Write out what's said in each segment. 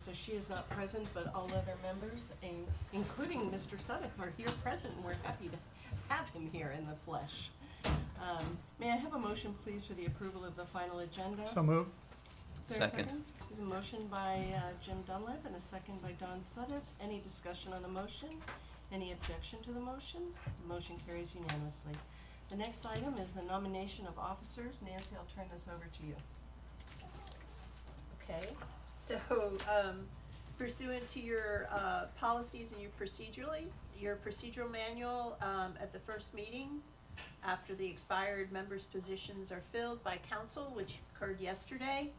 So she is not present, but all other members, including Mr. Suddick, are here present, and we're happy to have him here in the flesh. May I have a motion, please, for the approval of the final agenda? So moved. Is there a Second. second? There's a motion by Jim Dunlap and a second by Don Suddick. Any discussion on the motion? Any objection to the motion? The motion carries unanimously. The next item is the nomination of officers. Nancy, I'll turn this over to you. Okay, so pursuant to your policies and your procedural manual, at the first meeting, after the expired members' positions are filled by council, which occurred yesterday,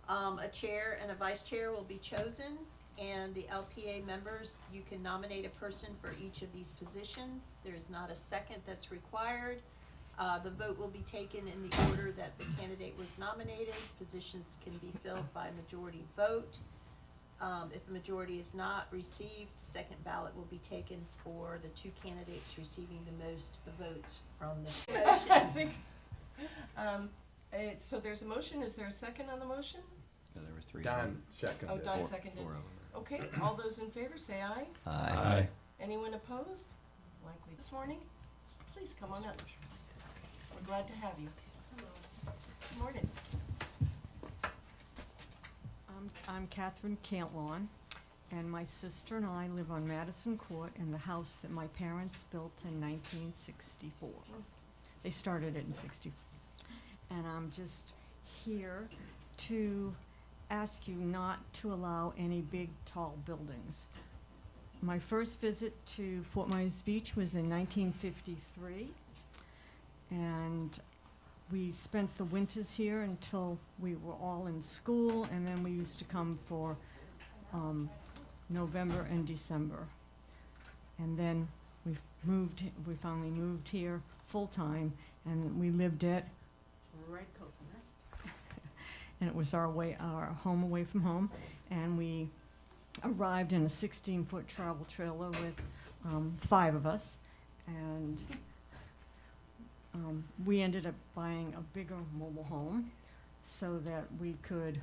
a chair and a vice chair will be chosen, and the LPA members, you can nominate a person for each of these positions. There is not a second that's required. The vote will be taken in the order that the candidate was nominated. Positions can be filled by majority vote. If a majority is not received, second ballot will be taken for the two candidates receiving the most votes from the motion. So there's a motion. Is there a second on the motion? Yeah, there were three. Don seconded. Oh, Don Four- seconded. four of them. Okay, all those in favor say aye. Aye. Anyone opposed? Likely this morning? Please come on up. We're glad to have you. Good morning. I'm Catherine Cantlon, and my sister and I live on Madison Court in the house that my parents built in 1964. They started it in '64. And I'm just here to ask you not to allow any big, tall buildings. My first visit to Fort Myers Beach was in 1953, and we spent the winters here until we were all in school, and then we used to come for November and December. And then we finally moved here full-time, and we lived at Red Coconut. And it was our home away from home, and we arrived in a 16-foot travel trailer with 5 of us, and we ended up buying a bigger mobile home so that we could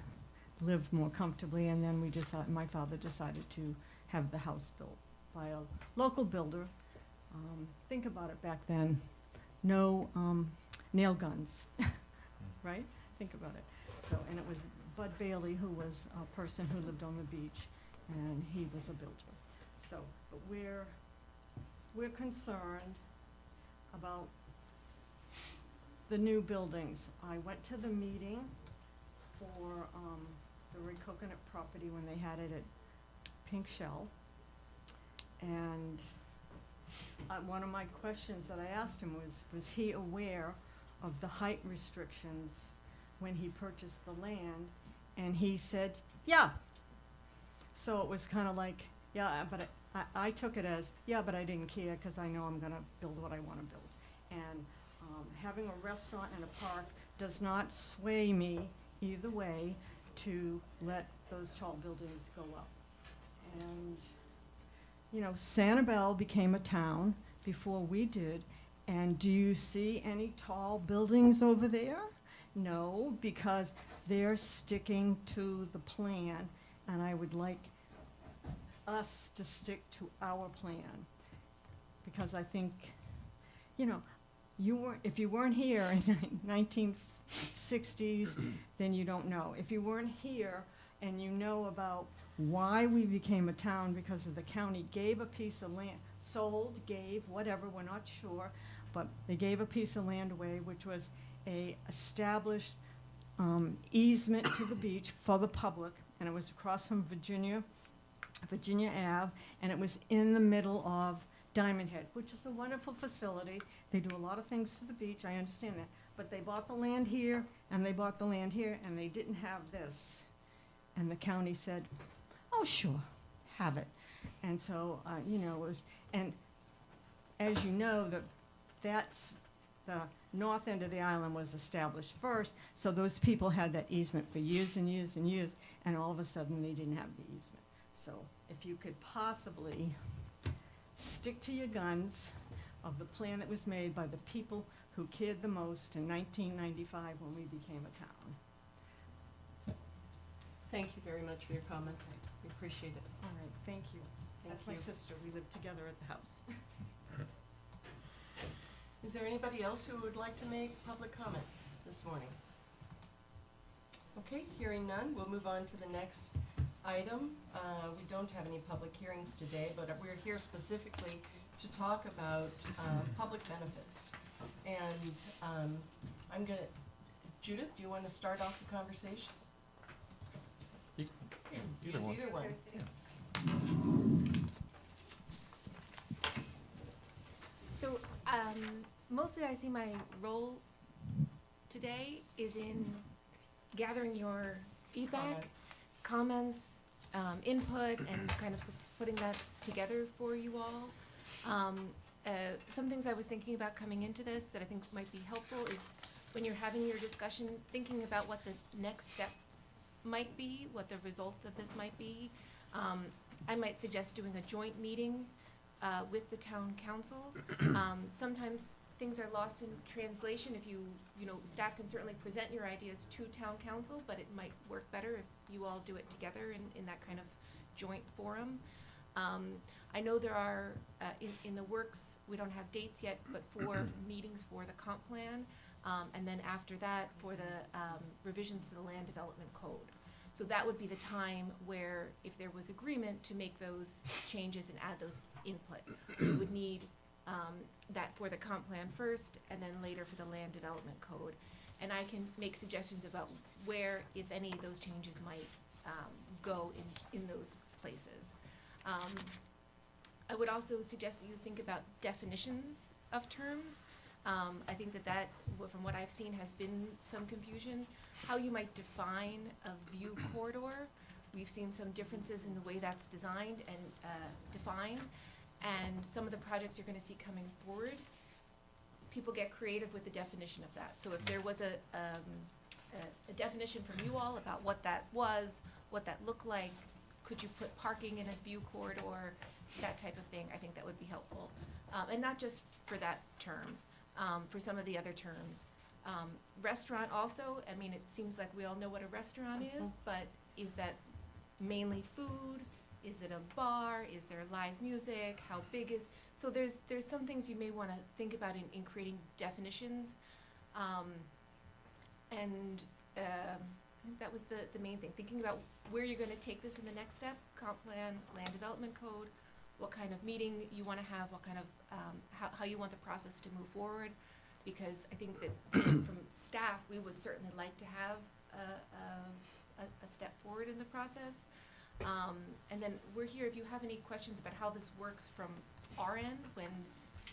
live more comfortably, and then my father decided to have the house built by a local builder. Think about it, back then, no nail guns, right? Think about it. So, and it was Bud Bailey, who was a person who lived on the beach, and he was a builder. So, but we're concerned about the new buildings. I went to the meeting for the Red Coconut property when they had it at Pink Shell. And one of my questions that I asked him was he aware of the height restrictions when he purchased the land? And he said, yeah. So it was kind of like, yeah, but I took it as, yeah, but I didn't care because I know I'm going to build what I want to build. And having a restaurant and a park does not sway me either way to let those tall buildings go up. And, you know, Sanibel became a town before we did, and do you see any tall buildings over there? No, because they're sticking to the plan, and I would like us to stick to our plan, because I think, you know, if you weren't here in 1960s, then you don't know. If you weren't here and you know about why we became a town, because of the county gave a piece of land, sold, gave, whatever, we're not sure, but they gave a piece of land away, which was a established easement to the beach for the public, and it was across from Virginia Ave, and it was in the middle of Diamond Head, which is a wonderful facility. They do a lot of things for the beach, I understand that. But they bought the land here, and they bought the land here, and they didn't have this. And the county said, oh, sure, have it. And so, you know, it was, and as you know, that's the north end of the island was established first, so those people had that easement for years and years and years, and all of a sudden they didn't have the easement. So if you could possibly stick to your guns of the plan that was made by the people who cared the most in 1995 when we became a town. Thank you very much for your comments. We appreciate it. All right, thank you. Thank That's my you. sister. We live together at the house. Is there anybody else who would like to make public comment this morning? Okay, hearing none, we'll move on to the next item. We don't have any public hearings today, but we're here specifically to talk about public benefits. And I'm gonna, Judith, do you want to start off the conversation? You- either Use one. either one. So, mostly I see my role today is in gathering your feedback, Comments. input, and kind of putting that together for you all. Some things I was thinking about coming into this that I think might be helpful is when you're having your discussion, thinking about what the next steps might be, what the result of this might be. I might suggest doing a joint meeting with the town council. Sometimes things are lost in translation. If you know, staff can certainly present your ideas to town council, but it might work better if you all do it together in that kind of joint forum. I know there are, in the works, we don't have dates yet, but for meetings for the comp plan, and then after that, for the revisions to the land development code. So that would be the time where, if there was agreement to make those changes and add those input, we would need that for the comp plan first, and then later for the land development code. And I can make suggestions about where, if any, of those changes might go in those places. I would also suggest that you think about definitions of terms. I think that, from what I've seen, has been some confusion. How you might define a view corridor. We've seen some differences in the way that's designed and defined, and some of the projects you're gonna see coming forward, people get creative with the definition of that. So if there was a definition from you all about what that was, what that looked like, could you put parking in a view corridor, that type of thing, I think that would be helpful. And not just for that term, for some of the other terms. Restaurant also, I mean, it seems like we all know what a restaurant is, but is that mainly food? Is it a bar? Is there live music? How big is, so there's some things you may wanna think about in creating definitions. And I think that was the main thing, thinking about where you're gonna take this in the next step, comp plan, land development code, what kind of meeting you wanna have, what kind of, how you want the process to move forward. Because I think that from staff, we would certainly like to have a step forward in the process. And then we're here, if you have any questions about how this works from our end, when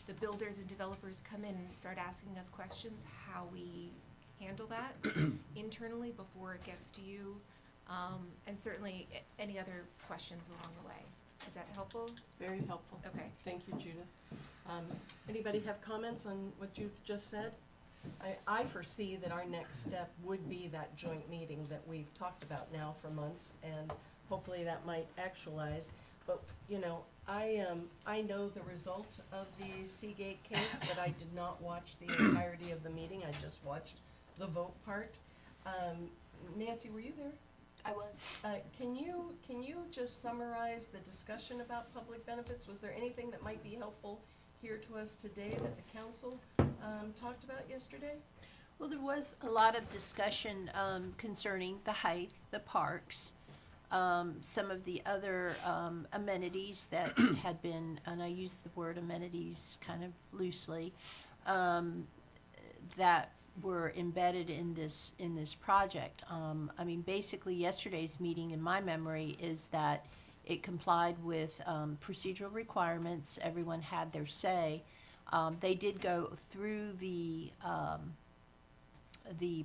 the builders and developers come in and start asking us questions, how we handle that internally before it gets to you. And certainly any other questions along the way. Is that helpful? Very helpful. Okay. Thank you, Judith. Anybody have comments on what Judith just said? I foresee that our next step would be that joint meeting that we've talked about now for months, and hopefully that might actualize. But, you know, I know the result of the Seagate case, but I did not watch the entirety of the meeting. I just watched the vote part. Nancy, were you there? I was. Can you just summarize the discussion about public benefits? Was there anything that might be helpful here to us today that the council talked about yesterday? Well, there was a lot of discussion concerning the height, the parks, some of the other amenities that had been, and I use the word amenities kind of loosely, that were embedded in this project. I mean, basically, yesterday's meeting, in my memory, is that it complied with procedural requirements. Everyone had their say. They did go through the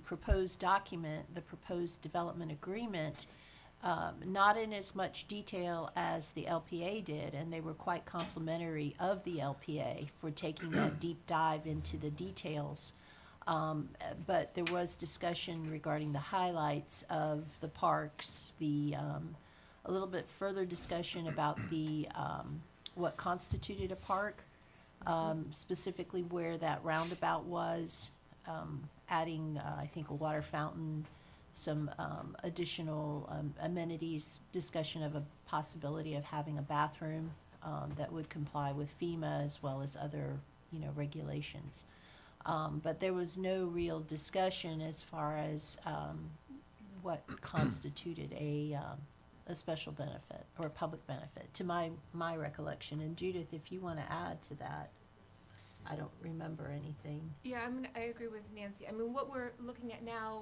proposed document, the proposed development agreement, not in as much detail as the LPA did, and they were quite complimentary of the LPA for taking that deep dive into the details. But there was discussion regarding the highlights of the parks, a little bit further discussion about the what constituted a park, specifically where that roundabout was, adding, I think, a water fountain, some additional amenities, discussion of a possibility of having a bathroom that would comply with FEMA as well as other, regulations. But there was no real discussion as far as what constituted a special benefit or a public benefit, to my recollection. And Judith, if you want to add to that, I don't remember anything. Yeah, I agree with Nancy. I mean, what we're looking at now,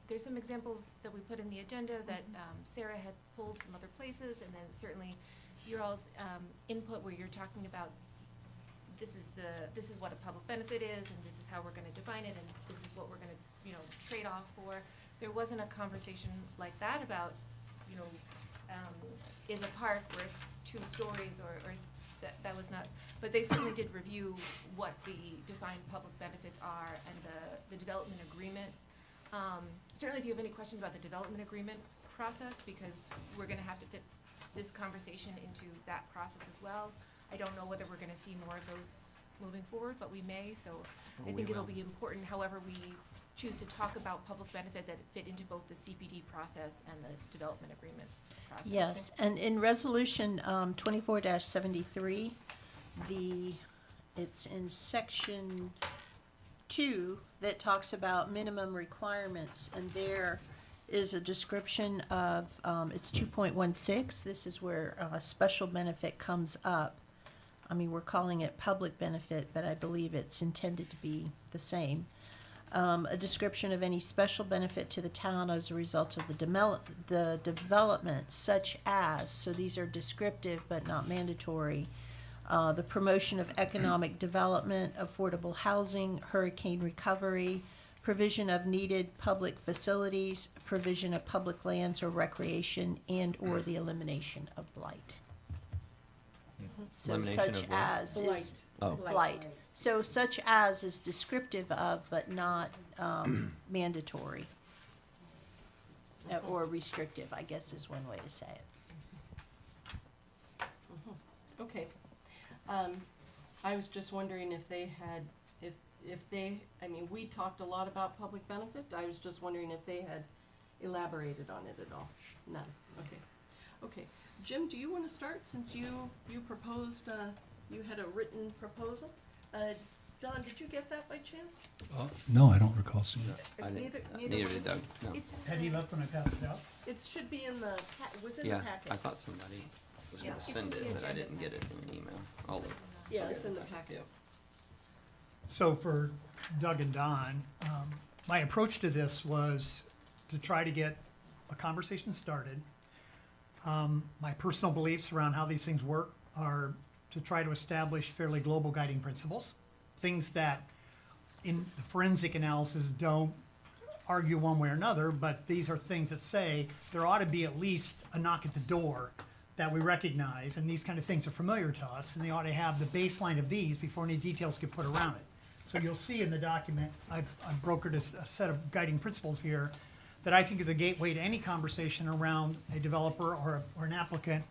there's some examples that we put in the agenda that Sarah had pulled from other places, and then certainly your all's input where you're talking about this is what a public benefit is, and this is how we're gonna define it, and this is what we're gonna, trade off for. There wasn't a conversation like that about, is a park worth 2 stories or that was not, but they certainly did review what the defined public benefits are and the development agreement. Certainly if you have any questions about the development agreement process, because we're gonna have to fit this conversation into that process as well. I don't know whether we're gonna see more of those moving forward, but we may, so I think it'll be important, however we choose to talk about public benefit, that it fit into both the CPD process and the development agreement process. Yes, and in resolution 24-73, it's in section 2 that talks about minimum requirements, and there is a description of, it's 2.16, this is where a special benefit comes up. I mean, we're calling it public benefit, but I believe it's intended to be the same. A description of any special benefit to the town as a result of the development, such as, so these are descriptive but not mandatory, the promotion of economic development, affordable housing, hurricane recovery, provision of needed public facilities, provision of public lands or recreation, and/or the elimination of blight. So Elimination such of what? as is Oh. blight. So such as is descriptive of, but not mandatory. Or restrictive, I guess is one way to say it. Okay. I was just wondering if they had, I mean, we talked a lot about public benefit. I was just wondering if they had elaborated on it at all. None. Okay. Okay. Jim, do you want to start since you proposed, you had a written proposal? Don, did you get that by chance? No, I don't recall seeing that. Or Neither neither one? did Doug, no. It's Had he left when I passed it out? It should be in the, was in the Yeah, packet. I thought somebody was Yeah. gonna send It's in it, the but I agenda didn't get it in an email. I'll look. Yeah, it's in the packet. So for Doug and Don, my approach to this was to try to get a conversation started. My personal beliefs around how these things work are to try to establish fairly global guiding principles, things that in the forensic analysis don't argue one way or another, but these are things that say there ought to be at least a knock at the door that we recognize, and these kind of things are familiar to us, and they ought to have the baseline of these before any details get put around it. So you'll see in the document, I've brokered a set of guiding principles here that I think is the gateway to any conversation around a developer or an applicant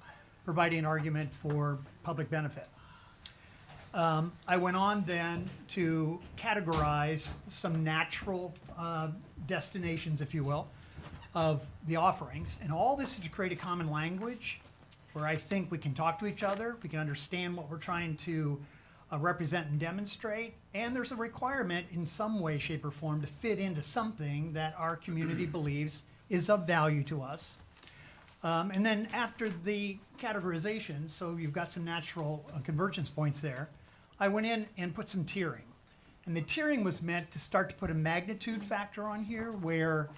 providing an argument for public benefit. I went on then to categorize some natural destinations, if you will, of the offerings. And all this is to create a common language where I think we can talk to each other, we can understand what we're trying to represent and demonstrate, and there's a requirement in some way, shape, or form to fit into something that our community believes is of value to us. And then after the categorization, so you've got some natural convergence points there, I went in and put some tiering. And the tiering was meant to start to put a magnitude factor on here where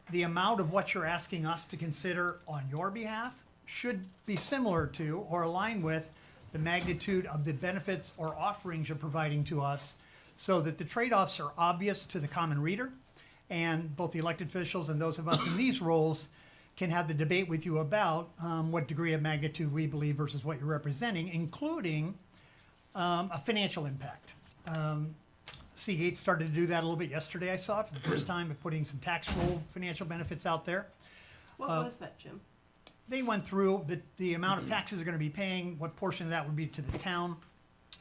the amount of what you're asking us to consider on your behalf should be similar to or align with the magnitude of the benefits or offerings you're providing to us, so that the trade-offs are obvious to the common reader, and both the elected officials and those of us in these roles can have the debate with you about what degree of magnitude we believe versus what you're representing, including a financial impact. Seagate started to do that a little bit yesterday, I saw, for the first time, of putting some tax roll financial benefits out there. What was that, Jim? They went through the amount of taxes they're gonna be paying, what portion of that would be to the town.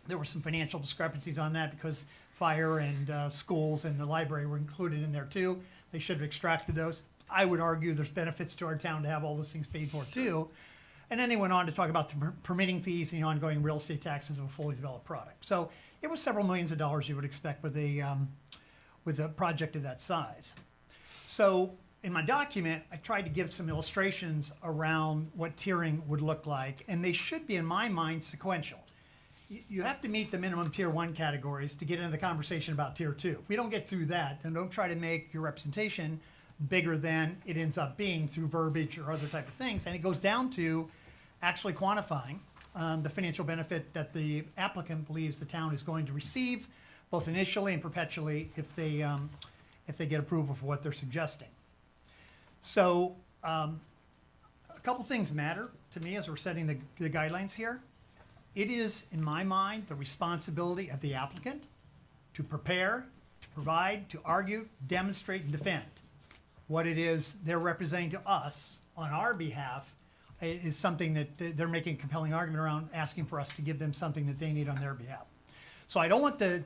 There were some financial discrepancies on that because fire and schools and the library were included in there too. They should have extracted those. I would argue there's benefits to our town to have all those things paid for too. And then they went on to talk about the permitting fees and the ongoing real estate taxes of a fully developed product. So it was several millions of dollars you would expect with a project of that size. So in my document, I tried to give some illustrations around what tiering would look like, and they should be, in my mind, sequential. You have to meet the minimum tier 1 categories to get into the conversation about tier 2. If we don't get through that, then don't try to make your representation bigger than it ends up being through verbiage or other type of things. And it goes down to actually quantifying the financial benefit that the applicant believes the town is going to receive, both initially and perpetually, if they get approval for what they're suggesting. So a couple things matter to me as we're setting the guidelines here. It is, in my mind, the responsibility of the applicant to prepare, to provide, to argue, demonstrate, and defend what it is they're representing to us on our behalf is something that they're making a compelling argument around, asking for us to give them something that they need on their behalf. So I don't want the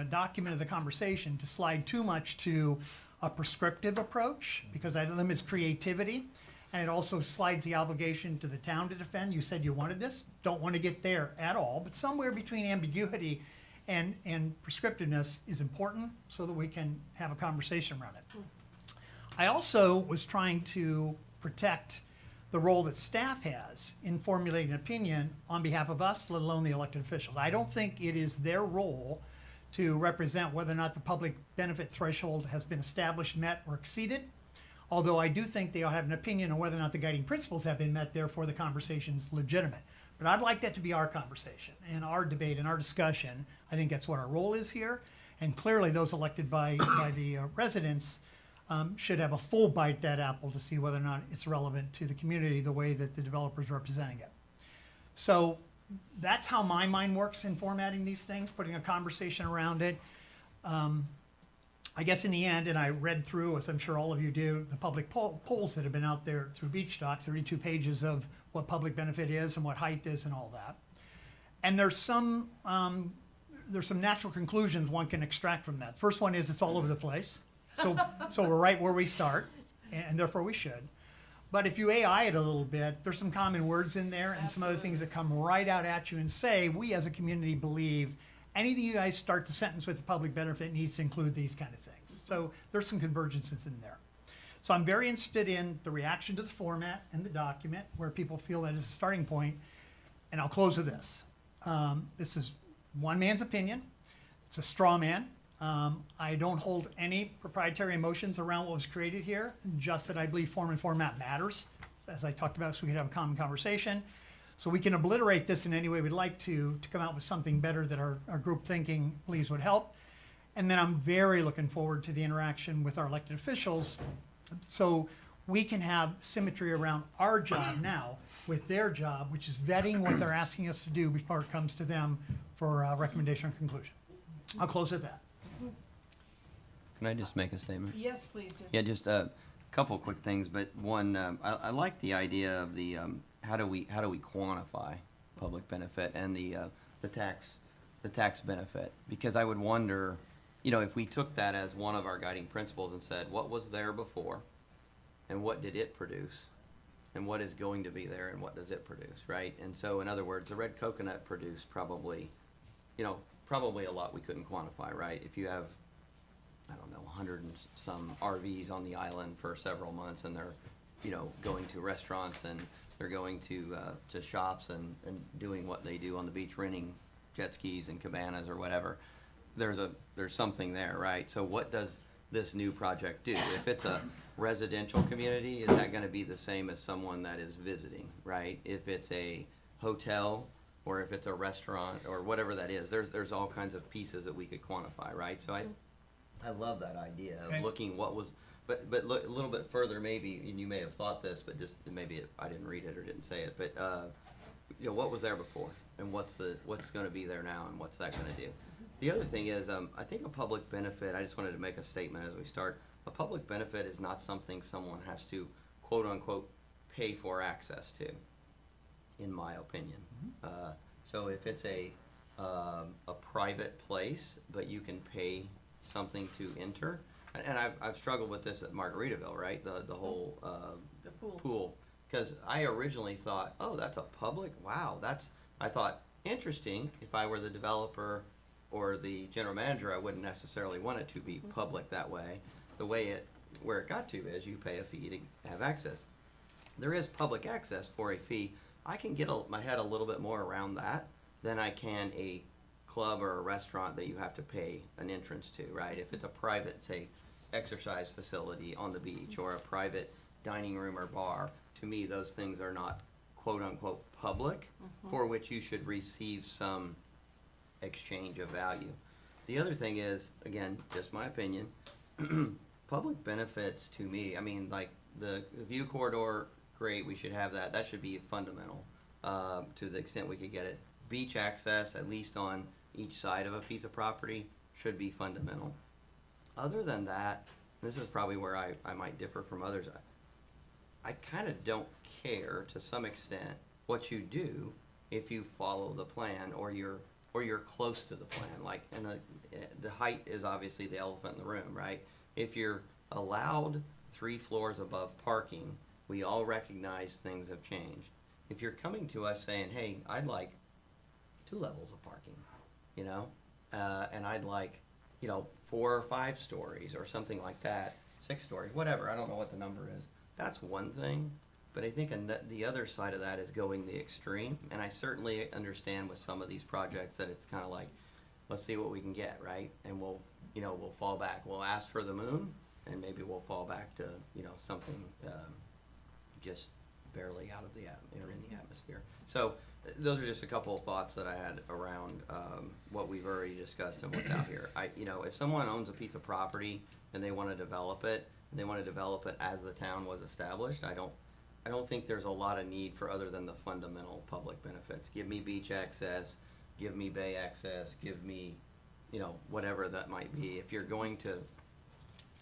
document of the conversation to slide too much to a prescriptive approach, because that limits creativity, and it also slides the obligation to the town to defend. You said you wanted this, don't want to get there at all, but somewhere between ambiguity and prescriptiveness is important so that we can have a conversation around it. I also was trying to protect the role that staff has in formulating an opinion on behalf of us, let alone the elected officials. I don't think it is their role to represent whether or not the public benefit threshold has been established, met, or exceeded. Although I do think they'll have an opinion on whether or not the guiding principles have been met, therefore the conversation's legitimate. But I'd like that to be our conversation and our debate and our discussion. I think that's what our role is here. And clearly those elected by the residents should have a full bite at that apple to see whether or not it's relevant to the community the way that the developer's representing it. So that's how my mind works in formatting these things, putting a conversation around it. I guess in the end, and I read through, as I'm sure all of you do, the public polls that have been out there through Beach Dock, 32 pages of what public benefit is and what height is and all that. And there's some natural conclusions one can extract from that. First one is it's all over the place. So we're right where we start, and therefore we should. But if you AI it a little bit, there's some common words in there and some other things that come right out at you and say, we as a community believe anything you guys start the sentence with the public benefit needs to include these kind of things. So there's some convergences in there. So I'm very interested in the reaction to the format and the document where people feel that is a starting point. And I'll close with this. This is one man's opinion. It's a straw man. I don't hold any proprietary emotions around what was created here, just that I believe form and format matters, as I talked about, so we can have a common conversation. So we can obliterate this in any way we'd like to come out with something better that our group thinking believes would help. And then I'm very looking forward to the interaction with our elected officials so we can have symmetry around our job now with their job, which is vetting what they're asking us to do before it comes to them for a recommendation or conclusion. I'll close at that. Can I just make a statement? Yes, please do. Yeah, just a couple quick things, but one, I like the idea of the, how do we quantify public benefit and the tax benefit? Because I would wonder, if we took that as one of our guiding principles and said, what was there before, and what did it produce, and what is going to be there, and what does it produce, right? And so, in other words, the red coconut produced probably a lot we couldn't quantify, right? If you have, I don't know, 100 and some RVs on the island for several months, and they're, going to restaurants, and they're going to shops and doing what they do on the beach, renting jet skis and cabanas or whatever. There's something there, right? So what does this new project do? If it's a residential community, is that going to be the same as someone that is visiting, right? If it's a hotel, or if it's a restaurant, or whatever that is, there's all kinds of pieces that we could quantify, right? So I love that idea of Okay. looking what was, but look a little bit further maybe, and you may have thought this, but just maybe I didn't read it or didn't say it, but what was there before, and what's going to be there now, and what's that going to do? The other thing is, I think a public benefit, I just wanted to make a statement as we start, a public benefit is not something someone has to quote unquote pay for access to, in my opinion. So if it's a private place, but you can pay something to enter, and I've struggled with this at Margaritaville, right? The whole, The pool. pool. Because I originally thought, oh, that's a public, wow, I thought, interesting. If I were the developer or the general manager, I wouldn't necessarily want it to be public that way. Where it got to is you pay a fee to have access. There is public access for a fee. I can get my head a little bit more around that than I can a club or a restaurant that you have to pay an entrance to, right? If it's a private, say, exercise facility on the beach or a private dining room or bar, to me, those things are not quote-unquote public, for which you should receive some exchange of value. The other thing is, again, just my opinion, public benefits to me, I mean, like the view corridor, great, we should have that. That should be fundamental to the extent we could get it. Beach access, at least on each side of a piece of property, should be fundamental. Other than that, this is probably where I might differ from others. I kind of don't care to some extent what you do if you follow the plan or you're close to the plan. Like, and the height is obviously the elephant in the room, right? If you're allowed 3 floors above parking, we all recognize things have changed. If you're coming to us saying, hey, I'd like 2 levels of parking, you know, and I'd like, 4 or 5 stories or something like that, 6 stories, whatever, I don't know what the number is. That's one thing, but I think the other side of that is going the extreme, and I certainly understand with some of these projects that it's kind of like, let's see what we can get, right? And we'll fall back. We'll ask for the moon, and maybe we'll fall back to, something just barely out of the or in the atmosphere. So those are just a couple of thoughts that I had around what we've already discussed and what's out here. If someone owns a piece of property and they want to develop it, and they want to develop it as the town was established, I don't think there's a lot of need for other than the fundamental public benefits. Give me beach access, give me bay access, give me, whatever that might be. If you're going to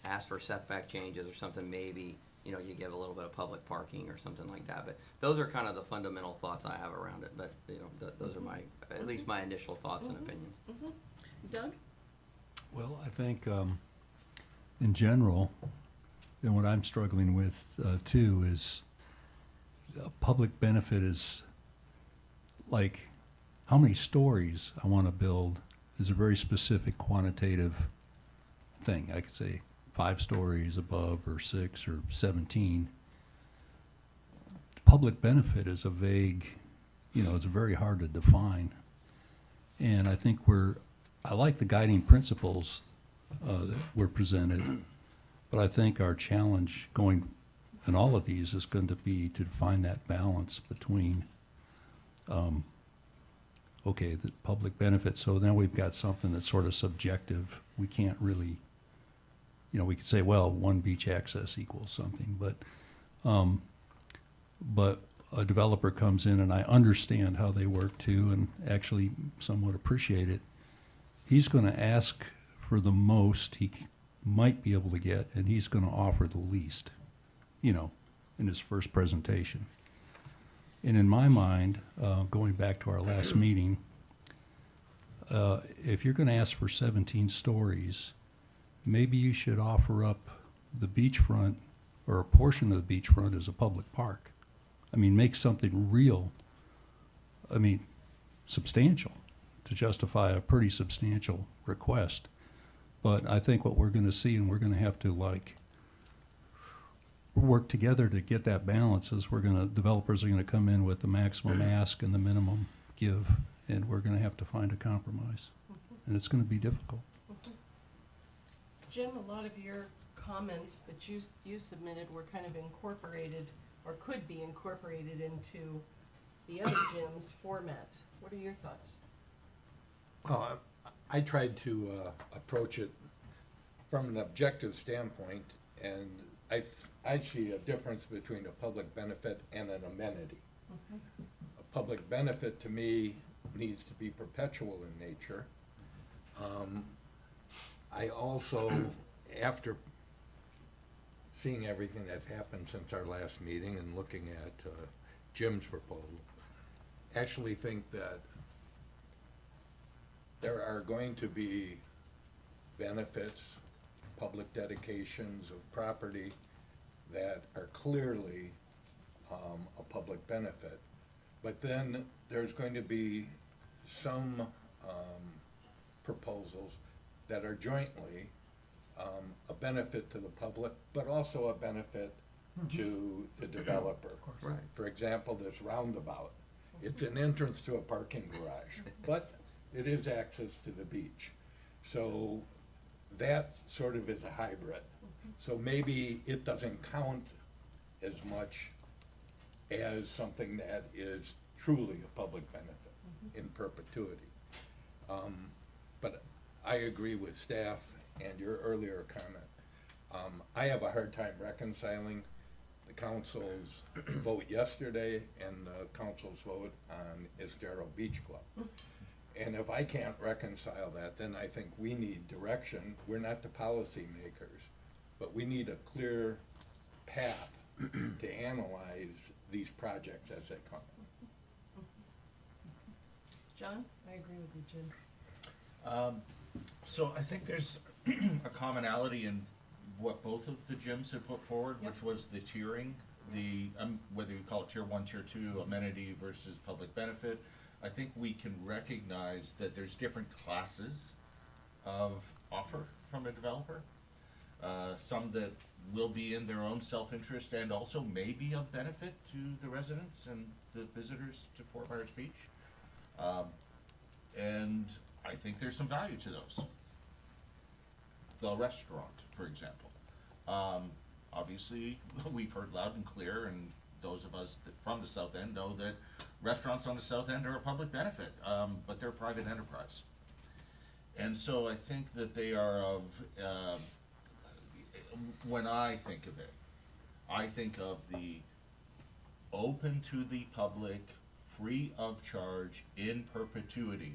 ask for setback changes or something, maybe, you give a little bit of public parking or something like that. But those are kind of the fundamental thoughts I have around it. But, those are at least my initial thoughts and opinions. Doug? Well, I think in general, and what I'm struggling with too is a public benefit is like how many stories I want to build is a very specific quantitative thing. I could say 5 stories above or 6 or 17. Public benefit is a vague, it's very hard to define. And I think I like the guiding principles that were presented, but I think our challenge going in all of these is going to be to find that balance between, the public benefit, so now we've got something that's sort of subjective. We can't really, we could say, well, 1 beach access equals something, but a developer comes in and I understand how they work too, and actually somewhat appreciate it. He's going to ask for the most he might be able to get, and he's going to offer the least, in his first presentation. And in my mind, going back to our last meeting, if you're going to ask for 17 stories, maybe you should offer up the beachfront or a portion of the beachfront as a public park. Make something real, substantial, to justify a pretty substantial request. But I think what we're going to see, and we're going to have to work together to get that balance, is developers are going to come in with the maximum ask and the minimum give, and we're going to have to find a compromise. And it's going to be difficult. Jim, a lot of your comments that you submitted were kind of incorporated, or could be incorporated into the other Jim's format. What are your thoughts? I tried to approach it from an objective standpoint, and I see a difference between a public benefit and an amenity. A public benefit, to me, needs to be perpetual in nature. I also, after seeing everything that's happened since our last meeting and looking at Jim's proposal, actually think that there are going to be benefits public dedications of property that are clearly a public benefit. But then there's going to be some proposals that are jointly a benefit to the public, but also a benefit to the developer. Right. For example, this roundabout, it's an entrance to a parking garage, but it is access to the beach. So that sort of is a hybrid. So maybe it doesn't count as much as something that is truly a public benefit in perpetuity. But I agree with staff and your earlier comment. I have a hard time reconciling the council's vote yesterday and the council's vote on Estero Beach Club. And if I can't reconcile that, then I think we need direction. We're not the policymakers, but we need a clear path to analyze these projects as they come. John? I agree with you, Jim. So I think there's a commonality in what both of the gyms have put forward, which was the tiering, the, whether you call it tier 1, tier 2, amenity versus public benefit. I think we can recognize that there's different classes of offer from a developer. Some that will be in their own self-interest and also may be of benefit to the residents and the visitors to Fort Myers Beach. And I think there's some value to those. The restaurant, for example. Obviously, we've heard loud and clear, and those of us that from the South End know that restaurants on the South End are a public benefit, but they're private enterprise. And so I think that they are of, when I think of it, I think of the open to the public, free of charge, in perpetuity,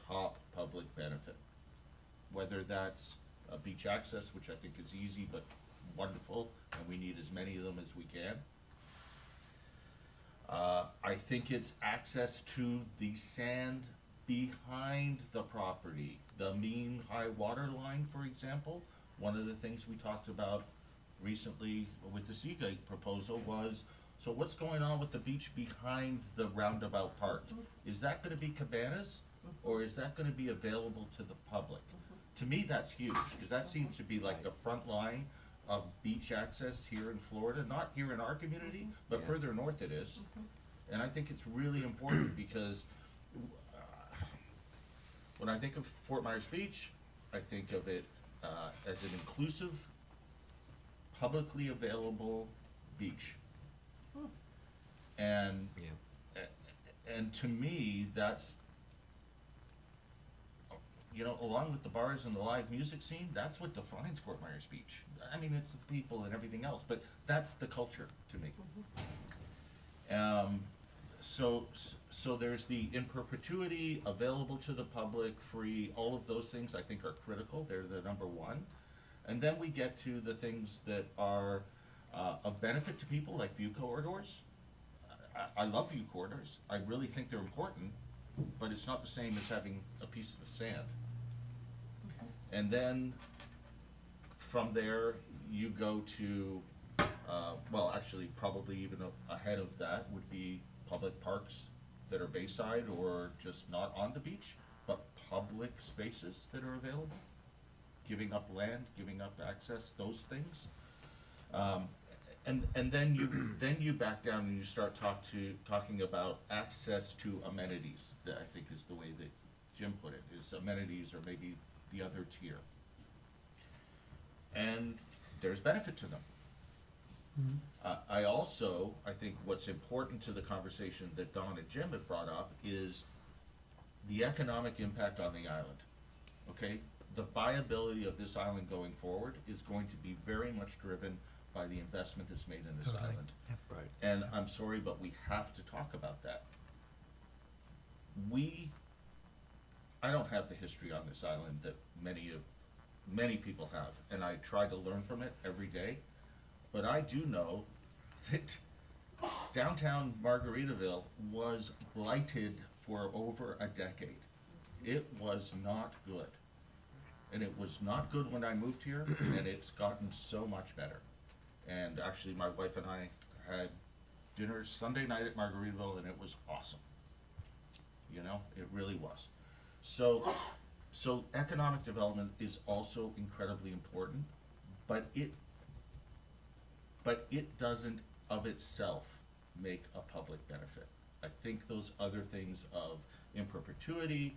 top public benefit. Whether that's a beach access, which I think is easy but wonderful, and we need as many of them as we can. I think it's access to the sand behind the property, the mean high water line, for example. One of the things we talked about recently with the Seagate proposal was, so what's going on with the beach behind the roundabout park? Is that gonna be cabanas, or is that gonna be available to the public? To me, that's huge, because that seems to be like the front line of beach access here in Florida, not here in our community, but Yeah. further north it is. And I think it's really important because when I think of Fort Myers Beach, I think of it as an inclusive, publicly available beach. And and to me, that's, you know, along with the bars and the live music scene, that's what defines Fort Myers Beach. I mean, it's the people and everything else, but that's the culture to me. So there's the in perpetuity, available to the public, free, all of those things I think are critical. They're the number one. And then we get to the things that are of benefit to people, like view corridors. I love view corridors. I really think they're important, but it's not the same as having a piece of sand. And then from there, you go to, well, actually, probably even ahead of that would be public parks that are bayside or just not on the beach, but public spaces that are available. Giving up land, giving up access, those things. And then you back down and you start talking about access to amenities, that I think is the way that Jim put it, is amenities or maybe the other tier. And there's benefit to them. I think what's important to the conversation that Don and Jim have brought up is the economic impact on the island, okay? The viability of this island going forward is going to be very much driven by the investment that's made in this Totally. island. Right. And I'm sorry, but we have to talk about that. I don't have the history on this island that many people have, and I try to learn from it every day. But I do know that downtown Margaritaville was blighted for over a decade. It was not good. And it was not good when I moved here, and it's gotten so much better. And actually, my wife and I had dinner Sunday night at Margaritaville, and it was awesome. You know, it really was. So economic development is also incredibly important, but it doesn't of itself make a public benefit. I think those other things of in perpetuity,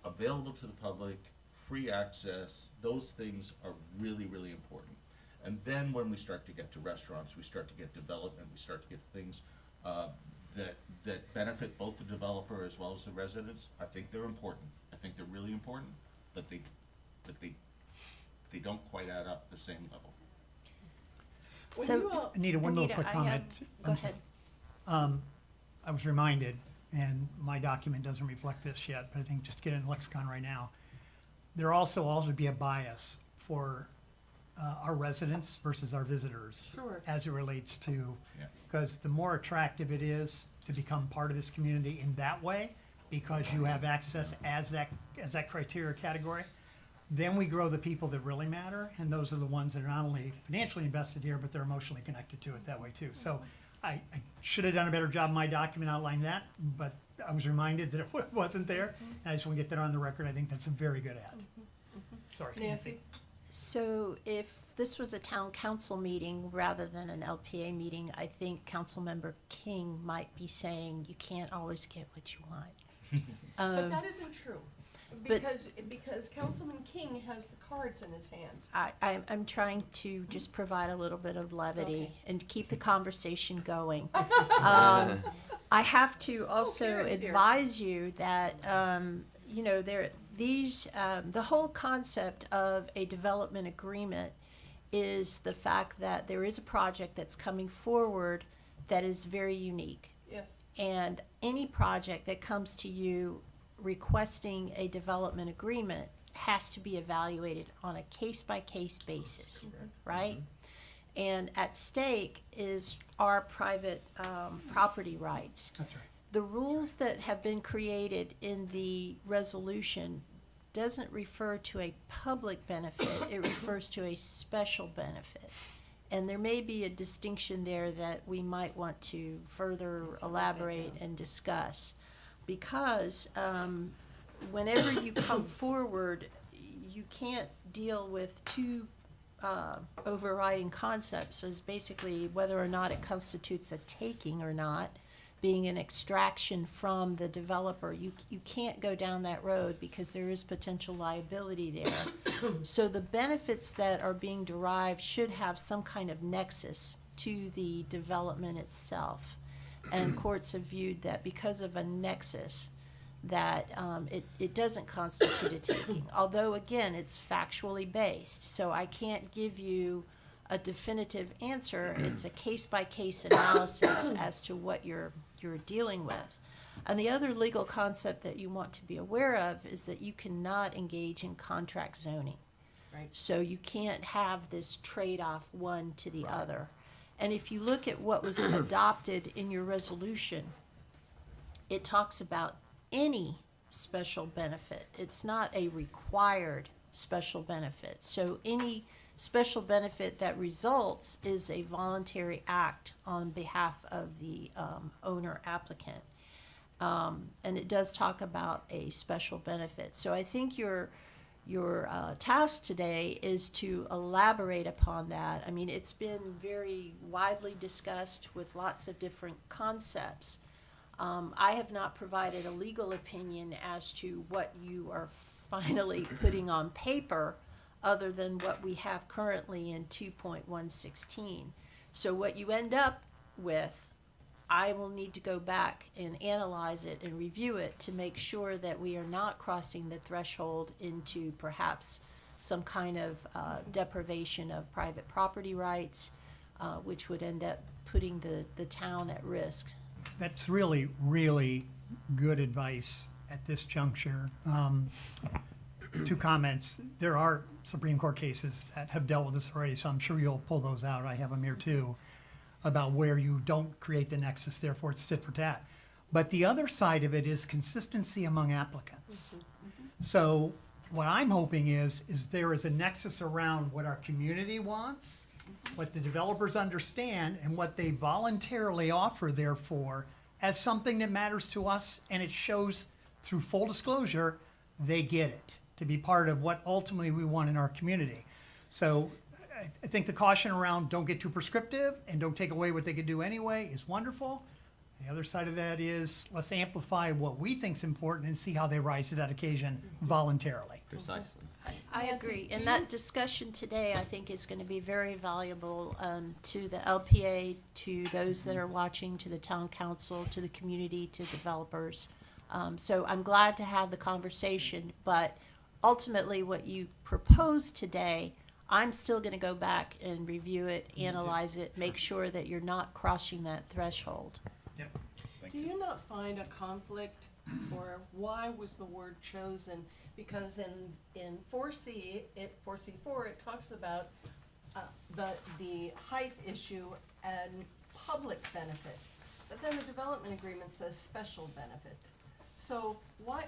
available to the public, free access, those things are really, really important. And then when we start to get to restaurants, we start to get development, we start to get things that benefit both the developer as well as the residents. I think they're important. I think they're really important, but they don't quite add up the same level. When So- you all- Anita, one little Anita, quick I comment. have- Go I'm sorry. ahead. I was reminded, and my document doesn't reflect this yet, but I think just to get it in the lexicon right now, there also be a bias for our residents versus our visitors. Sure. As it relates to, Yeah. because the more attractive it is to become part of this community in that way, because you have access as that criteria category, then we grow the people that really matter, and those are the ones that are not only financially invested here, but they're emotionally connected to it that way too. So I should have done a better job in my document outlining that, but I was reminded that it wasn't there, and I just want to get that on the record. I think that's a very good ad. Sorry, Nancy? So if this was a town council meeting rather than an LPA meeting, I think Councilmember King might be saying you can't always get what you want. But that isn't true, but- because Councilman King has the cards in his hand. I'm trying to just provide a little bit of levity Okay. and keep the conversation going. I have to also Karen's here. advise you that, you know, the whole concept of a development agreement is the fact that there is a project that's coming forward that is very unique. Yes. And any project that comes to you requesting a development agreement has to be evaluated on a case-by-case basis, right? And at stake is our private property rights. That's right. The rules that have been created in the resolution doesn't refer to a public benefit, it refers to a special benefit. And there may be a distinction there that we might want to further elaborate and discuss. Because whenever you come forward, you can't deal with two overriding concepts, as basically whether or not it constitutes a taking or not, being an extraction from the developer. You can't go down that road because there is potential liability there. So the benefits that are being derived should have some kind of nexus to the development itself. And courts have viewed that because of a nexus, that it doesn't constitute a taking. Although, again, it's factually based, so I can't give you a definitive answer. It's a case-by-case analysis as to what you're dealing with. And the other legal concept that you want to be aware of is that you cannot engage in contract zoning. Right. So you can't have this trade-off one to the other. And if you look at what was adopted in your resolution, it talks about any special benefit. It's not a required special benefit. So any special benefit that results is a voluntary act on behalf of the owner applicant. And it does talk about a special benefit. So I think your task today is to elaborate upon that. I mean, it's been very widely discussed with lots of different concepts. I have not provided a legal opinion as to what you are finally putting on paper, other than what we have currently in 2.116. So what you end up with, I will need to go back and analyze it and review it to make sure that we are not crossing the threshold into perhaps some kind of deprivation of private property rights, which would end up putting the town at risk. That's really, really good advice at this juncture. Two comments. There are Supreme Court cases that have dealt with this already, so I'm sure you'll pull those out. I have them here too, about where you don't create the nexus, therefore it's tit for tat. But the other side of it is consistency among applicants. So what I'm hoping is there is a nexus around what our community wants, what the developers understand, and what they voluntarily offer therefore as something that matters to us, and it shows through full disclosure, they get it, to be part of what ultimately we want in our community. So I think the caution around don't get too prescriptive and don't take away what they could do anyway is wonderful. The other side of that is let's amplify what we think's important and see how they rise to that occasion voluntarily. Precisely. I Nancy, agree, do and you- that discussion today, I think, is gonna be very valuable, to the LPA, to those that are watching, to the town council, to the community, to developers. So I'm glad to have the conversation, but ultimately what you proposed today, I'm still gonna go back and review it, analyze it, make sure that you're not crossing that threshold. Do you not find a conflict, or why was the word chosen? Because in 4C, 4C4, it talks about the height issue and public benefit. But then the development agreement says special benefit. So why,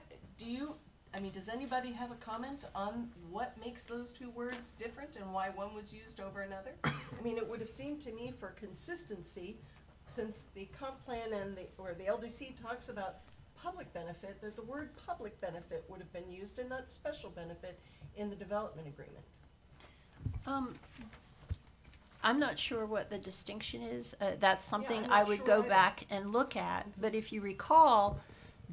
does anybody have a comment on what makes those two words different and why one was used over another? I mean, it would have seemed to me for consistency, since the comp plan and the LDC talks about public benefit, that the word public benefit would have been used and not special benefit in the development agreement. I'm not sure what the distinction is. That's something I'm I not would sure go either. back and look at. But if you recall,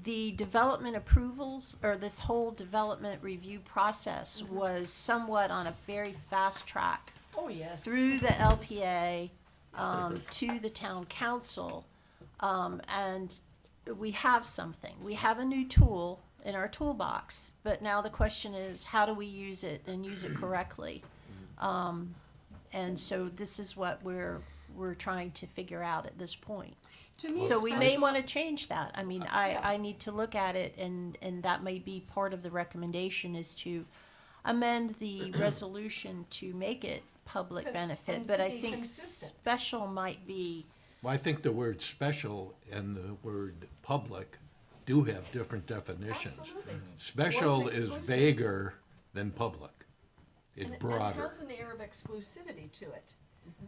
the development approvals, or this whole development review process was somewhat on a very fast track Oh, yes. through the LPA, to the town council. And we have something. We have a new tool in our toolbox, but now the question is, how do we use it and use it correctly? And so this is what we're trying to figure out at this point. To me, So we may special- want to change that. I mean, I need to look at it, and that may be part of the recommendation, is to amend the resolution to make it public And- benefit, and but to I be think consistent. special might be, Well, I think the word special and the word public do have different definitions. Absolutely. Special One's is exclusive. vaguer than public. It's And it broader. has an air of exclusivity to it.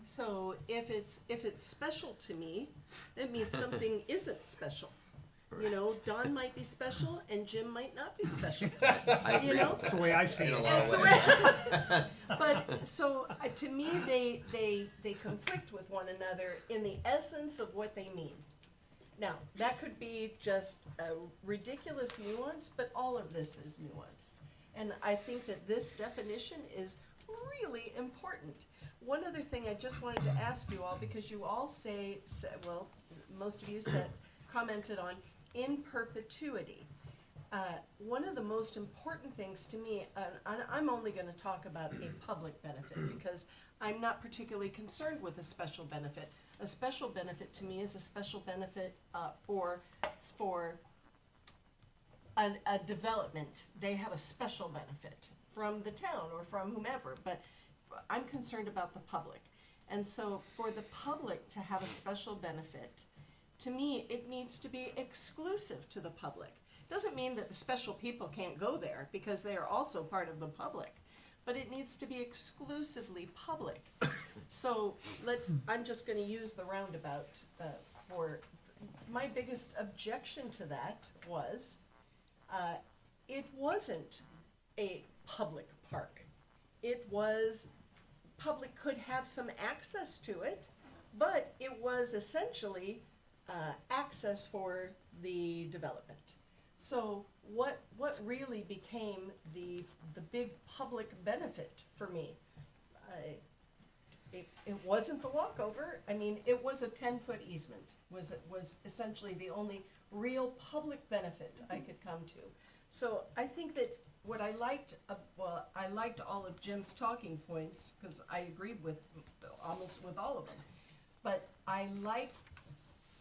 So if it's special to me, that means something isn't special. You know, Don might be special and Jim might not be special, you know? That's the way I see it. And so, but, so, to me, they conflict with one another in the essence of what they mean. Now, that could be just a ridiculous nuance, but all of this is nuanced. And I think that this definition is really important. One other thing I just wanted to ask you all, because you all well, most of you commented on in perpetuity. One of the most important things to me, and I'm only gonna talk about a public benefit, because I'm not particularly concerned with a special benefit. A special benefit to me is a special benefit for a development. They have a special benefit from the town or from whomever, but I'm concerned about the public. And so for the public to have a special benefit, to me, it needs to be exclusive to the public. Doesn't mean that the special people can't go there, because they are also part of the public, but it needs to be exclusively public. So I'm just gonna use the roundabout for, my biggest objection to that was, it wasn't a public park. It was, public could have some access to it, but it was essentially access for the development. So what really became the big public benefit for me? It wasn't the walkover. I mean, it was a 10-foot easement, was essentially the only real public benefit I could come to. So I think that what I liked, I liked all of Jim's talking points, because I agreed with almost with all of them. But I like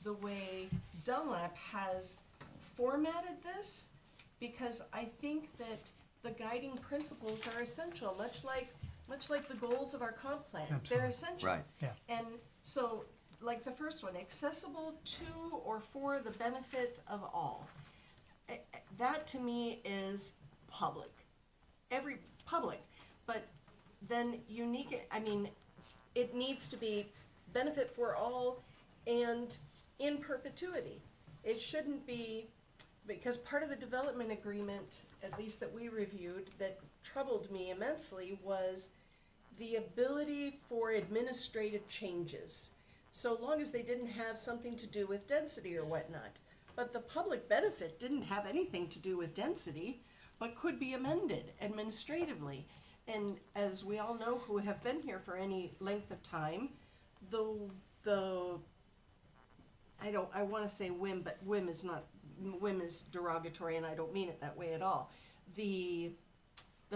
the way Dunlap has formatted this, because I think that the guiding principles are essential, much like the goals of our comp plan. They're Absolutely. essential. Right. Yeah. And so, like the first one, accessible to or for the benefit of all. That to me is public. every public, but then unique, I mean, it needs to be benefit for all and in perpetuity. It shouldn't be, because part of the development agreement, at least that we reviewed, that troubled me immensely was the ability for administrative changes, so long as they didn't have something to do with density or whatnot. But the public benefit didn't have anything to do with density, but could be amended administratively. And as we all know who have been here for any length of time, I wanna say whim, but whim is derogatory and I don't mean it that way at all. The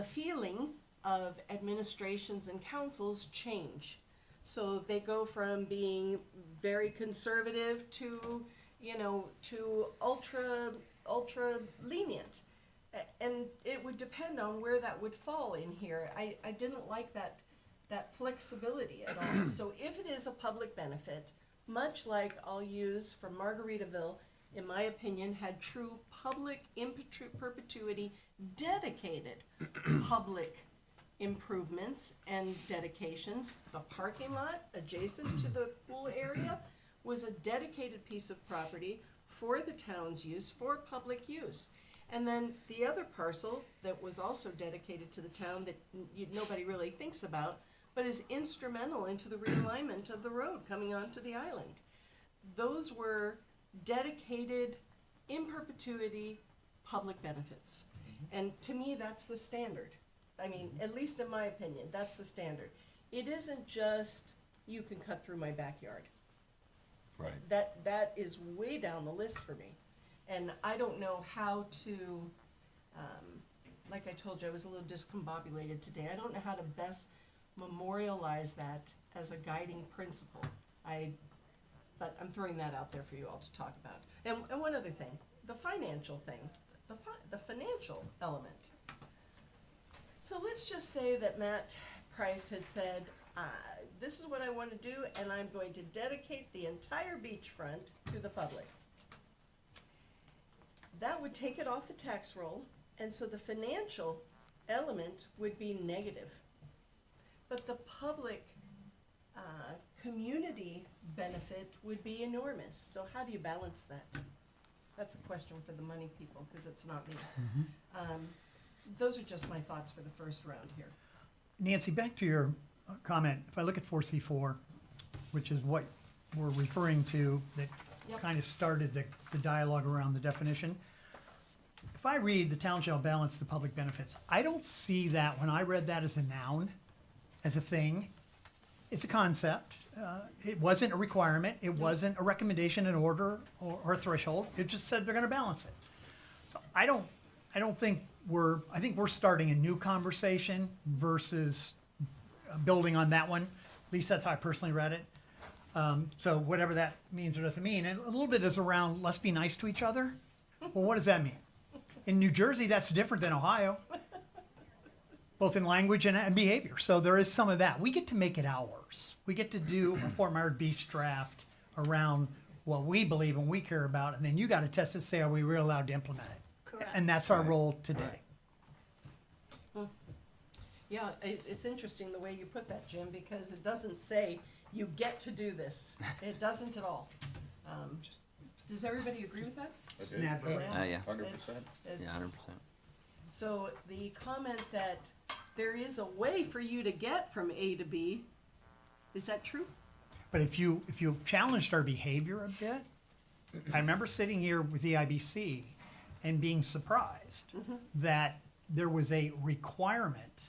feeling of administrations and councils change. So they go from being very conservative to, to ultra lenient. And it would depend on where that would fall in here. I didn't like that flexibility at all. So if it is a public benefit, much like I'll use from Margaritaville, in my opinion, had true public in perpetuity dedicated public improvements and dedications. The parking lot adjacent to the pool area was a dedicated piece of property for the town's use, for public use. And then the other parcel that was also dedicated to the town that nobody really thinks about, but is instrumental into the realignment of the road coming onto the island. Those were dedicated in perpetuity public benefits. And to me, that's the standard. I mean, at least in my opinion, that's the standard. It isn't just, you can cut through my backyard. Right. That is way down the list for me. And I don't know how to, like I told you, I was a little discombobulated today. I don't know how to best memorialize that as a guiding principle. But I'm throwing that out there for you all to talk about. And one other thing, the financial thing, the financial element. So let's just say that Matt Price had said, this is what I want to do, and I'm going to dedicate the entire beachfront to the public. That would take it off the tax roll, and so the financial element would be negative. But the public community benefit would be enormous. So how do you balance that? That's a question for the money people, because it's not me. Those are just my thoughts for the first round here. Nancy, back to your comment, if I look at 4C4, which is what we're referring to, that Yep. kind of started the dialogue around the definition. If I read the town shall balance the public benefits, I don't see that when I read that as a noun, as a thing. It's a concept. It wasn't a requirement. It wasn't a recommendation, an order, or a threshold. It just said they're gonna balance it. So I don't think I think we're starting a new conversation versus building on that one. At least that's how I personally read it. So whatever that means or doesn't mean, and a little bit is around let's be nice to each other. Well, what does that mean? In New Jersey, that's different than Ohio, both in language and behavior. So there is some of that. We get to make it ours. We get to do a Fort Myers Beach draft around what we believe and we care about, and then you got to test it, say, are we really allowed to implement it? Correct. And that's our role today. Yeah, it's interesting the way you put that, Jim, because it doesn't say you get to do this. It doesn't at all. Does everybody agree with that? Snap it. Yeah. 100%. Yeah, 100%. So the comment that there is a way for you to get from A to B, is that true? But if you challenged our behavior a bit, I remember sitting here with the IBC and being surprised that there was a requirement,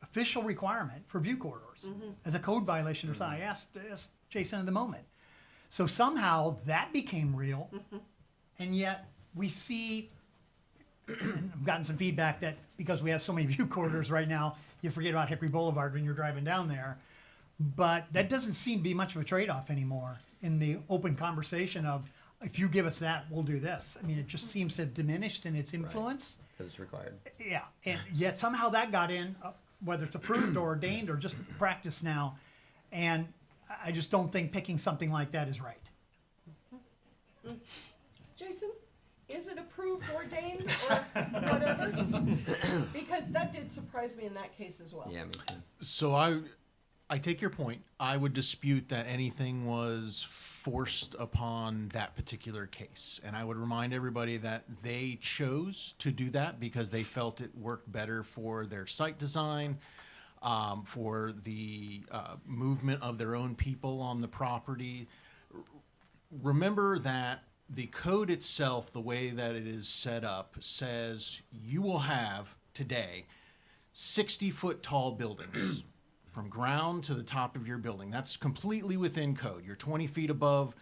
official requirement for view corridors as a code violation or something. I asked Jason in the moment. So somehow that became real, and yet we see, I've gotten some feedback that because we have so many view corridors right now, you forget about Hickory Boulevard when you're driving down there. But that doesn't seem to be much of a trade-off anymore in the open conversation of, if you give us that, we'll do this. I mean, it just seems to have diminished in its influence. Because it's required. Yeah, and yet somehow that got in, whether it's approved or ordained or just practice now. And I just don't think picking something like that is right. Jason, is it approved, ordained, or whatever? Because that did surprise me in that case as well. Yeah, me too. So I take your point. I would dispute that anything was forced upon that particular case. And I would remind everybody that they chose to do that because they felt it worked better for their site design, for the movement of their own people on the property. Remember that the code itself, the way that it is set up, says you will have today 60-foot tall buildings from ground to the top of your building. That's completely within code. You're 20 feet above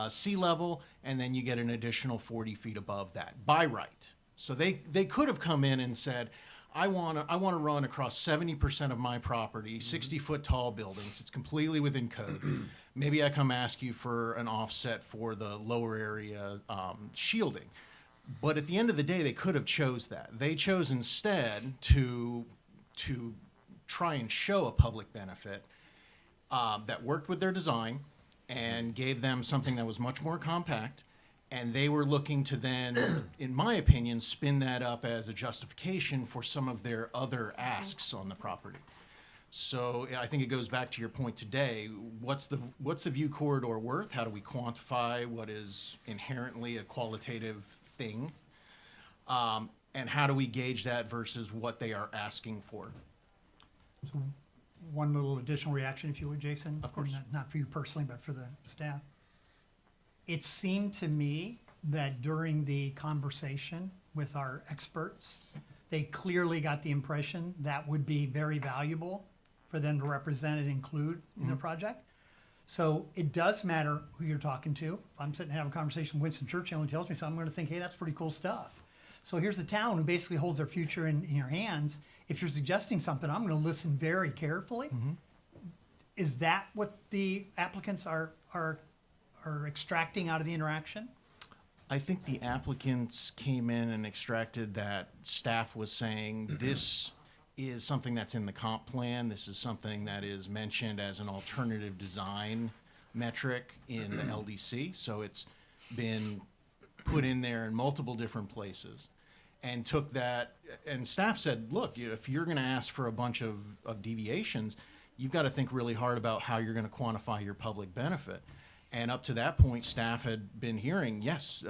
sea level, and then you get an additional 40 feet above that by right. So they could have come in and said, I want to run across 70% of my property, 60-foot tall buildings. It's completely within code. Maybe I come ask you for an offset for the lower area shielding. But at the end of the day, they could have chose that. They chose instead to try and show a public benefit that worked with their design and gave them something that was much more compact. And they were looking to then, in my opinion, spin that up as a justification for some of their other asks on the property. So I think it goes back to your point today. What's the view corridor worth? How do we quantify what is inherently a qualitative thing? And how do we gauge that versus what they are asking for? So one little additional reaction, if you would, Jason. Of course. Not for you personally, but for the staff. It seemed to me that during the conversation with our experts, they clearly got the impression that would be very valuable for them to represent and include in the project. So it does matter who you're talking to. If I'm sitting and having a conversation with Winston Churchill and he tells me something, I'm going to think, hey, that's pretty cool stuff. So here's the town who basically holds their future in your hands. If you're suggesting something, I'm going to listen very carefully. Is that what the applicants are extracting out of the interaction? I think the applicants came in and extracted that staff was saying this is something that's in the comp plan. This is something that is mentioned as an alternative design metric in the LDC. So it's been put in there in multiple different places and took that. And staff said, look, if you're going to ask for a bunch of deviations, you've got to think really hard about how you're going to quantify your public benefit. And up to that point, staff had been hearing, yes,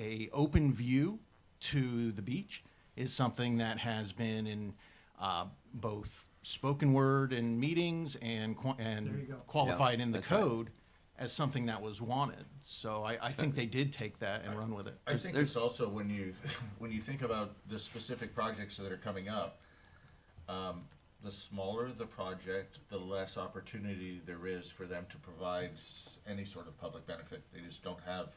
a open view to the beach is something that has been in both spoken word in meetings and you go. qualified Yeah, in the that's right. code as something that was wanted. So I think they did take that and run with it. I think it's also when you think about the specific projects that are coming up, the smaller the project, the less opportunity there is for them to provide any sort of public benefit. They just don't have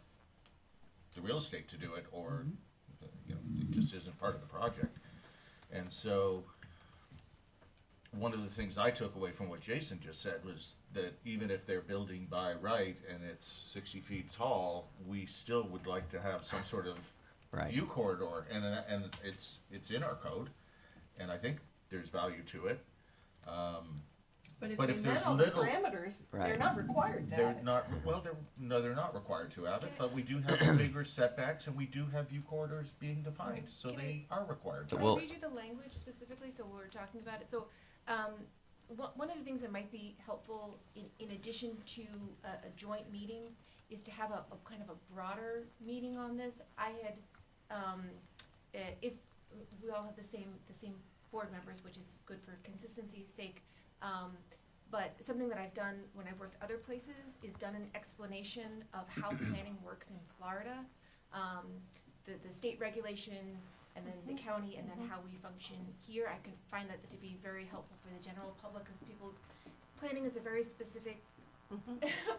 the real estate to do it, or it just isn't part of the project. And so one of the things I took away from what Jason just said was that even if they're building by right and it's 60 feet tall, we still would like to have some sort of Right. view corridor, and it's in our code, and I think there's value to it. But But if if they met there's all the little- parameters, they're Right. not required to They're have it. not, well, they're not required to have it, but we do have bigger setbacks, and we do have view corridors being defined, so Can they are required to. Can Well- I read you the language specifically, so we're talking about it? So, one of the things that might be helpful in addition to a joint meeting is to have a kind of a broader meeting on this. I had, if we all have the same board members, which is good for consistency's sake, but something that I've done when I've worked other places is done an explanation of how planning works in Florida. The state regulation, and then the county, and then how we function here. I can find that to be very helpful for the general public, because planning is a very specific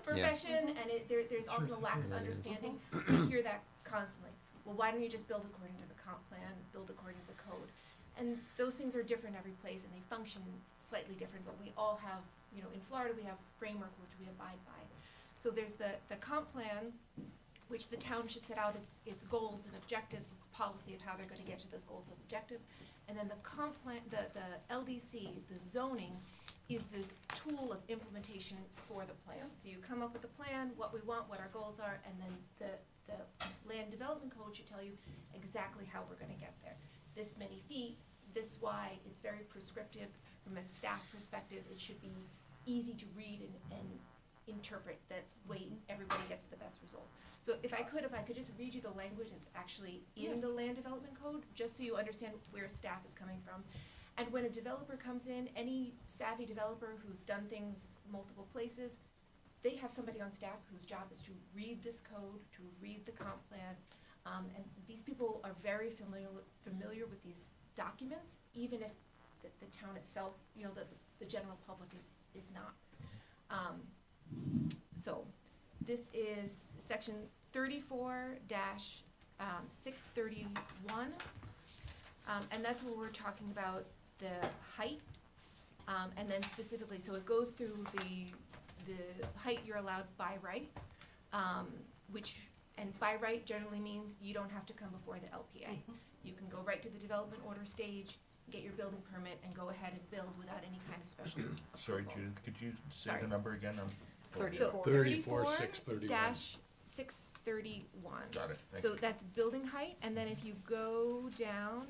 profession, and there's often a lack of understanding. We hear that constantly. Well, why don't you just build according to the comp plan, build according to the code? And those things are different every place, and they function slightly different, but we all have, in Florida, we have framework which we abide by. So there's the comp plan, which the town should set out its goals and objectives, its policy of how they're gonna get to those goals and objectives. And then the comp plan, the LDC, the zoning, is the tool of implementation for the plan. So you come up with a plan, what we want, what our goals are, and then the land development development code should tell you exactly how we're gonna get there. This many feet, this wide, it's very prescriptive. From a staff perspective, it should be easy to read and interpret, that's way everybody gets the best result. So if I could just read you the language that's actually in Yes. the land development code, just so you understand where staff is coming from. And when a developer comes in, any savvy developer who's done things multiple places, they have somebody on staff whose job is to read this code, to read the comp plan. And these people are very familiar with these documents, even if the town itself, you know, the general public is not. So this is section 34-631. And that's where we're talking about the height. And then specifically, so it goes through the height you're allowed by right, and by right generally means you don't have to come before the LPA. You can go right to the development order stage, get your building permit, and go ahead and build without any kind of special. Sorry, approval. Judith, could you say Sorry. the number again? So 34,631. 34-631. Got it, thank So you. that's building height, and then if you go down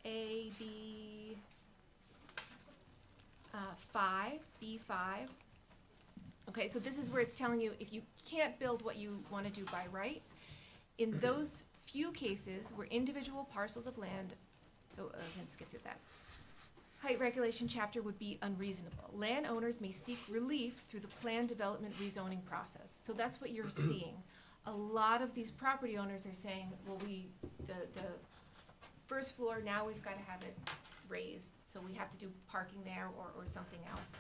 A, B, 5, B5. Okay, so this is where it's telling you if you can't build what you wanna do by right, in those few cases where individual parcels of land, so, let's skip through that. Height regulation chapter would be unreasonable. Landowners may seek relief through the plan development rezoning process. So that's what you're seeing. A lot of these property owners are saying, well, the first floor, now we've gotta have it raised, so we have to do parking there or something else.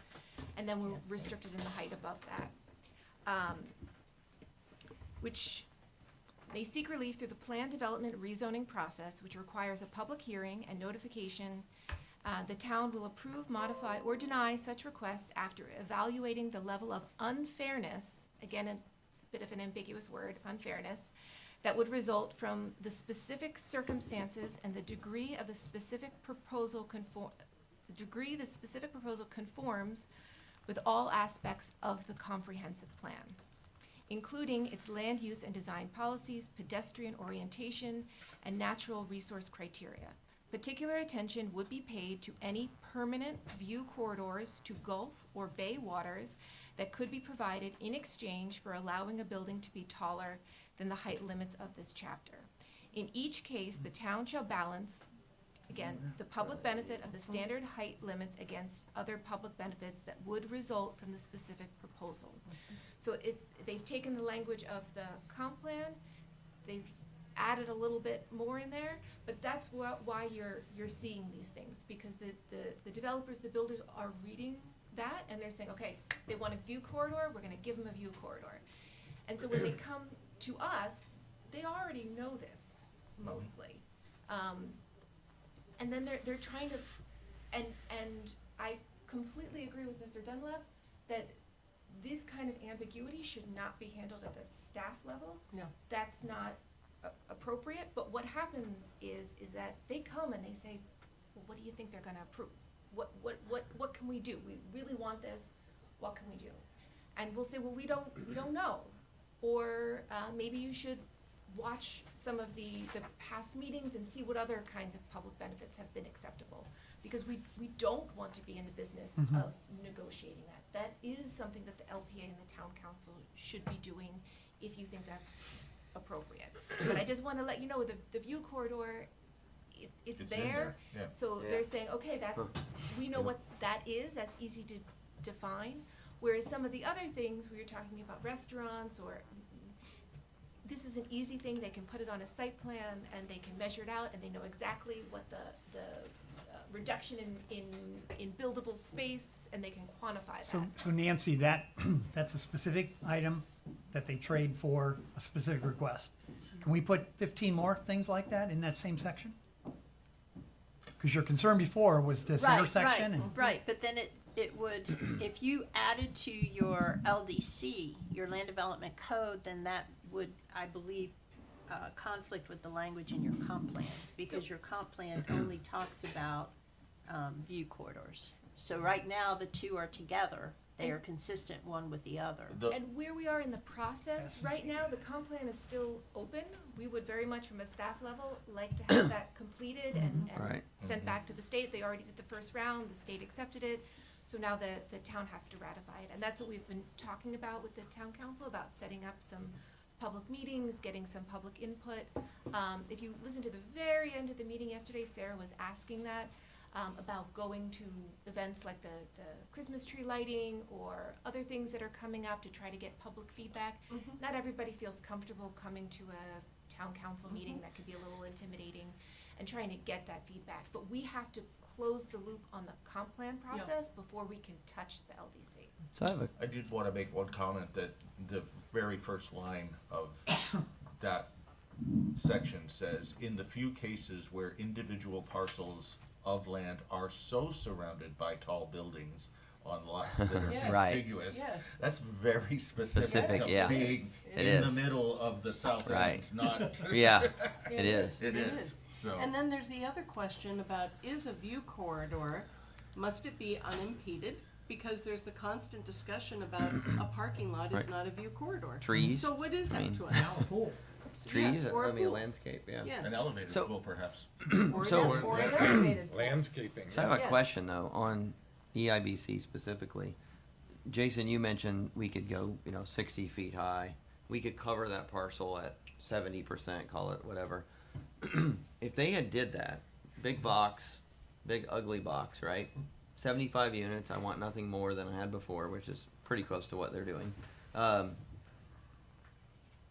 And then we're restricted in the height above that. Which may seek relief through the plan development rezoning process, which requires a public hearing and notification. The town will approve, modify, or deny such requests after evaluating the level of unfairness, again, it's a bit of an ambiguous word, unfairness, that would result from the specific circumstances and the degree of the specific proposal conforms with all aspects of the comprehensive plan, including its land use and design policies, pedestrian orientation, and natural resource criteria. Particular attention would be paid to any permanent view corridors to Gulf or Bay waters that could be provided in exchange for allowing a building to be taller than the height limits of this chapter. In each case, the town shall balance, again, the public benefit of the standard height limits against other public benefits that would result from the specific proposal. So they've taken the language of the comp plan, they've added a little bit more in there, but that's why you're seeing these things, because the developers, the builders are reading that, and they're saying, okay, they want a view corridor, we're gonna give them a view corridor. And so when they come to us, they already know this, mostly. And then they're trying to, and I completely agree with Mr. Dunlap that this kind of ambiguity should not be handled at the staff level. No. That's not appropriate, but what happens is that they come and they say, well, what do you think they're gonna approve? What can we do? We really want this, what can we do? And we'll say, well, we don't know. Or, maybe you should watch some of the past meetings and see what other kinds of public benefits have been acceptable. Because we don't want to be in the business of negotiating that. That is something that the LPA and the town council should be doing if you think that's appropriate. But I just wanna let you know, the view corridor, it's in there. yeah. So Yeah. they're saying, okay, we know what that is, that's easy to define. Whereas some of the other things, we were talking about restaurants, or this is an easy thing, they can put it on a site plan and they can measure it out and they know exactly what the reduction in buildable space, and they can quantify that. So Nancy, that's a specific item that they trade for a specific request. Can we put 15 more things like that in that same section? Because your concern before was this intersection and. Right, but then it would, if you added to your LDC, your land development code, then that would, I believe, conflict with the language in your comp plan, because your comp plan only talks about view corridors. So right now, the two are together, they are consistent one with the other. And where we are in the process right now, the comp plan is still open. We would very much, from a staff level, like to have that completed and Right. sent back to the state. They already did the first round, the state accepted it. So now the town has to ratify it. And that's what we've been talking about with the town council, about setting up some public meetings, getting some public input. If you listen to the very end of the meeting yesterday, Sarah was asking that, about going to events like the Christmas tree lighting or other things that are coming up to try to get public feedback. Not everybody feels comfortable coming to a town council meeting. That could be a little intimidating, and trying to get that feedback. But we have to close the loop on the comp plan process before we can touch the LDC. So I have a, I did want to make one comment that the very first line of that section says, in the few cases where individual parcels of land are so surrounded by tall buildings on lots that are Yes. Right. contiguous, Yes. that's very specific Specific, of yeah. being It in the is. middle of the south Right. end, not. yeah, it is. It is, so. And then there's the other question about, is a view corridor, must it be unimpeded? Because there's the constant discussion about a parking lot is Right. not a view corridor. Trees, So what is I that mean- to us? Now a pool. trees, Yes, or a I mean, pool. landscape, yeah. Yes. An elevated So- pool, perhaps. Or So- an elevated. Landscaping. So I have a Yes. question though, on EIBC specifically. Jason, you mentioned we could go, 60 feet high. We could cover that parcel at 70%, call it whatever. If they had did that, big box, big ugly box, right? 75 units, I want nothing more than I had before, which is pretty close to what they're doing.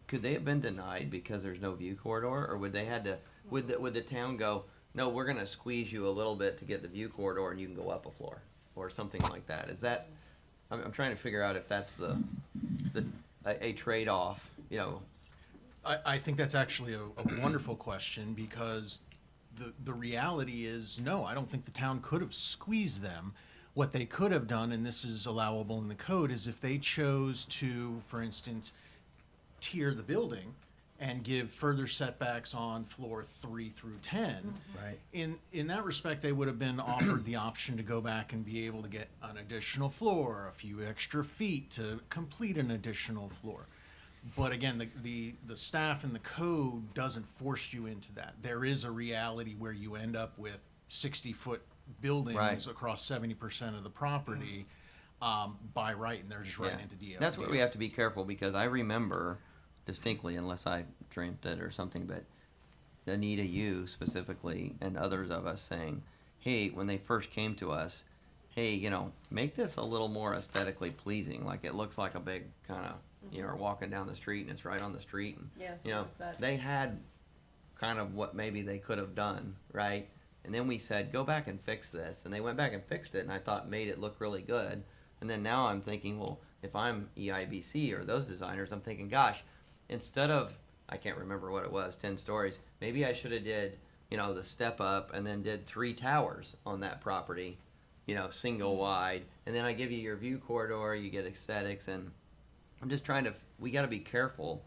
Could they have been denied because there's no view corridor, or would they had to, would the town go, no, we're gonna squeeze you a little bit to get the view corridor and you can go up a floor, or something like that? Is that, I'm trying to figure out if that's a trade-off, I think that's actually a wonderful question, because the reality is, no, I don't think the town could have squeezed them. What they could have done, and this is allowable in the code, is if they chose to, for instance, tier the building and give further setbacks on floor 3 through 10. Right. In that respect, they would have been offered the option to go back and be able to get an additional floor, a few extra feet to complete an additional floor. But again, the staff and the code doesn't force you into that. There is a reality where you end up with 60-foot buildings Right. across 70% of the property by right, and they're just running Yeah. into DOT. That's where we have to be careful, because I remember distinctly, unless I dreamt it or something, but Anita, you specifically, and others of us saying, hey, when they first came to us, hey, make this a little more aesthetically pleasing, like it looks like a big kind of, you're walking down the street and it's right on the street. And, Yes, it was that. they had kind of what maybe they could have done, right? And then we said, go back and fix this. And they went back and fixed it, and I thought made it look really good. And then now I'm thinking, well, if I'm EIBC or those designers, I'm thinking, gosh, instead of, I can't remember what it was, 10 stories, maybe I should have did, the step up and then did 3 towers on that property, single wide. And then I give you your view corridor, you get aesthetics, and I'm just trying to, we got to be careful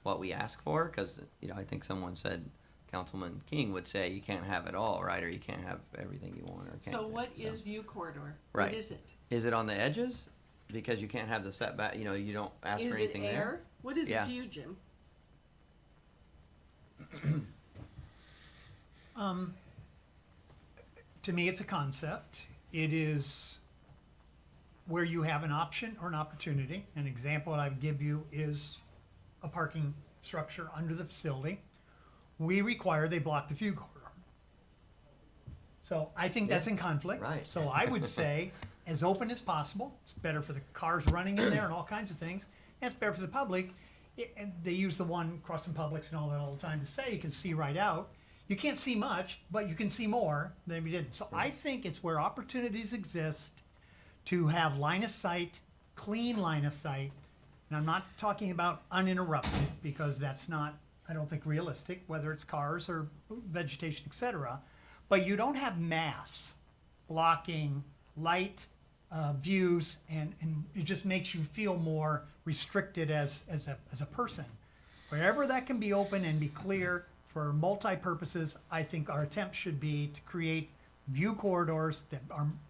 what we ask for, because, I think someone said, Councilman King would say you can't have it all, right? Or you can't have everything you want, or can't. So what is view corridor? Right. What is it? Is it on the edges? Because you can't have the setback, you don't ask for Is it anything air? there. What is Yeah. it to you, Jim? To me, it's a concept. It is where you have an option or an opportunity. An example that I would give you is a parking structure under the facility. We require they block the view corridor. So I think that's in conflict. Right. So I would say as open as possible. It's better for the cars running in there and all kinds of things. And it's better for the public. And they use the one crossing Publix and all that all the time to say you can see right out. You can't see much, but you can see more than if you didn't. So I think it's where opportunities exist to have line of sight, clean line of sight. And I'm not talking about uninterrupted, because that's not, I don't think, realistic, whether it's cars or vegetation, etc. But you don't have mass blocking light views, and it just makes you feel more restricted as a person. Wherever that can be open and be clear for multi-purposes, I think our attempt should be to create view corridors that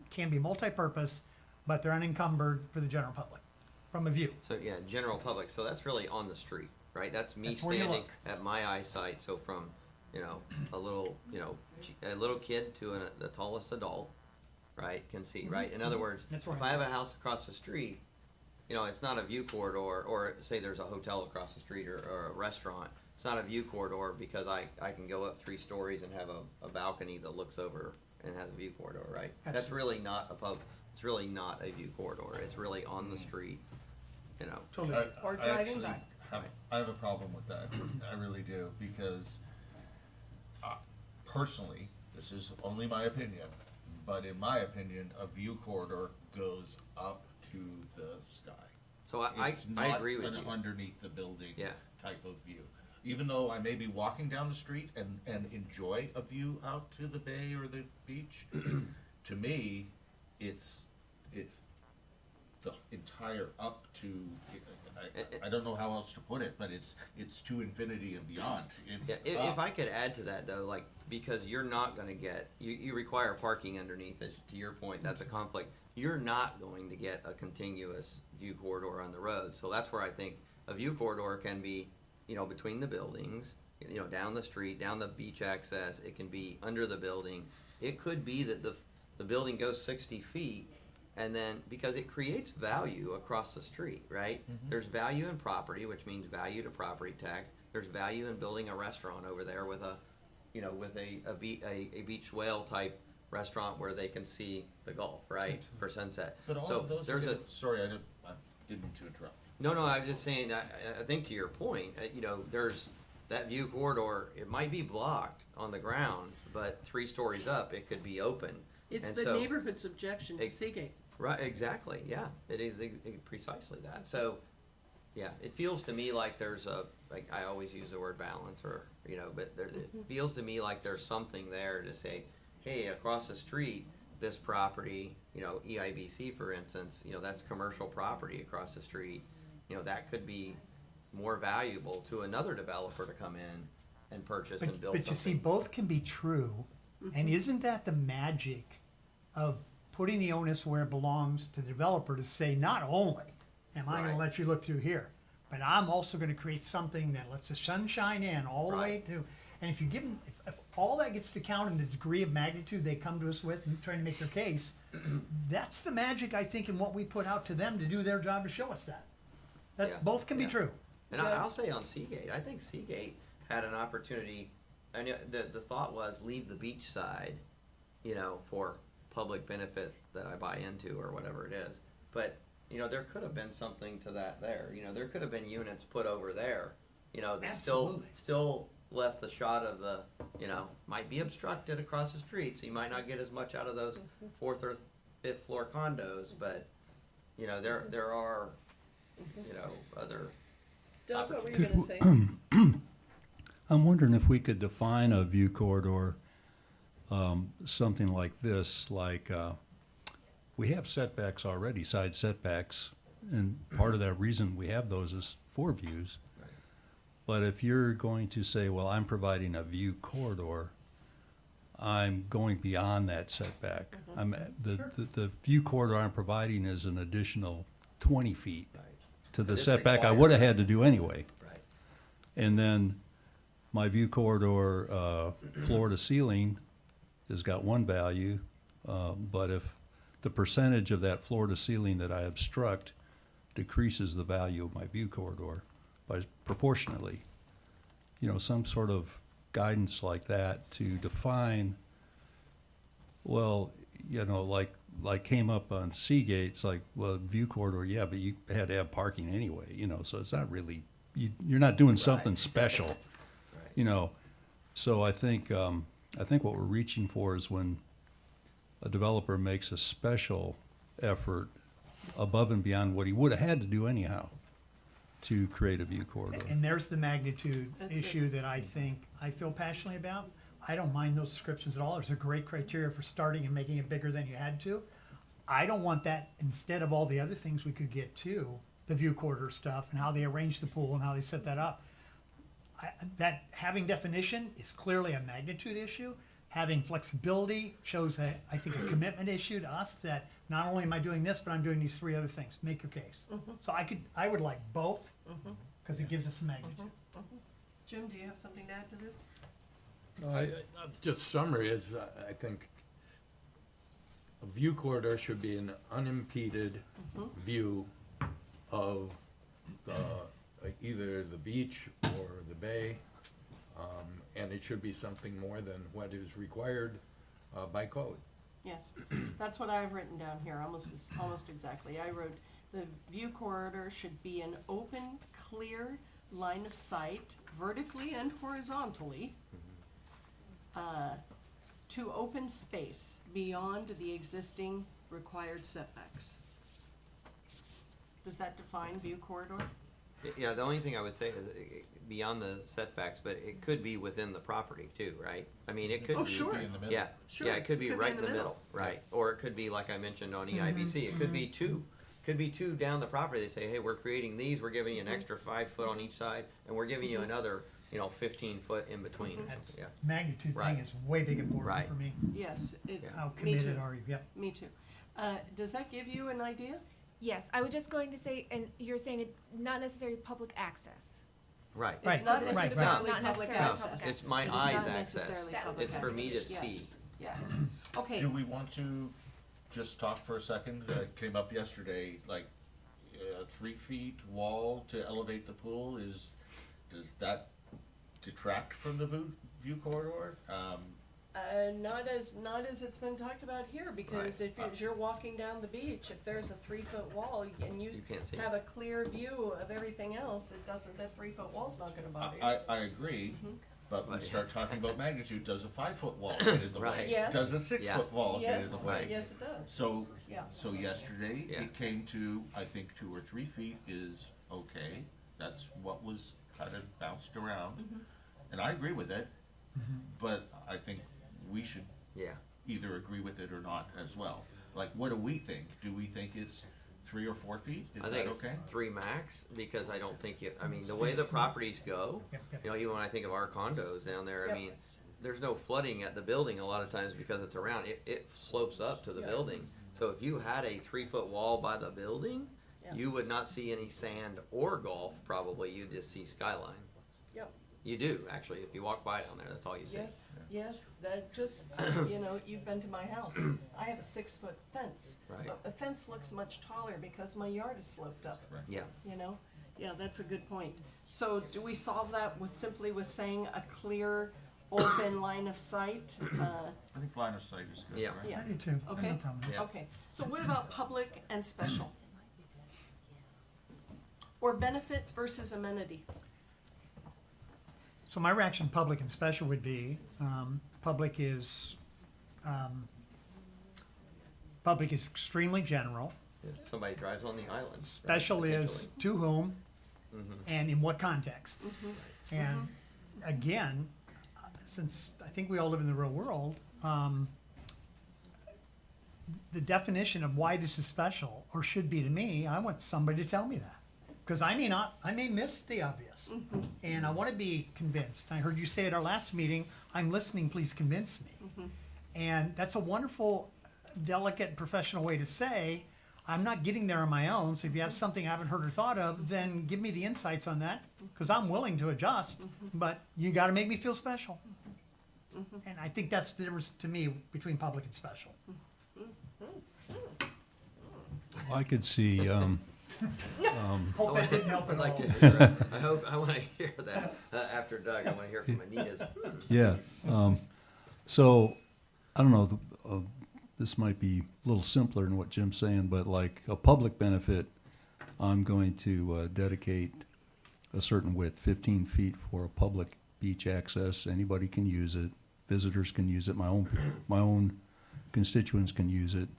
can be multi-purpose but they're unencumbered for the general public, from a view. So, yeah, general public, so that's really on the street, right? That's me That's where you standing look. at my eyesight, so from, a little, a little kid to the tallest adult, right, can see, right? In other words, That's right. if I have a house across the street, it's not a view corridor, or say there's a hotel across the street or a restaurant, it's not a view corridor because I can go up 3 stories and have a balcony that looks over and has a view corridor, right? That's Absolutely. really not it's really not a view corridor, it's really on the street, Totally. Or I driving actually by. I have a problem with that. I really do, because personally, this is only my opinion, but in my opinion, a view corridor goes up to the sky. So I agree with It's you. not an underneath the building Yeah. type of view. Even though I may be walking down the street and enjoy a view out to the bay or the beach, to me, it's the entire up to, I don't know how else to put it, but it's to infinity and beyond. Yeah, It's if up. I could add to that though, like, because you're not gonna get, you require parking underneath, to your point, that's a conflict. You're not going to get a continuous view corridor on the road, so that's where I think a view corridor can be, between the buildings, down the street, down the beach access, it can be under the building. It could be that the building goes 60 feet, and then, because it creates value across the street, right? There's value in property, which means value to property tax. There's value in building a restaurant over there with a beach whale type restaurant where they can see the Gulf, right, for sunset. But all So of those are there's good. Sorry, I didn't mean to interrupt. No, I was just saying, I think to your point, there's that view corridor, it might be blocked on the ground, but 3 stories up, it could be open. It's And the so- neighborhood's objection to Ex- Seagate. Right, exactly, yeah, it is precisely that. So, yeah, it feels to me like there's like, I always use the word balance, or, but it feels to me like there's something there to say, hey, across the street, this property, EIBC, for instance, that's commercial property across the street. That could be more valuable to another developer to come in and purchase and build But you see, something. both can be true, and isn't that the magic of putting the onus where it belongs to the developer to say, not only am I gonna Right. let you look through here, but I'm also gonna create something that lets the sun shine in all the way Right. to, and if you give them, if all that gets to count in the degree of magnitude they come to us with and trying to make their case, that's the magic, I think, in what we put out to them to do their job to show us that. Yeah, That, both can be yeah. true. And I'll say on Seagate, I think Seagate had an opportunity. I know the thought was leave the beach side, for public benefit that I buy into or whatever it is. But there could have been something to that there. There could have been units put over there. That Absolutely. still left the shot of the might be obstructed across the street, so you might not get as much out of those 4th or 5th floor condos. But there are other. Doug, what were you Could gonna say? I'm wondering if we could define a view corridor, something like this, like, we have setbacks already, side setbacks, and part of that reason we have those is for views. Right. But if you're going to say, well, I'm providing a view corridor, I'm going beyond that setback. The view corridor I'm providing is an additional 20 feet Right. to the But it's setback I required. would have had to do anyway. Right. And then my view corridor, floor to ceiling, has got one value, but if the percentage of that floor to ceiling that I obstruct decreases the value of my view corridor by proportionately, some sort of guidance like that to define, well, like came up on Seagate, it's like, well, view corridor, yeah, but you had to have parking anyway, so it's not really, you're not doing something Right. special, Right. So I think what we're reaching for is when a developer makes a special effort above and beyond what he would have had to do anyhow to create a view corridor. And there's the magnitude That's it. issue that I think I feel passionately about. I don't mind those descriptions at all. There's a great criteria for starting and making it bigger than you had to. I don't want that instead of all the other things we could get to, the view corridor stuff and how they arrange the pool and how they set that up. That having definition is clearly a magnitude issue. having flexibility shows I think a commitment issue to us that not only am I doing this, but I'm doing these 3 other things. Make your case. So I would like both, because it gives us some magnitude. Jim, do you have something to add to this? No, just summary is, I think a view corridor should be an unimpeded view of either the beach or the bay, and it should be something more than what is required by code. Yes, that's what I've written down here, almost exactly. I wrote, the view corridor should be an open, clear line of sight, vertically and horizontally, to open space beyond the existing required setbacks. Does that define view corridor? Yeah, the only thing I would say is beyond the setbacks, but it could be within the property too, right? I mean, it could Oh, be. sure. Be in the middle. Yeah, Sure, yeah, it could be could be right in in the the middle. middle, right? Or it could be, like I mentioned on EIBC, it could be two down the property. They say, hey, we're creating these, we're giving you an extra 5 foot on each side, and we're giving you another, 15 foot in between. That's Yeah, magnitude thing Right. is way big important Right. for me. Yes, How me too, committed are you? Yep. me too. Does that give you an idea? Yes, I was just going to say, and you're saying it, not necessarily public access. right. Right, It's not right, right. necessarily Not public necessarily access. public It's my It is eyes not access. necessarily That public It's for me to access. Yes, see. Yes, okay. Do we want to just talk for a second? It came up yesterday, like, 3 feet wall to elevate the pool does that detract from the view corridor? Not as it's been talked about here, because Right. as you're walking down the beach, if there's a 3 foot wall and you You can't see have a clear view of everything else, that 3 foot wall's not gonna bother you. I agree, but we But- start talking about magnitude, does a 5 foot wall get in the way? Right. Yes. Does a 6 foot wall get in Yes, the way? yes, it does. So, Yeah. so yesterday, Yeah. it came to, I think, 2 or 3 feet is okay. That's what was kind of bounced around. And I agree with it, but I think we should Yeah. either agree with it or not as well. Like, what do we think? Do we think it's 3 or 4 feet? Is I think that it's okay? 3 max, because I don't think the way the properties go, Yep, yep. even when I think of our condos down there, Yep. I mean, there's no flooding at the building a lot of times because it's around, it slopes up to the Yeah. building. So if you had a 3 foot wall by the building, Yeah. you would not see any sand or golf probably, you'd just see skyline. Yep. You do, actually, if you walk by down there, that's all you see. Yes, that just, you've been to my house. I have a 6 foot fence. Right. A fence looks much taller because my yard is sloped up, Yeah, Yeah, that's a good point. So do we solve that simply with saying a clear, open line of sight? I think line of sight is good, Yeah. right? Yeah. I do too. I have Okay. no problem. Yeah. Okay, so what about public and special? Or benefit versus amenity? So my reaction, public and special, would be, public is extremely general. If somebody drives on the island. right, Special is potentially. to whom Mhm. and in what context. And again, since I think we all live in the real world, the definition of why this is special, or should be to me, I want somebody to tell me that. Because I may miss the obvious. And I want to be convinced. I heard you say at our last meeting, I'm listening, please convince me. And that's a wonderful, delicate, professional way to say, I'm not getting there on my own, so if you have something I haven't heard or thought of, then give me the insights on that, because I'm willing to adjust, but you gotta make me feel special. And I think that's the difference to me between public and special. I could see, Hope that didn't help at I'd like all. to hear, I wanna hear that, after Doug, I wanna hear from Anita's. yeah. So, I don't know, this might be a little simpler than what Jim's saying, but like a public benefit, I'm going to dedicate a certain width, 15 feet for a public beach access. Anybody can use it. Visitors can use it. My own constituents can use it.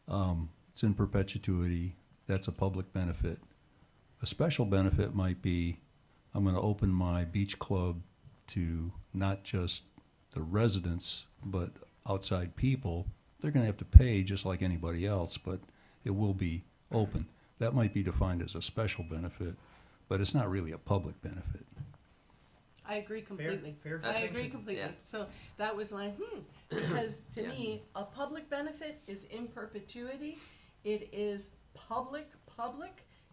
It's in perpetuity. That's a public benefit. A special benefit might be, I'm going to open my beach club to not just the residents, but outside people. They're going to have to pay just like anybody else, but it will be open. That might be defined as a special benefit, but it's not really a public benefit. I agree completely. fair I distinction. agree completely. Yeah. So that was like, because to me, a public benefit is in perpetuity. It is public,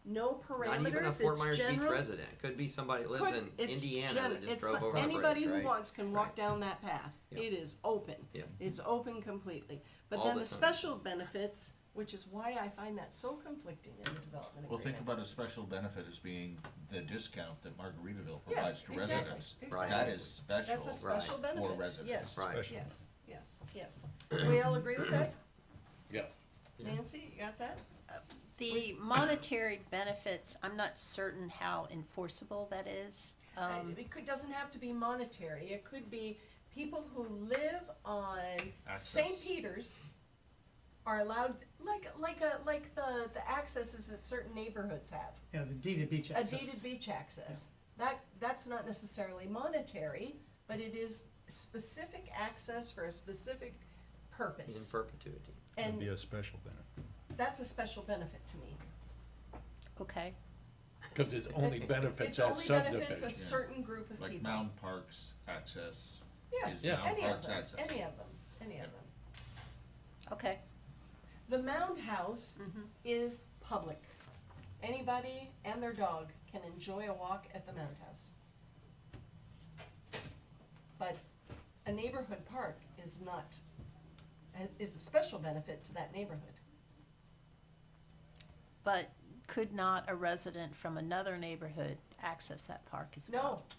no parameters, Not even a it's Fort Myers Beach general. resident, could be somebody that Could- lives in it's Indiana gen- that just it's drove like over the bridge, anybody who right? wants can walk Right. down that path. Yeah. It is open. Yeah. It's open completely. But All then the the time. special benefits, which is why I find that so conflicting in the development Well, think agreement. about a special benefit as being the discult that Margaritaville provides Yes, to exactly, residents. Right. That is special. That's a special Right. benefit. For residents. Yes, Right. yes. We all agree with that? Yeah. Nancy, you got that? The monetary benefits, I'm not certain how enforceable that is. Doesn't have to be monetary. It could be people who live on Access. St. Peter's are allowed, like the accesses that certain neighborhoods have. Yeah, the deeded beach A access. deeded beach access. That's not necessarily monetary, but it is specific access for a specific In purpose. perpetuity. It'd And be a special benefit. that's a special benefit to me. Okay, Because it only benefits It that only benefits a subdivision. certain group of Like people. Mound Parks access. Yes, is Mound any of Parks them, access. any of them, any of them. okay. The Mound House Mm-hmm. is public. Anybody and their dog can enjoy a walk at the Mound House. But a neighborhood park is not, is a special benefit to that neighborhood. But could not a resident from another neighborhood access that park as well? No,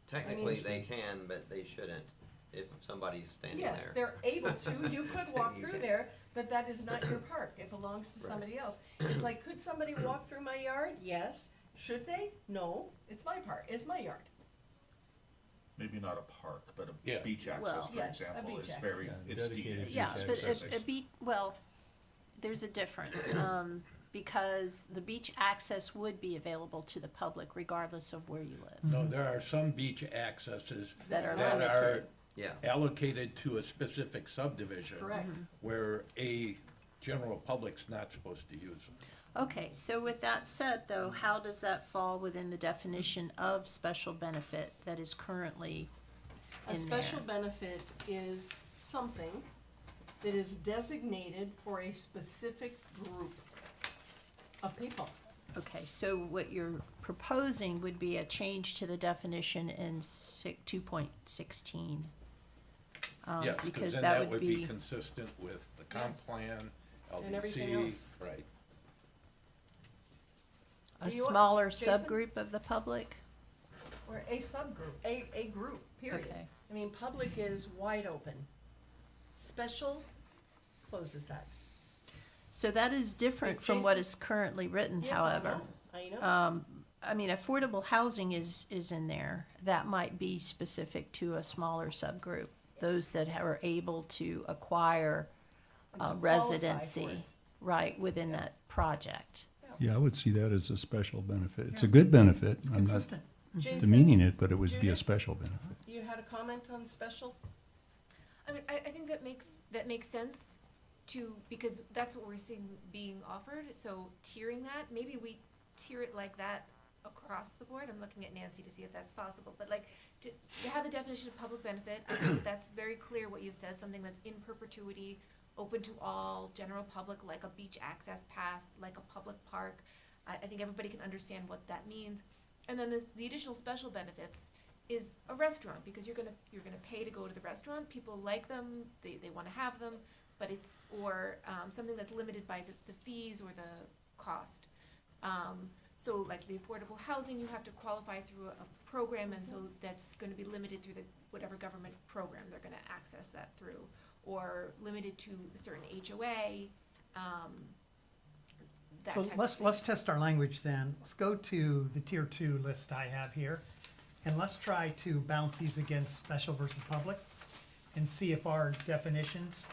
Technically, they can, but they shouldn't, if somebody's standing there. yes, they're able to, you could walk You through can. there, but that is not your park, it belongs to Right. somebody else. It's like, could somebody walk through my yard? Yes. Should they? No, it's my park, it's my yard. Maybe not a park, but a Yeah. beach access, Well- for Yes, a example, beach is very, access. it's Dedicated deep. Yeah, beach but access. well, there's a difference, because the beach access would be available to the public regardless of where you live. No, there are some beach accesses That are that are limited. Yeah. allocated to a specific subdivision. Correct. Where a general public's not supposed to use them. Okay, so with that said, though, how does that fall within the definition of special benefit that is currently A in special there? benefit is something that is designated for a specific group of people. Okay, so what you're proposing would be a change to the definition in 2.16. Yes, because because then that that would would be be, consistent with the comp Yes. plan, And everything LDC, else. right. a Do you want- smaller Jason? subgroup of the public? Or a subgroup, a group, period. Okay. I mean, public is wide open. Special closes that. So that is different Wait, from what Jason? is currently written, Yes, however. I know. I mean, affordable housing is in there. That might be specific to a smaller subgroup, those that are able to acquire And to qualify for residency, it. right, within that project. Yeah, I would see that as a special benefit. It's a good benefit. It's I'm not consistent. Jason, demeaning it, but it would be a Judith? special benefit. you had a comment on special? I mean, I think that makes sense to, because that's what we're seeing being offered, so tiering that, maybe we tier it like that across the board. I'm looking at Nancy to see if that's possible, but like, to have a definition of public benefit, I think that that's very clear what you've said, something that's in perpetuity, open to all, general public, like a beach access pass, like a public park. I think everybody can understand what that means. And then the additional special benefits is a restaurant, because you're gonna pay to go to the restaurant, people like them, they wanna have them, but it's, or, something that's limited by the fees or the cost. So like the affordable housing, you have to qualify through a program, and so that's gonna be limited through the, whatever government program they're gonna access that through, or limited to a certain HOA, that So type of let's thing. test our language then. Let's go to the tier 2 list I have here. And let's try to bounce these against special versus public and see if our definitions,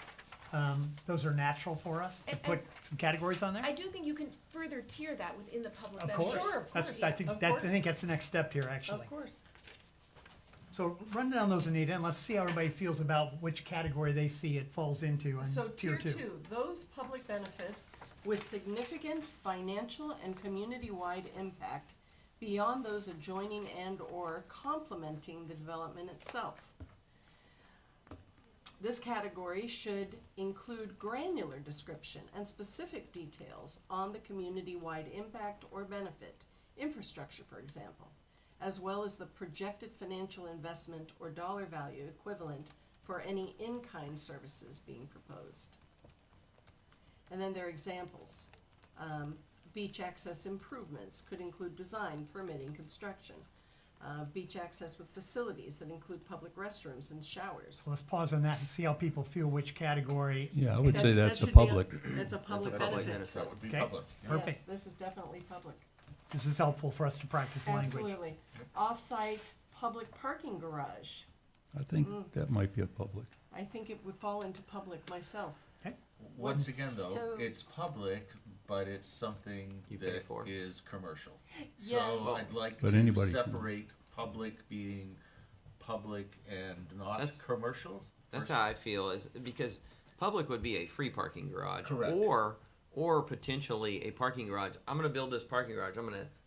those are natural for us to And- put some categories on there. I do think you can further tier that within the public Of benefit. course. Sure, of That's, course, I think, of I course. think that's the next step here, actually. Of course. So run down those, Anita, and let's see how everybody feels about which category they see it falls into So in tier 2. 2, those public benefits with significant financial and community-wide impact beyond those adjoining and/or complementing the development itself. This category should include granular description and specific details on the community-wide impact or benefit, infrastructure, for example, as well as the projected financial investment or dollar value equivalent for any in-kind services being proposed. And then there are examples. Beach access improvements could include design, permitting, construction. Beach access with facilities that include public restrooms and showers. So let's pause on that and see how people feel which category. Yeah, I would say That that's a should be public. That's a public public benefit. That would be Okay. public. Yes, Perfect. this is definitely public. This is helpful for us to practice language. Absolutely. Off-site public parking garage. I think that might be a public. I think it would fall into public myself. Okay. Once again, though, So- it's public, but it's something You pay that for. is commercial. Yes. So I'd like But to anybody can- separate public being public and not That's- commercial. That's versus- how I feel, is because public would be a free parking garage. Correct. Or potentially a parking garage. I'm gonna build this parking garage.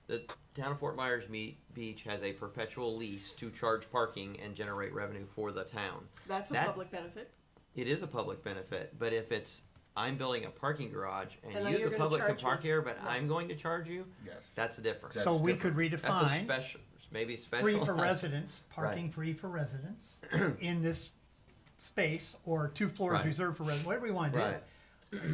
The town of Fort Myers Beach has a perpetual lease to charge parking and generate revenue for the town. That's a That- public benefit. It is a public benefit, but if it's, I'm building a parking garage And and then you, you're the gonna public, can charge me. park here, but Right. I'm going to charge you, Yes. that's the difference. So we could That's a redefine special, maybe special. free for residents, parking free for residents in this space, or 2 floors Right. reserved for residents, whatever we want to do. Right.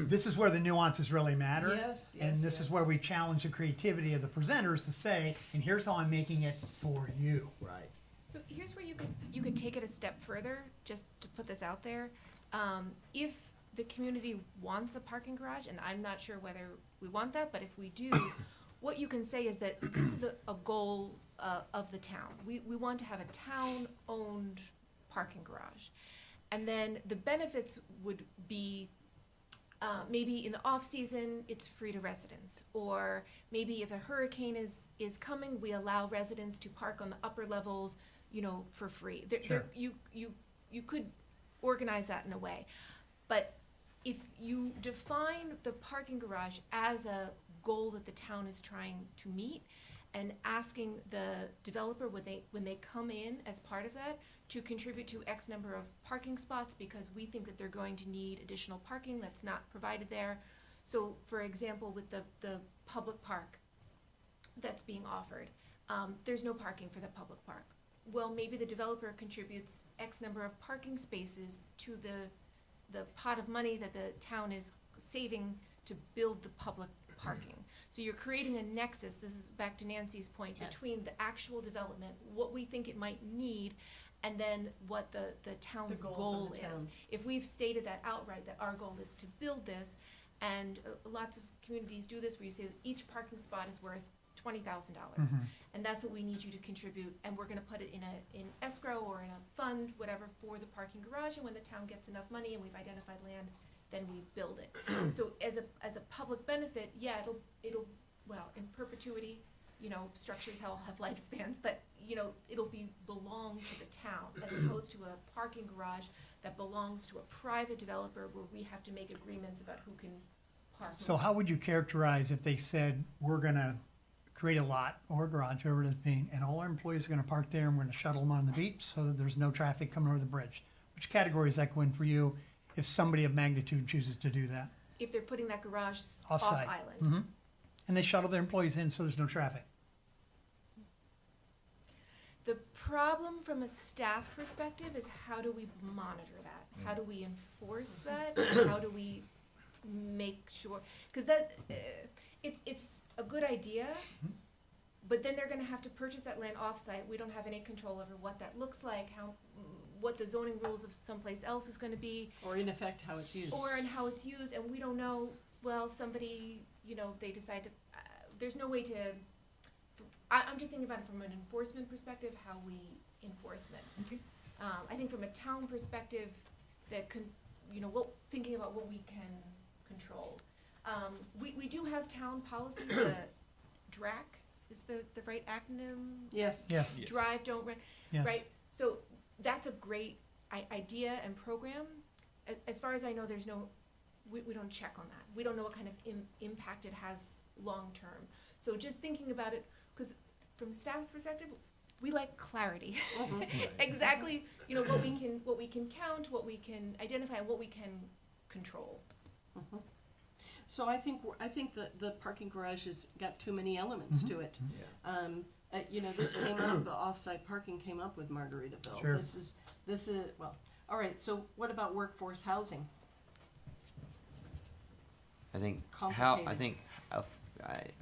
This is where the nuances really matter. Yes, And yes, this is yes. where we challenge the creativity of the presenters to say, and here's how I'm making it for you. Right. So here's where you could take it a step further, just to put this out there. If the community wants a parking garage, and I'm not sure whether we want that, but if we do, what you can say is that this is a goal of the town. We want to have a town-owned parking garage. And then the benefits would be, maybe in the off-season, it's free to residents. Or maybe if a hurricane is coming, we allow residents to park on the upper levels, for free. Sure. You could organize that in a way. But if you define the parking garage as a goal that the town is trying to meet, and asking the developer when they come in as part of that to contribute to X number of parking spots because we think that they're going to need additional parking that's not provided there. So for example, with the public park that's being offered, there's no parking for the public park. Well, maybe the developer contributes X number of parking spaces to the pot of money that the town is saving to build the public parking. So you're creating a nexus, this is back to Nancy's point, Yes. between the actual development, what we think it might need, and then what the town's goals of goal the town. is. If we've stated that outright, that our goal is to build this, and lots of communities do this, where you say that each parking spot is worth $20,000. And that's what we need you to contribute, and we're gonna put it in escrow or in a fund, whatever, for the parking garage, and when the town gets enough money and we've identified land, then we build it. So as a public benefit, yeah, it'll, well, in perpetuity, structures have lifespans, but, it'll belong to the town, as opposed to a parking garage that belongs to a private developer where we have to make agreements about who can park. So how would you characterize if they said, we're gonna create a lot or a garage, whatever it is being, and all our employees are gonna park there and we're gonna shuttle them on the beach so that there's no traffic coming over the bridge? Which category does that go in for you if somebody of magnitude chooses to do that? If they're putting that garage Off-site. off-island. And they shuttle their employees in so there's no traffic? The problem from a staff perspective is how do we monitor that? How do we enforce that? How do we make sure, because it's a good idea, but then they're gonna have to purchase that land off-site. We don't have any control over what that looks like, what the zoning rules of someplace else is gonna be, Or in effect, how it's used. or in how it's used, and we don't know, well, somebody, they decide to, there's no way to, I'm just thinking about it from an enforcement perspective, how we enforcement. Okay. I think from a town perspective, thinking about what we can control. We do have town policies, the DRAC is the right acronym? Yes. Yes, Drive, don't rent, yes. right? So that's a great idea and program. As far as I know, we don't check on that. We don't know what kind of impact it has long-term. So just thinking about it, because from staff's perspective, we like clarity. Exactly, you know, what we can count, what we can identify, and what we can control. So I think the parking garage has got too many elements to it. You know, this came up, the off-site parking came up with Margaritaville. Sure. This is, well, all right, so what about workforce housing? I think Complicated.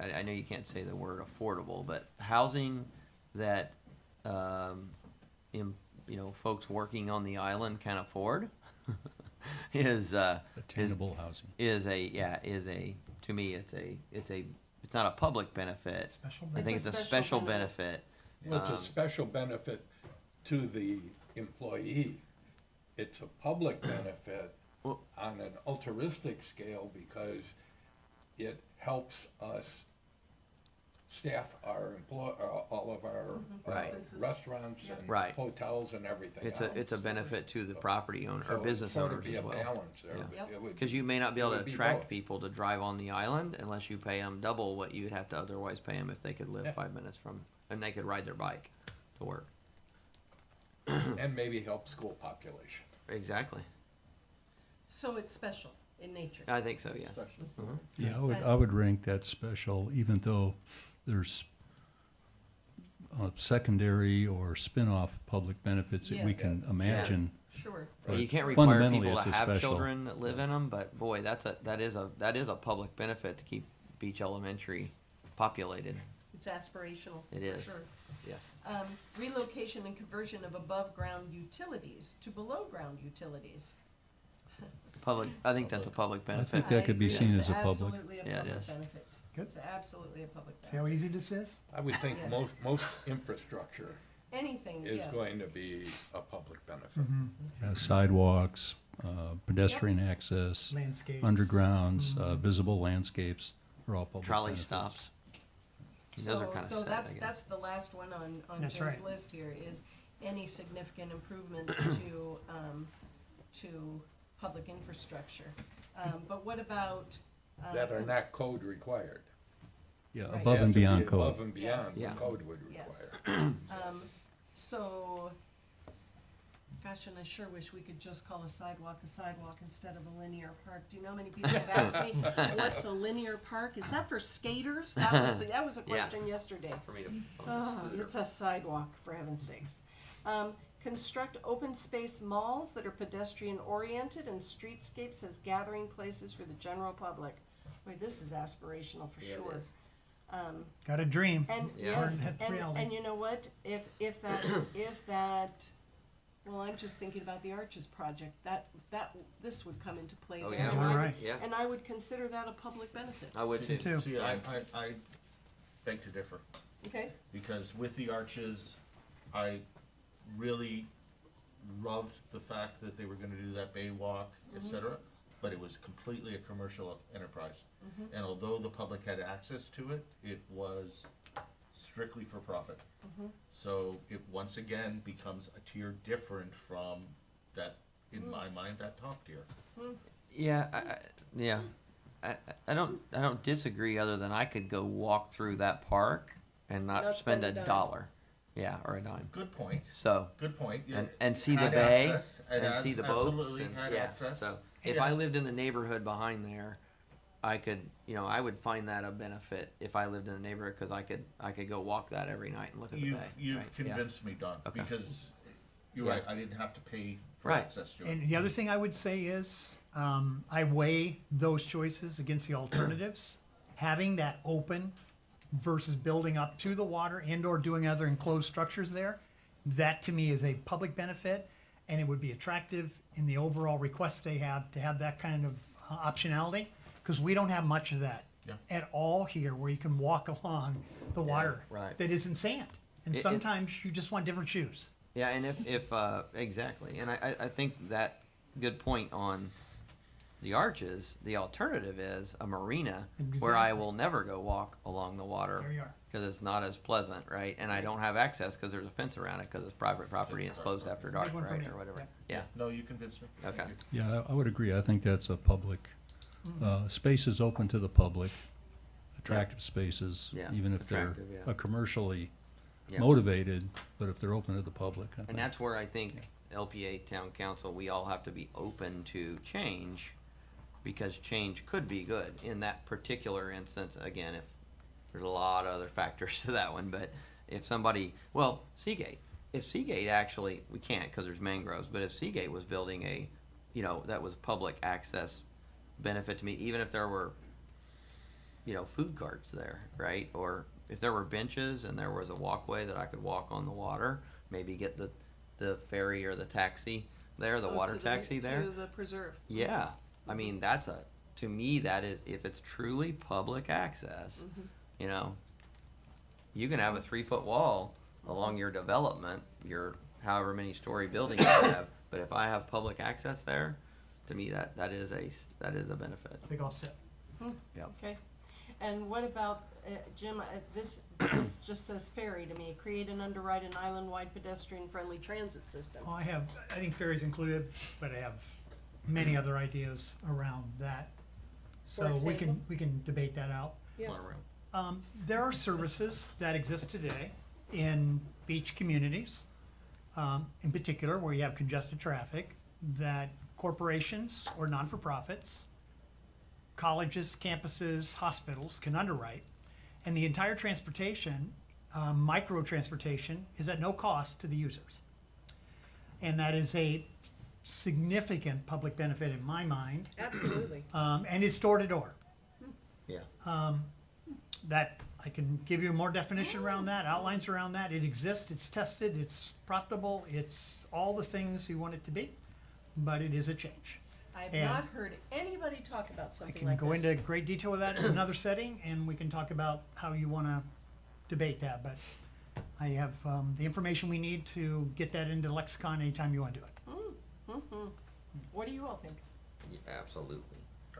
I know you can't say the word affordable, but housing that, you know, folks working on the island can afford is Attainable housing. to me, it's not a public benefit. Special I think it's a It's a special special benefit. Well, it's a special benefit to the employee. It's a public benefit Well- on an altruistic scale because it helps us staff our all of our Right. restaurants and Right. hotels and everything It's else. a benefit to the property owner So or it's business gotta owners be as a well. balance there, Yeah. but Yep. it would- Because you may not be able it to would be attract both. people to drive on the island unless you pay them double what you would have to otherwise pay them if they could live Yeah. 5 minutes from, and they could ride their bike to work. And maybe help school population. Exactly. So it's special in nature. I think so, yes. Yeah, I would rank that special, even though there's secondary or spin-off public benefits that we Yes. can imagine. Sure. But You can't require fundamentally, people to it's a have special. children that live in them, but boy, that is a public benefit to keep Beach Elementary populated. It's aspirational. It for is. Sure. Yes. Relocation and conversion of above-ground utilities to below-ground utilities. I think that's a public I benefit. think that could be I agree. seen It's as a public. absolutely a Yeah, it public is. benefit. Good. It's absolutely a public See how benefit. easy this is? I would think Yes. most infrastructure Anything, is yes. going to be a public benefit. Yeah, sidewalks, pedestrian access, Landscapes. undergrounds, visible landscapes are all public Trolley benefits. stops. Those So, are kind of so sad, that's, I guess. that's the last one on That's Jim's right. list here, is any significant improvements to public infrastructure. But what about? That are not code required. Yeah, Right. above and Have to be beyond Above code. and beyond Yes. Yeah. what code would Yes. require. So, gosh, and I sure wish we could just call a sidewalk instead of a linear park. Do you know how many people have asked me, what's a linear park? Is that for skaters? That was a Yeah. question yesterday. For me to. Oh, it's a sidewalk, for heaven's sakes. Construct open space malls that are pedestrian oriented and streetscapes as gathering places for the general public. Boy, this is aspirational for Yeah, it sure. is. Got a dream. And Yeah. yes, Hard to hit reality. and you know what, if that, well, I'm just thinking about the Arches project, this would come into play Oh, there. yeah. and I would- Right. Yeah, And I would consider that a public benefit, I would too. Too. See, I beg to differ, okay? because with the arches, I really loved the fact that they were gonna do that bay walk, et cetera, but it was completely a commercial enterprise. And although the public had access to it, it was strictly for profit. So it once again becomes a tier different from that, in my mind, that top tier. Yeah, I don't disagree. Other than I could go walk through that park and not Not spend a spend a dime. dollar, yeah, or a dime. Good point, So good point. Yeah, and see the had bay access, and had see the abs- boats absolutely and had yeah. access. So if Yeah. I lived in the neighborhood behind there, I could, I would find that a benefit if I lived in the neighborhood because I could go walk that every night and look at the bay. You've right? Yeah. convinced me, Don, Okay. because you're Yeah. right, I didn't have to pay for Right. access to it. And the other thing I would say is, I weigh those choices against the alternatives. Having that open versus building up to the water and or doing other enclosed structures there, that to me is a public benefit. And it would be attractive in the overall request they have to have that kind of optionality. Because we don't have much of that Yeah. at all here where you can walk along the water right. that isn't sand. And It- sometimes you just want different shoes. Yeah, and if exactly, and I think that good point on the arches. The alternative is a marina where I Exactly. will never go walk along the water There you are. because it's not as pleasant, right? And I don't have access because there's a fence around it because it's private property and it's closed after It's a dark, big one for right, me. or whatever. Yeah. Yeah. No, you convinced me. Thank Okay. you. Yeah, I would agree. I think that's a public, spaces open to the public, attractive spaces, Yeah, even if they're attractive, yeah. a commercially Yeah. motivated, but if they're open to the public, I think. And that's where I think LPA Town Council, we all have to be open to change, because change could be good in that particular instance. Again, if there's a lot of other factors to that one, but if somebody, well, Seagate, if Seagate actually, we can't because there's mangroves, but if Seagate was building a, you know, that was public access benefit to me, even if there were, you know, food carts there, right? Or if there were benches and there was a walkway that I could walk on the water, maybe get the ferry or the taxi there, the Oh, water to taxi there. To the preserve. Yeah, I mean, that's a, to me, that is, if it's truly public access, you know, you can have a 3-foot wall along your development, your however many story building you have, but if I have public access there, to me, that is a benefit. Big offset. Yeah. Okay, and what about, Jim, this just says ferry to me, create and underwrite an island-wide pedestrian-friendly transit system. Well, I think ferries included, but I have many other ideas around that. For So we example? can debate that out. Yeah. There are services that exist today in beach communities, in particular where you have congested traffic, that corporations or non-for-profits, colleges, campuses, hospitals can underwrite. And the entire transportation, micro-transportation, is at no cost to the users. And that is a significant public benefit in my mind, Absolutely. and is door to door. Yeah. That, I can give you more definition around that, outlines around that. It exists, it's tested, it's profitable, it's all the things you want it to be, but it is a change. I've And not heard anybody talk about I something can like go this. into great detail with that in another setting, and we can talk about how you want to debate that, but I have the information we need to get that into lexicon anytime you want to do it. What do you all think? Yeah, absolutely.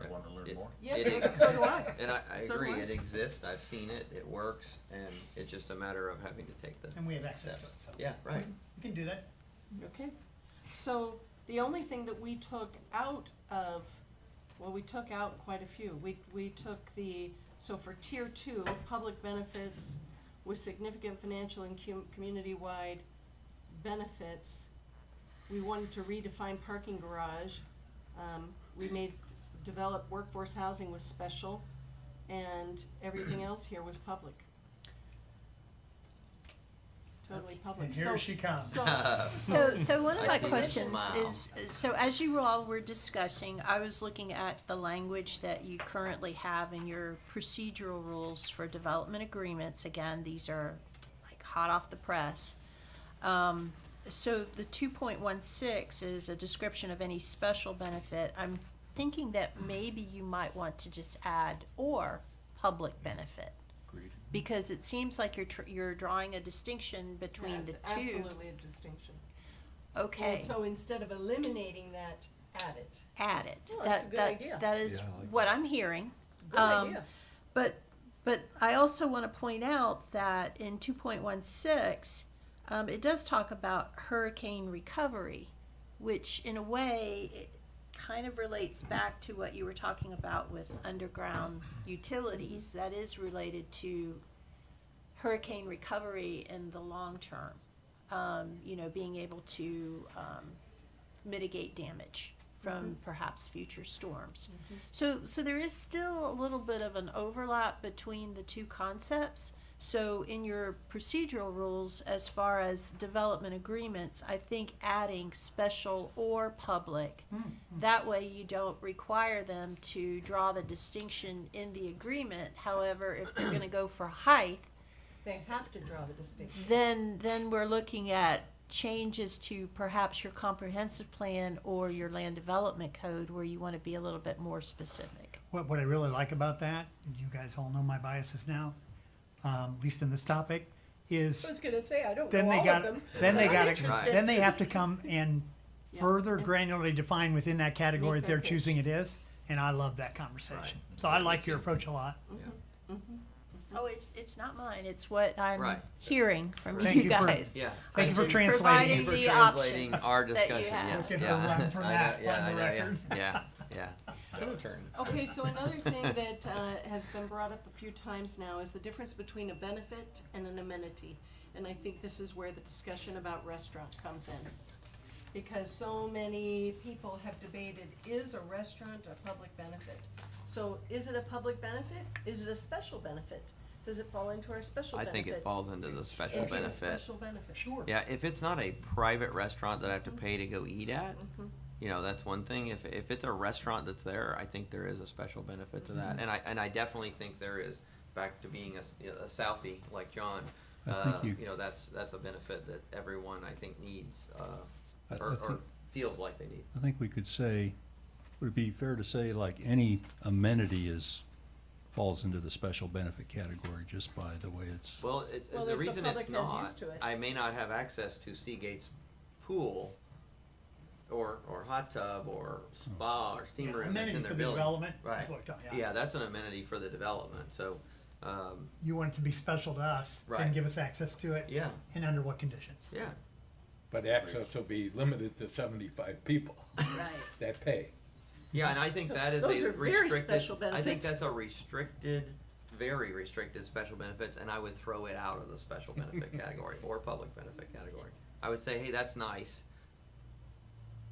I want to learn It- more. Yes, it- so do I. And I So do agree, I. it exists, I've seen it, it works, and it's just a matter of having to take the And we have access to it, steps. so. Yeah, right. We can do that. Okay, so the only thing that we took out of, well, we took out quite a few. We took so for tier 2, public benefits with significant financial and community-wide benefits, we wanted to redefine parking garage. We made, develop workforce housing was special, and everything else here was public. Totally public. And here So- she comes. So one of I my see that questions smile. is, so as you all were discussing, I was looking at the language that you currently have in your procedural rules for development agreements. Again, these are like hot off the press. So the 2.16 is a description of any special benefit. I'm thinking that maybe you might want to just add or public benefit. Agreed. Because it seems like you're drawing a distinction between the That's two. absolutely a distinction. Okay, And so instead of eliminating that, add it. add it. Oh, that's a good idea. That is Yeah, I like what I'm hearing. Good idea. But I also want to point out that in 2.16, it does talk about hurricane recovery, which in a way it kind of relates back to what you were talking about with underground utilities. That is related to hurricane recovery in the long term. Being able to mitigate damage from perhaps future storms. So there is still a little bit of an overlap between the two concepts. So in your procedural rules, as far as development agreements, I think adding special or public, that way you don't require them to draw the distinction in the agreement. However, if they're gonna go for height, They have to draw the distinction. then we're looking at changes to perhaps your comprehensive plan or your land development code where you want to be a little bit more specific. What I really like about that, and you guys all know my biases now, at least in this topic, is I was gonna say, I don't then know they all got, of them. then they but I'm got interested. then they have to come and Yeah. further granularly define within that category Make that they're that pitch. choosing it is, and I love that conversation. So I like your approach a lot. Oh, it's not mine. It's what I'm Right. hearing from Thank you you for- guys. Yeah. Thank you for Just translating. providing For the translating options our that you discussion, have. yes, Looking for yeah. a run for I know, that yeah, on the I know, yeah, record. yeah. Two turns. Okay, so another thing that has been brought up a few times now is the difference between a benefit and an amenity. and I think this is where the discussion about restaurant comes in. Because so many people have debated, is a restaurant a public benefit? So is it a public benefit? Is it a special benefit? Does it fall into our special I benefit? think it falls into the special Into the benefit. special benefit. Sure. Yeah, if it's not a private restaurant that I have to pay to go eat at, you know, that's one thing. If it's a restaurant that's there, I think there is a special benefit to that. And I definitely think there is, back to being a Southie like John, I think you know, that's a benefit that everyone, I think, needs, I or think- feels like they need. I think we could say, would it be fair to say like any amenity falls into the special benefit category just by the way it's, Well, it's, Well, the if the reason it's public has not, used to it. I may not have access to Seagate's pool or hot tub or spa or steam Yeah, room that's amenity in their for the building. development, Right. that's what we're talking, Yeah, that's an amenity for the development, so, You want it to be special to us, then Right. give us access to it, yeah, and under what conditions? yeah. But access will be limited to 75 people Right. that pay. Yeah, and I think So that is those a are very restricted, special I think benefits. that's a restricted, very restricted special benefits, and I would throw it out of the special benefit category or public benefit category. I would say, hey, that's nice,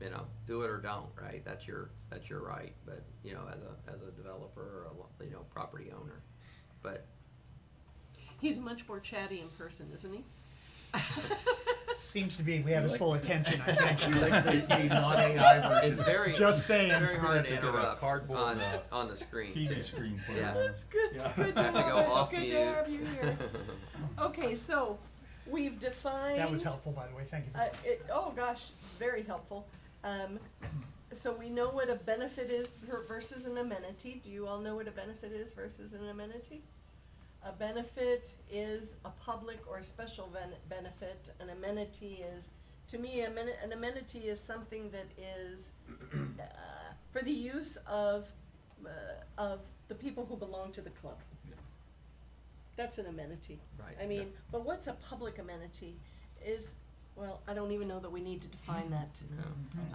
you know, do it or don't, right? That's your right, but, you know, as a developer or you know, property owner. But, He's much more chatty in person, isn't he? Seems to be, we have his full attention, I think. Like the non-AI version. it's very, Just saying. very hard to Get a interrupt cardboard, on the screen. TV too. screen put Yeah. on. That's good, it's good to I have to know go that. off It's good mute. to have you here. Okay, so, we've defined. That was helpful, by the way, thank you. Oh gosh, very helpful. So we know what a benefit is versus an amenity. Do you all know what a benefit is versus an amenity? A benefit is a public or a special benefit. An amenity is, to me, an amenity is something that is for the use of the people who belong to the club. That's an amenity. Right. I mean, but what's a public amenity is, well, I don't even know that we need to define that. No,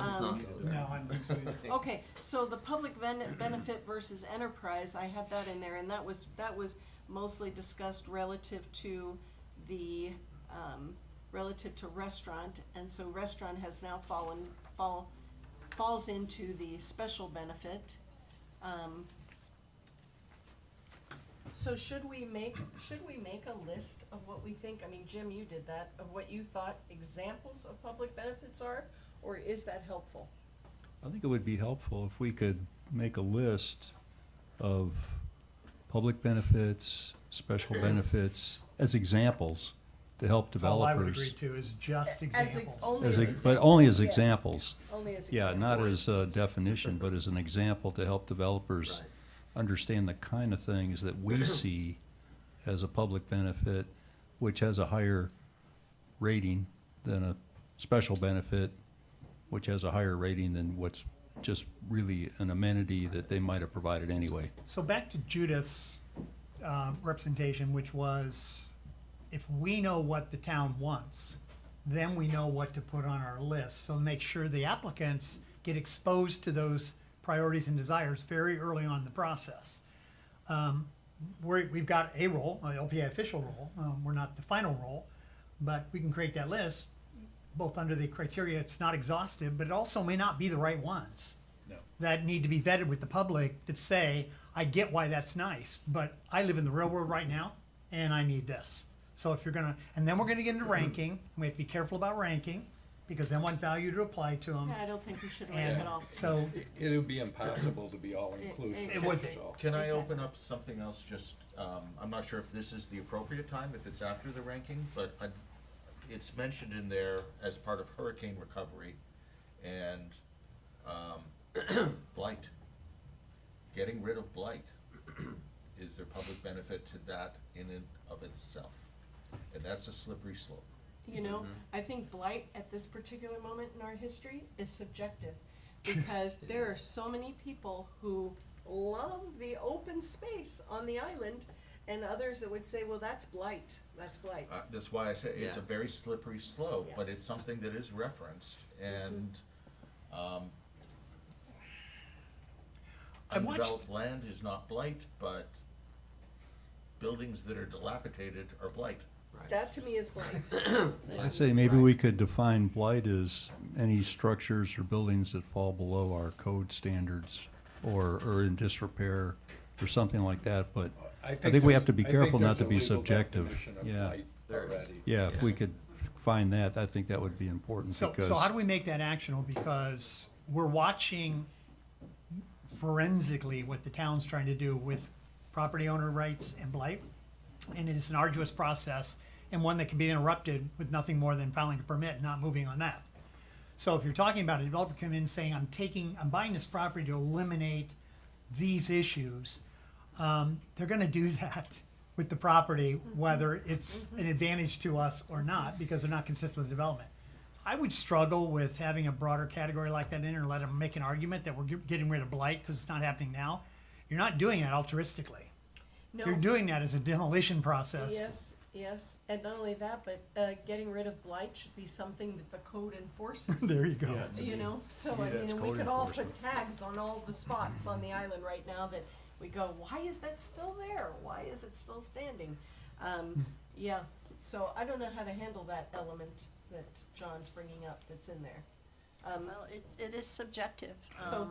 let's not go there. No, I'm good with it. Okay, so the public benefit versus enterprise, I had that in there, and that was mostly discussed relative to the, relative to restaurant, and so restaurant has now falls into the special benefit. So should we make a list of what we think, I mean, Jim, you did that, of what you thought examples of public benefits are, or is that helpful? I think it would be helpful if we could make a list of public benefits, special benefits as examples to help That's all I would developers. agree to is just As examples. only As as a- But only as yes. examples. Only as Yeah, not examples. as a definition, but as an example to help developers Right. understand the kind of things that we see as a public benefit, which has a higher rating than a special benefit, which has a higher rating than what's just really an amenity that they might have provided anyway. So back to Judith's representation, which was, if we know what the town wants, then we know what to put on our list. So make sure the applicants get exposed to those priorities and desires very early on in the process. We've got a role, an LPI official role. We're not the final role, but we can create that list, both under the criteria. It's not exhaustive, but it also may not be the right ones. No. That need to be vetted with the public that say, I get why that's nice, but I live in the real world right now and I need this. So if you're gonna, and then we're gonna get into ranking, and we have to be careful about ranking, because then what value to apply to them. Yeah, I don't think we should rank And it all. so, It would be impossible to be all inclusive. It would be. so. Can I Exactly. open up something else, just, I'm not sure if this is the appropriate time, if it's after the ranking, but it's mentioned in there as part of hurricane recovery and, blight. Getting rid of blight. Is there public benefit to that in and of itself? And that's a slippery slope. You know, I think blight at this particular moment in our history is subjective, because there are so many people who love the open space on the island, and others that would say, well, that's blight, that's blight. That's why I say it's a Yeah. very slippery slope, Yeah. but it's something that is referenced, and, I watched- undeveloped land is not blight, but buildings that are dilapidated are blight. That to me is blight. I say maybe we could define blight as any structures or buildings that fall below our code standards or are in disrepair or something like that, but I think we have to be careful not to be subjective. Yeah, yeah, if we could find that, I think that would be important So because. how do we make that actionable? Because we're watching forensically what the town's trying to do with property owner rights and blight. And it is an arduous process and one that can be interrupted with nothing more than filing a permit and not moving on that. So if you're talking about a developer coming in and saying, I'm buying this property to eliminate these issues, they're gonna do that with the property, whether it's an advantage to us or not, because they're not consistent with development. I would struggle with having a broader category like that in and let them make an argument that we're getting rid of blight because it's not happening now. You're not doing that altruistically. No. You're doing that as a demolition process. Yes, yes, and not only that, but getting rid of blight should be something that the code enforces. There you go. You know, so Yeah, I it's mean, we code could all put enforcement. tags on all the spots on the island right now that we go, why is that still there? Why is it still standing? Yeah, so I don't know how to handle that element that John's bringing up that's in there. Well, it is subjective. So-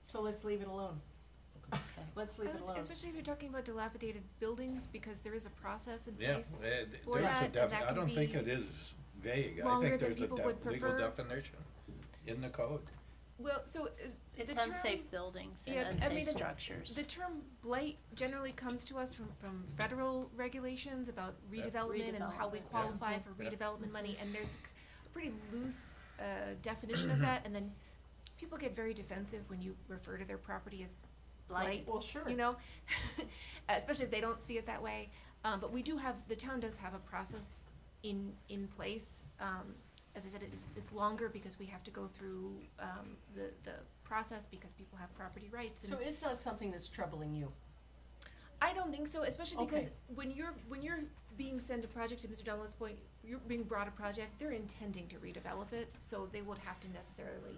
So let's leave it alone. Okay. Let's leave it alone. Especially if you're talking about dilapidated buildings, because there is a process in Yeah, place there's for a that, and that I can don't think be- it is vague. I longer think than there's a people would legal prefer. definition in the code. Well, so, It's the term- unsafe buildings and yeah, I mean, unsafe the- structures. The term blight generally comes to us from federal regulations about redevelopment and how we Redevelopment, qualify for Yeah. redevelopment money, and there's a pretty loose definition of that, and then people get very defensive when you refer to their property as blight, Well, sure. you know? Especially if they don't see it that way. But we do have, the town does have a process in place. As I said, it's longer because we have to go through the process because people have property rights. So And it's not something that's troubling you? I don't think so, especially because Okay. when you're being sent a project, to Mr. Dunlap's point, you're being brought a project, they're intending to redevelop it, so they would have to necessarily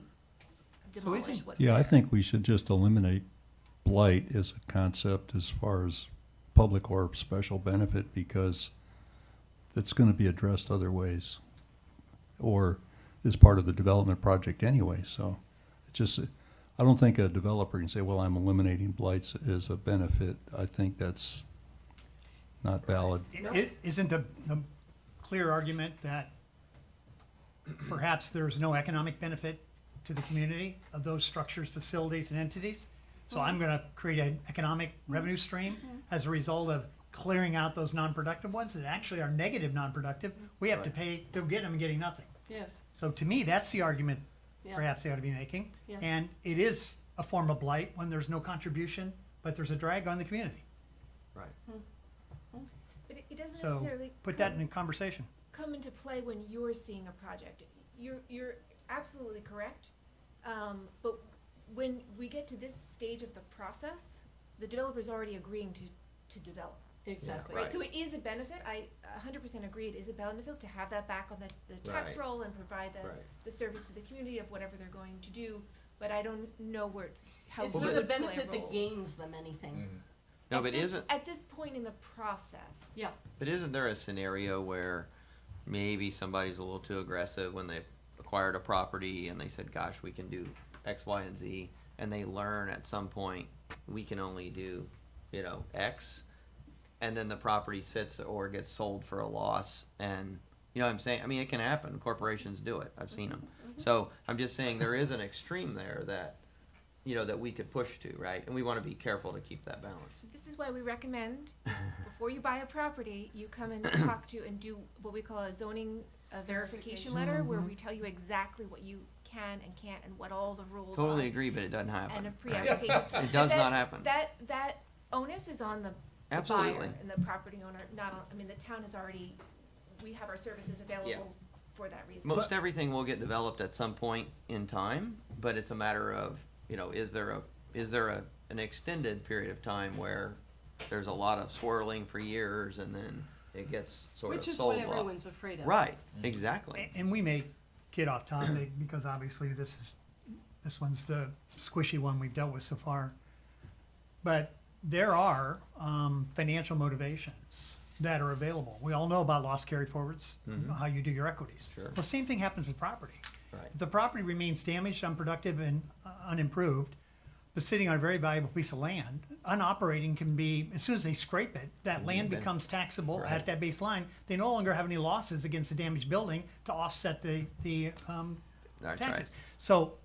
demolish isn't- what's Yeah, I there. think we should just eliminate blight as a concept as far as public or special benefit because it's gonna be addressed other ways. Or is part of the development project anyway, so it just, I don't think a developer can say, well, I'm eliminating blights as a benefit. I think that's not valid. Isn't the clear argument that perhaps there's no economic benefit to the community of those structures, facilities, and entities? So I'm gonna create an economic revenue stream as a result of clearing out those non-productive ones that actually are negative non-productive. We have to pay, they're getting them and getting nothing. Yes, So to me, that's the argument yeah. perhaps they ought to be making. Yeah. And it is a form of blight when there's no contribution, but there's a drag on the community. But it doesn't So necessarily put that in conversation. come into play when you're seeing a project. You're absolutely correct. But when we get to this stage of the process, the developer's already agreeing to develop. Exactly. Right, so it is a benefit, I 100% agree, it is a benefit to have that back on the tax Right. roll and provide the service to the community of whatever they're going to do, but I don't know how It's we not would a play a benefit that role. gains them anything. No, At but this- isn't, At this point in the process. Yeah, but isn't there a scenario where maybe somebody's a little too aggressive when they acquired a property and they said, gosh, we can do X, Y, and Z, and they learn at some point, we can only do, X, and then the property sits or gets sold for a loss, and, you know what I'm saying? I mean, it can happen, corporations do it, I've seen them. So, I'm just saying, there is an extreme there that, that we could push to, right? And we wanna be careful to keep that balance. This is why we recommend, before you buy a property, you come and talk to and do what we call a zoning verification letter, where we tell you exactly what you can and can't and what all the rules are. Totally agree, but it doesn't And a happen. pre-application. It does But not happen. That onus is on the Absolutely. buyer and the property owner, not on, the town has already, we have our services available for that reason. Most everything will get developed at some point in time, but it's a matter of, is there an extended period of time where there's a lot of swirling for years and then it gets sort which of is sold what off? everyone's afraid of. Right, exactly. And we may get off topic because obviously this one's the squishy one we've dealt with so far. But there are financial motivations that are available. We all know about loss carry forwards, how you do your equities. Sure. Well, same thing happens with property. Right. If the property remains damaged, unproductive, and unimproved, but sitting on a very valuable piece of land, unoperating can be, as soon as they scrape it, that land becomes taxable Right. at that baseline. They no longer have any losses against the damaged building to offset the That's taxes. right. So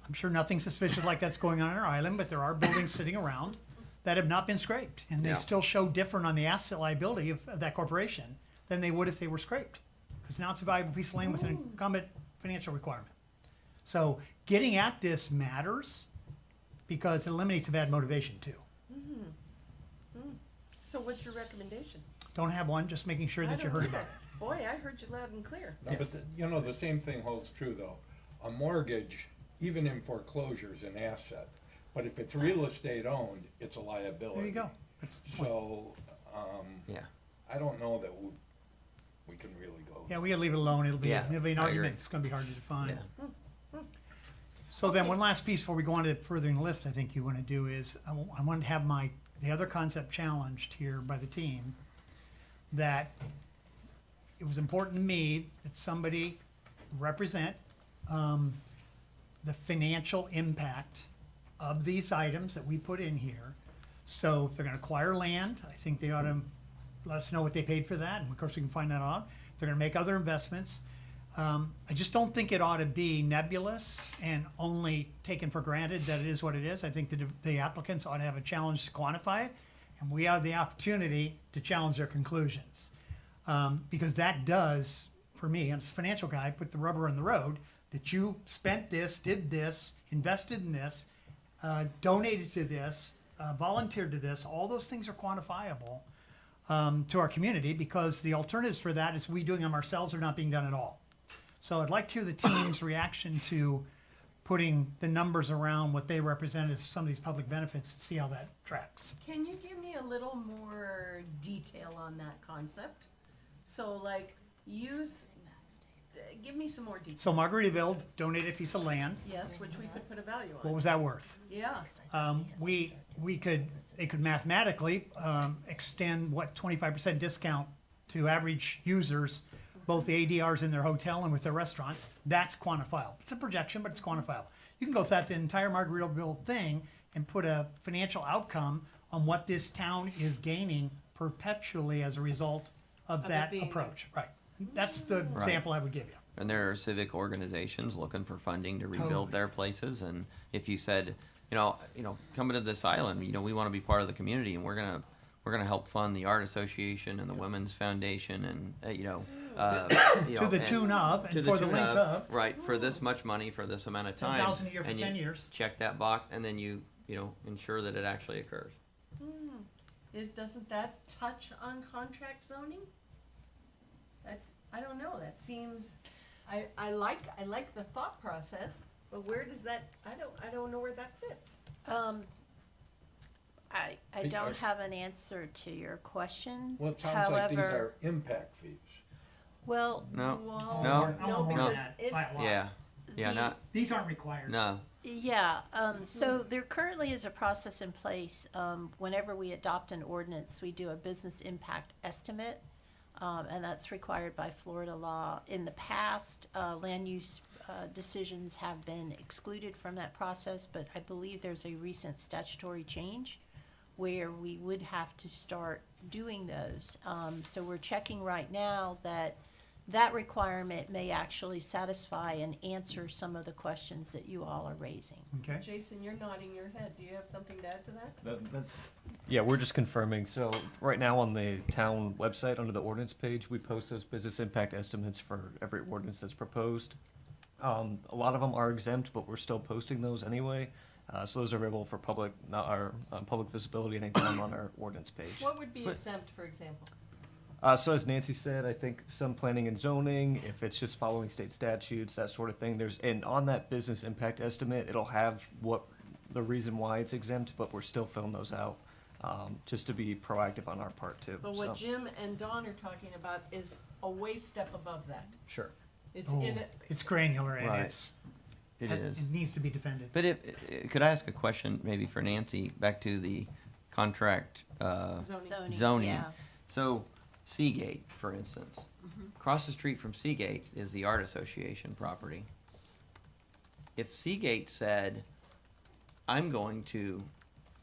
I'm sure nothing suspicious like that's going on our island, but there are buildings sitting around that have not been scraped, and they Yeah. still show different on the asset liability of that corporation than they would if they were scraped. Because now it's a valuable piece of land with an incumbent financial requirement. So getting at this matters because it eliminates a bad motivation too. So what's your recommendation? Don't have one, just making sure I that you don't heard do about that. it. Boy, I heard you loud and clear. No, but you know, the same thing holds true though. A mortgage, even in foreclosure, is an asset. But if it's real estate owned, it's a liability. There you go. That's the point. So, Yeah. I don't know that we can really go. Yeah, we gotta leave it alone. It'll be Yeah, an I agree. argument. It's gonna be hard to define. Yeah. So then, one last piece before we go on to furthering the list, I think you want to do is, I want to have the other concept challenged here by the team, that it was important to me that somebody represent the financial impact of these items that we put in here. So if they're gonna acquire land, I think they ought to let us know what they paid for that, and of course, we can find that out. If they're gonna make other investments, I just don't think it ought to be nebulous and only taken for granted that it is what it is. I think the applicants ought to have a challenge to quantify it, and we have the opportunity to challenge their conclusions. Because that does, for me, as a financial guy, put the rubber in the road, that you spent this, did this, invested in this, donated to this, volunteered to this. All those things are quantifiable to our community, because the alternatives for that is we doing them ourselves or not being done at all. So I'd like to hear the team's reaction to putting the numbers around what they represent as some of these public benefits and see how that tracks. Can you give me a little more detail on that concept? So like, give me some more detail. So Margaritaville donated a piece of land. Yes, which we could put a value What on. was that worth? Yeah, They could mathematically extend 25% discount to average users, both the ADRs in their hotel and with their restaurants. That's quantifiable. It's a projection, but it's quantifiable. You can go through the entire Margaritaville thing and put a financial outcome on what this town is gaining perpetually as a result of it that being approach. Right. That's the Right. example I would give you. And there are civic organizations looking for funding to rebuild Totally. their places. And if you said, coming to this island, we want to be part of the community, and we're gonna help fund the art association and the women's foundation, and To the tune of, and to for the tune length of. right, for this much money for this amount of time. 10,000 a year for and you 10 years. Check that box, and then you ensure that it actually occurs. doesn't that touch on contract zoning? I don't know, that seems, I like the thought process, but where does that, I don't know where that fits. I don't have an answer to your question. Well, it sounds like these However, are impact fees. well, No, Well, no, no, more because than that, it, by a lot. yeah, The- not, These aren't required. no, yeah, so there currently is a process in place. Whenever we adopt an ordinance, we do a business impact estimate. And that's required by Florida law. In the past, land use decisions have been excluded from that process, but I believe there's a recent statutory change where we would have to start doing those. So we're checking right now that requirement may actually satisfy and answer some of the questions that you all are raising. Okay. Jason, you're nodding your head, do you have something to add to that? Yeah, we're just confirming. So right now on the town website, under the ordinance page, we post those business impact estimates for every ordinance that's proposed. A lot of them are exempt, but we're still posting those anyway. So those are available for public, not our public visibility anytime on our ordinance page. What would be exempt, for example? So as Nancy said, I think some planning and zoning, if it's just following state statutes, that sort of thing, and on that business impact estimate, it'll have what the reason why it's exempt, but we're still filling those out, just to be proactive on our part too. But what Jim and Don are talking about is a way step above that. Sure. It's Oh, in it, it's granular and Right. it is. needs to be defended. But could I ask a question maybe for Nancy, back to the contract, zoning. zoning? Yeah. So Seagate, for instance, across the street from Seagate is the Art Association property. If Seagate said, I'm going to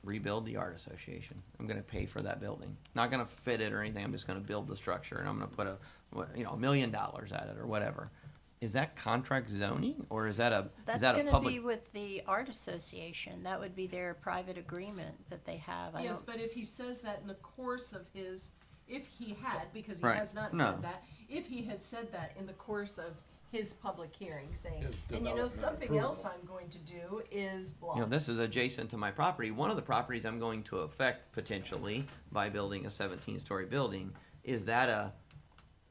rebuild the Art Association, I'm gonna pay for that building, not gonna fit it or anything, I'm just gonna build the structure and I'm gonna put $1 million at it or whatever. Is that contract zoning or is that a That's public? gonna be with the art association. That would be their private agreement that they have. I Yes, don't but if he s- says that in the course of his, if he had, because he Right. has not No. said that, if he had said that in the course of his public hearing, saying, His and you know, development something else approval. I'm going to do is blah. You know, this is adjacent to my property. One of the properties I'm going to affect potentially by building a 17-story building, is that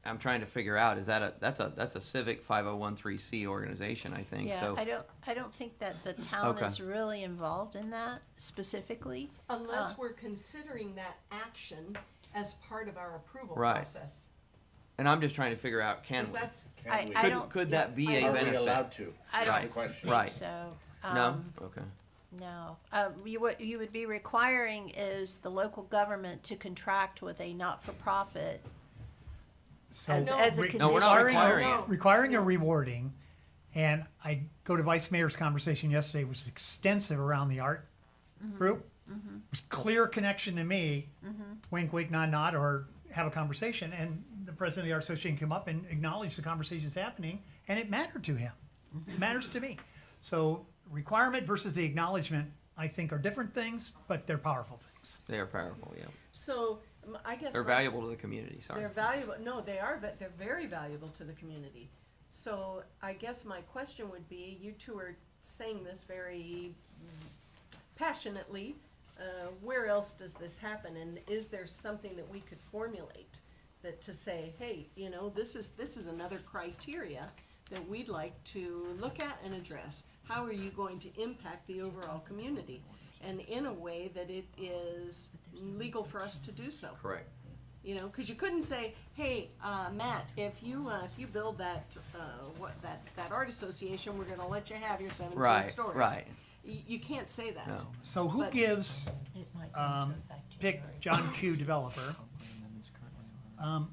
I'm trying to figure out, that's a civic 5013C organization, I think, Yeah, so. I don't think that the town Okay. is really involved in that specifically. Unless we're considering that action as part of our approval Right. process. And I'm just trying to figure out, can Because we? that's, I Could, don't, could that be a Are we benefit? allowed to? I Right, don't question. think right. so. No? Okay. No. What you would be requiring is the local government to contract with a not-for-profit So as, No, as a re- condition. No, we're not Requiring- requiring no. it. requiring or rewarding, and I go to Vice Mayor's conversation yesterday, which was extensive around the art group. It was clear connection to me, wink, wink, nod, nod, or have a conversation, and the president of the Art Association came up and acknowledged the conversation's happening, and it mattered to him. It matters to me. So requirement versus the acknowledgement, I think, are different things, but they're powerful things. They are powerful, yeah. so, I guess. They're my- valuable to the community, sorry. They're valuable, no, they are, they're very valuable to the community. So I guess my question would be, you two are saying this very passionately, where else does this happen? And is there something that we could formulate that to say, hey, you know, this is another criteria that we'd like to look at and address? How are you going to impact the overall community? And in a way that it is legal for us to do so. Correct. You know, because you couldn't say, "Hey, Matt, if you build that that art association, we're going to let you have your 17 Right, stories." right. You can't say that. No. So who But- gives, It might go into effect pick January. John Q. developer,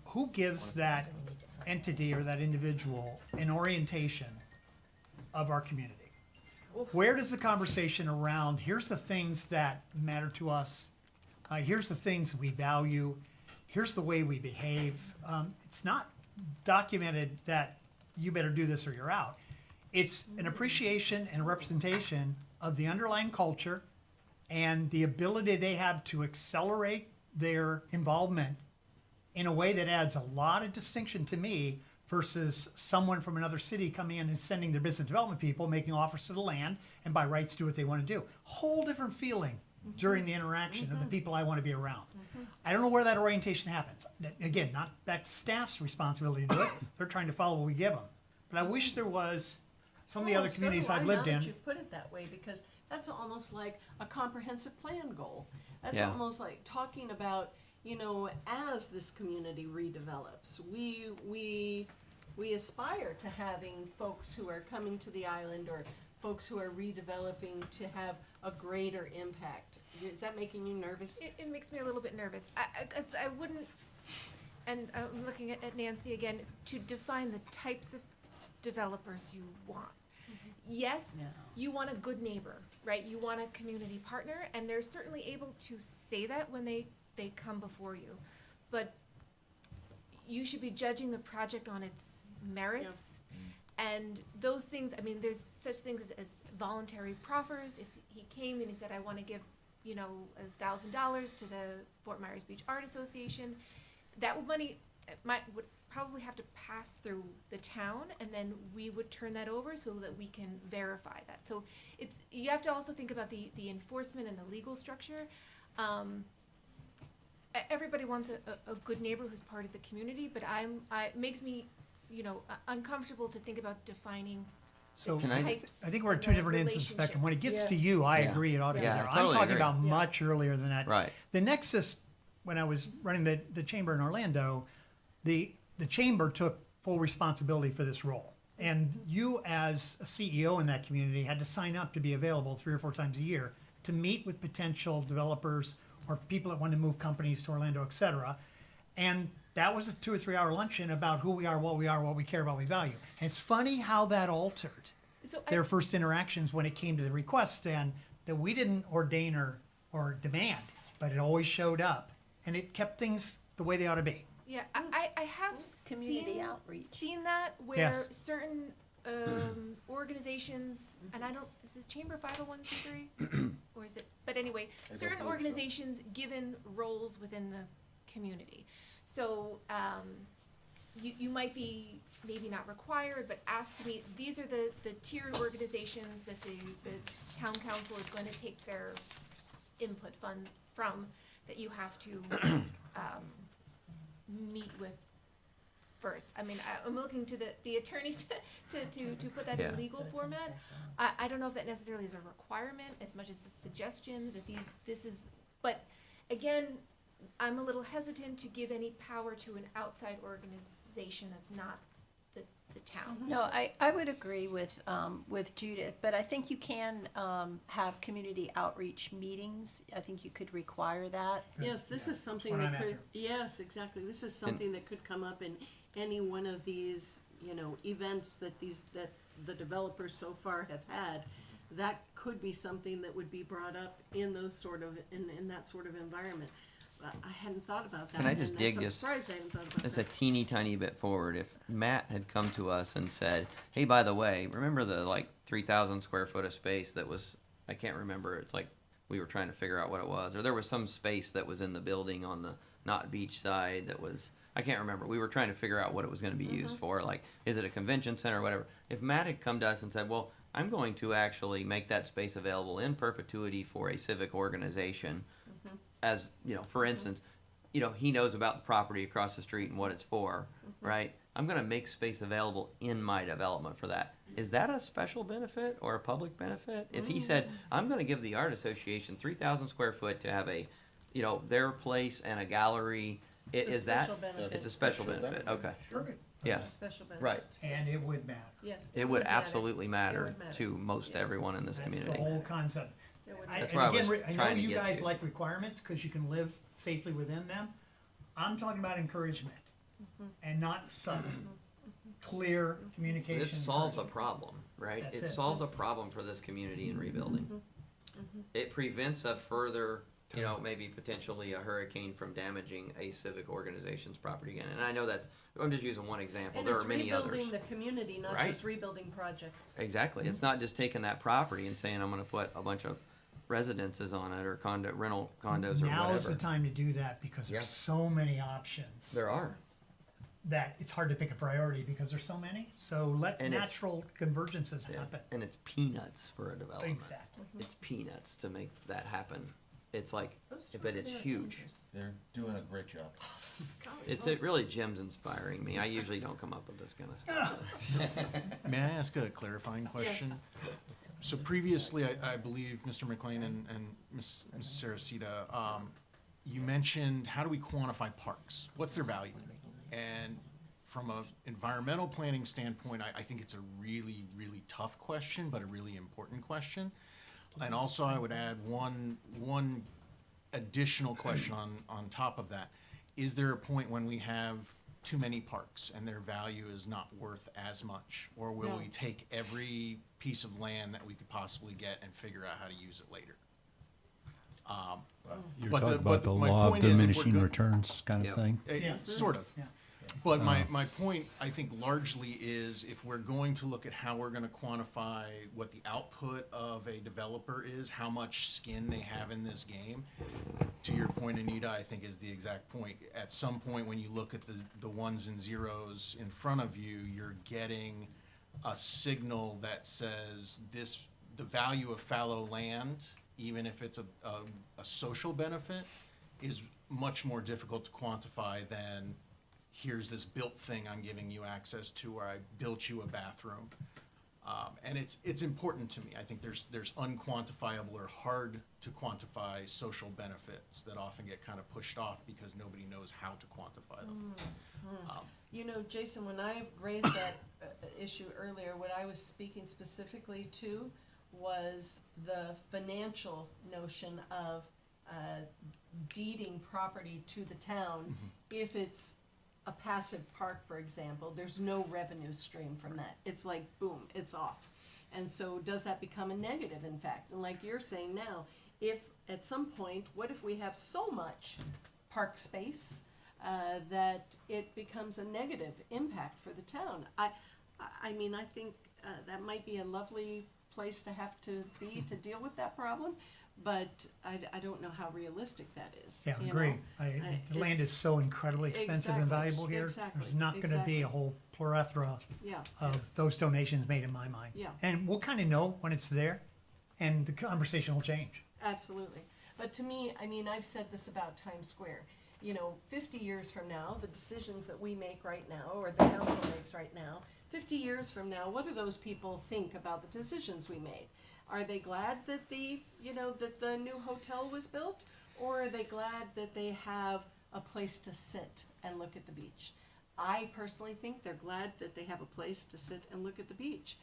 who gives that entity or that individual an orientation of our community? Where does the conversation around, here's the things that matter to us, here's the things we value, here's the way we behave. It's not documented that you better do this or you're out. It's an appreciation and a representation of the underlying culture and the ability they have to accelerate their involvement in a way that adds a lot of distinction to me versus someone from another city coming in and sending their business development people, making offers to the land, and by rights do what they want to do. Whole different feeling during the interaction of the people I want to be around. I don't know where that orientation happens. Again, not back to staff's responsibility to do it. They're trying to follow what we give them. But I wish there was some of the other So communities do I, I've lived now in. that you put it that way, because that's almost like a comprehensive plan goal. That's Yeah. almost like talking about, you know, as this community redevelops, we aspire to having folks who are coming to the island or folks who are redeveloping to have a greater impact. Is that making you nervous? It makes me a little bit nervous. 'Cause I wouldn't, and I'm looking at Nancy again, to define the types of developers you want. Yes, No. you want a good neighbor, right? You want a community partner, and they're certainly able to say that when they come before you. But you should be judging the project on its merits. And those things, I mean, there's such things as voluntary proffers. If he came and he said, I want to give, you know, $1,000 to the Fort Myers Beach Art Association, that money would probably have to pass through the town, and then we would turn that over so that we can verify that. So you have to also think about the enforcement and the legal structure. Everybody wants a good neighbor who's part of the community, but it makes me, you know, uncomfortable to think about defining So Can I- types. I think we're at and two the different ends of the spectrum. When it gets to Yes. you, I Yeah. agree it ought to be Yeah, there. I I'm totally talking agree. about Yeah. much earlier than that. Right. The Nexus, when I was running the chamber in Orlando, the chamber took full responsibility for this role. And you as a CEO in that community had to sign up to be available 3 or 4 times a year to meet with potential developers or people that want to move companies to Orlando, et cetera. And that was a 2 or 3 hour luncheon about who we are, what we care about, what we value. And it's funny how that altered So their first interactions when it came to the request then, that we didn't ordain or demand, but it always showed up. And it kept things the way they ought to be. Yeah, I have Community seen, outreach. seen that where Yes. certain organizations, and I don't, is this Chamber 501c3? Or is it, but anyway, certain organizations given roles within the community. So, you might be maybe not required, but asked to meet, these are the tiered organizations that the town council is going to take their input fund from, that you have to, meet with first. I mean, I'm looking to the attorney to put that Yeah. in legal format. I don't know if that necessarily is a requirement as much as a suggestion that this is, but again, I'm a little hesitant to give any power to an outside organization that's not the town. No, I would agree with Judith, but I think you can have community outreach meetings. I think you could require that. Yes, this is something What that I'm could, after. yes, exactly, this is something that could come up in any one of these, events that the developers so far have had. That could be something that would be brought up in those sort of, in that sort of environment. I hadn't thought about that. Can I just and dig I'm this- surprised I hadn't thought about It's a that. teeny tiny bit forward. If Matt had come to us and said, "Hey, by the way, remember the 3,000 square foot of space that was, I can't remember. It's like we were trying to figure out what it was, or there was some space that was in the building on the not beach side that was, I can't remember. We were trying to figure out what it was going to be used for. Like, is it a convention center or whatever?" If Matt had come to us and said, "Well, I'm going to actually make that space available in perpetuity for a civic organization," as for instance. He knows about the property across the street and what it's for, right? I'm gonna make space available in my development for that. Is that a special benefit or a public benefit? If he said, I'm gonna give the Art Association 3,000 square foot to have a, their place and a gallery, It's a is that? special benefit. It's a special benefit, okay, Perfect. yeah, Special benefit. right. And it would matter. Yes. It would matter. absolutely matter It would matter. to most Yes. everyone in this That's the community. whole concept. It would I- That's and where I again, was I know trying to you get guys to. like requirements because you can live safely within them. I'm talking about encouragement and not some clear communication. This solves a encouragement. problem, right? That's It it. solves a problem for this community in rebuilding. It prevents a further, maybe potentially a hurricane from damaging a civic organization's property again. And I know I'm just using one example. And There it's are many others. rebuilding the community, not Right. just rebuilding projects. Exactly. It's not just taking that property and saying, I'm gonna put a bunch of residences on it or rental condos or Now is the whatever. time to do that because Yeah. there's so many options There are. that it's hard to pick a priority because there's so many. So let And it's- natural convergences Yeah. happen. And it's peanuts for a development. Exactly. It's peanuts to make that happen. It's like, Those two but are it's very huge. dangerous. They're doing a great job. It really, Jim's inspiring me. I usually don't come up with this kind of stuff. May I ask a clarifying question? So previously, I believe Mr. McLean and Ms. Saracita, you mentioned, how do we quantify parks? What's their value? And from an environmental planning standpoint, I think it's a really, really tough question, but a really important question. And also, I would add one additional question on top of that. Is there a point when we have too many parks and their value is not worth as much? Or will No. we take every piece of land that we could possibly get and figure out how to use it later? You're But talking the- about but the my law of point is, if we're diminishing go- returns kind of Yep. thing. Yeah. Sort of. Yeah. But my point, I think, largely is if we're going to look at how we're gonna quantify what the output of a developer is, how much skin they have in this game, to your point, Anita, I think is the exact point. At some point, when you look at the ones and zeros in front of you, you're getting a signal that says the value of fallow land, even if it's a social benefit, is much more difficult to quantify than here's this built thing I'm giving you access to, or I built you a bathroom. And it's important to me. I think there's unquantifiable or hard to quantify social benefits that often get kind of pushed off because nobody knows how to quantify them. Jason, when I raised that issue earlier, what I was speaking specifically to was the financial notion of deeding property to the town, if it's a passive park, for example, there's no revenue stream from that. It's like, boom, it's off. And so does that become a negative, in fact? And like you're saying now, if at some point, what if we have so much park space that it becomes a negative impact for the town? I mean, I think that might be a lovely place to have to be to deal with that problem, but I don't know how realistic that is. Yeah, you agree. know? The land is It's- so incredibly expensive and Exactly, valuable here. exactly, There's not gonna be a whole plethora Yeah, of those donations made in my mind. Yeah. And we'll kind of know when it's there, and the conversation will change. absolutely. But to me, I mean, I've said this about Times Square. You know, 50 years from now, the decisions that we make right now, or the council makes right now, 50 years from now, what do those people think about the decisions we made? Are they glad that that the new hotel was built? Or are they glad that they have a place to sit and look at the beach? I personally think they're glad that they have a place to sit and look at the beach,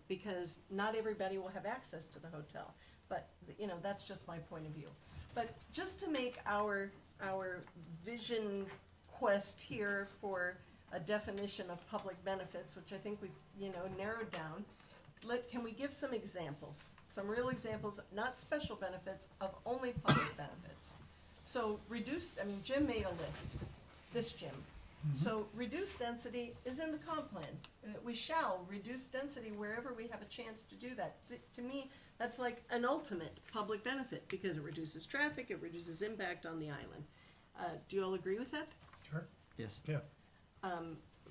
because not everybody will have access to the hotel. But, that's just my point of view. But just to make our vision quest here for a definition of public benefits, which I think we've, narrowed down, can we give some examples? Some real examples, not special benefits, of only public benefits. So Jim made a list, this Jim. So reduced density is in the comp plan. We shall reduce density wherever we have a chance to do that. To me, that's like an ultimate public benefit, because it reduces traffic, it reduces impact on the island. Do you all agree with that? Sure. Yes. Yeah.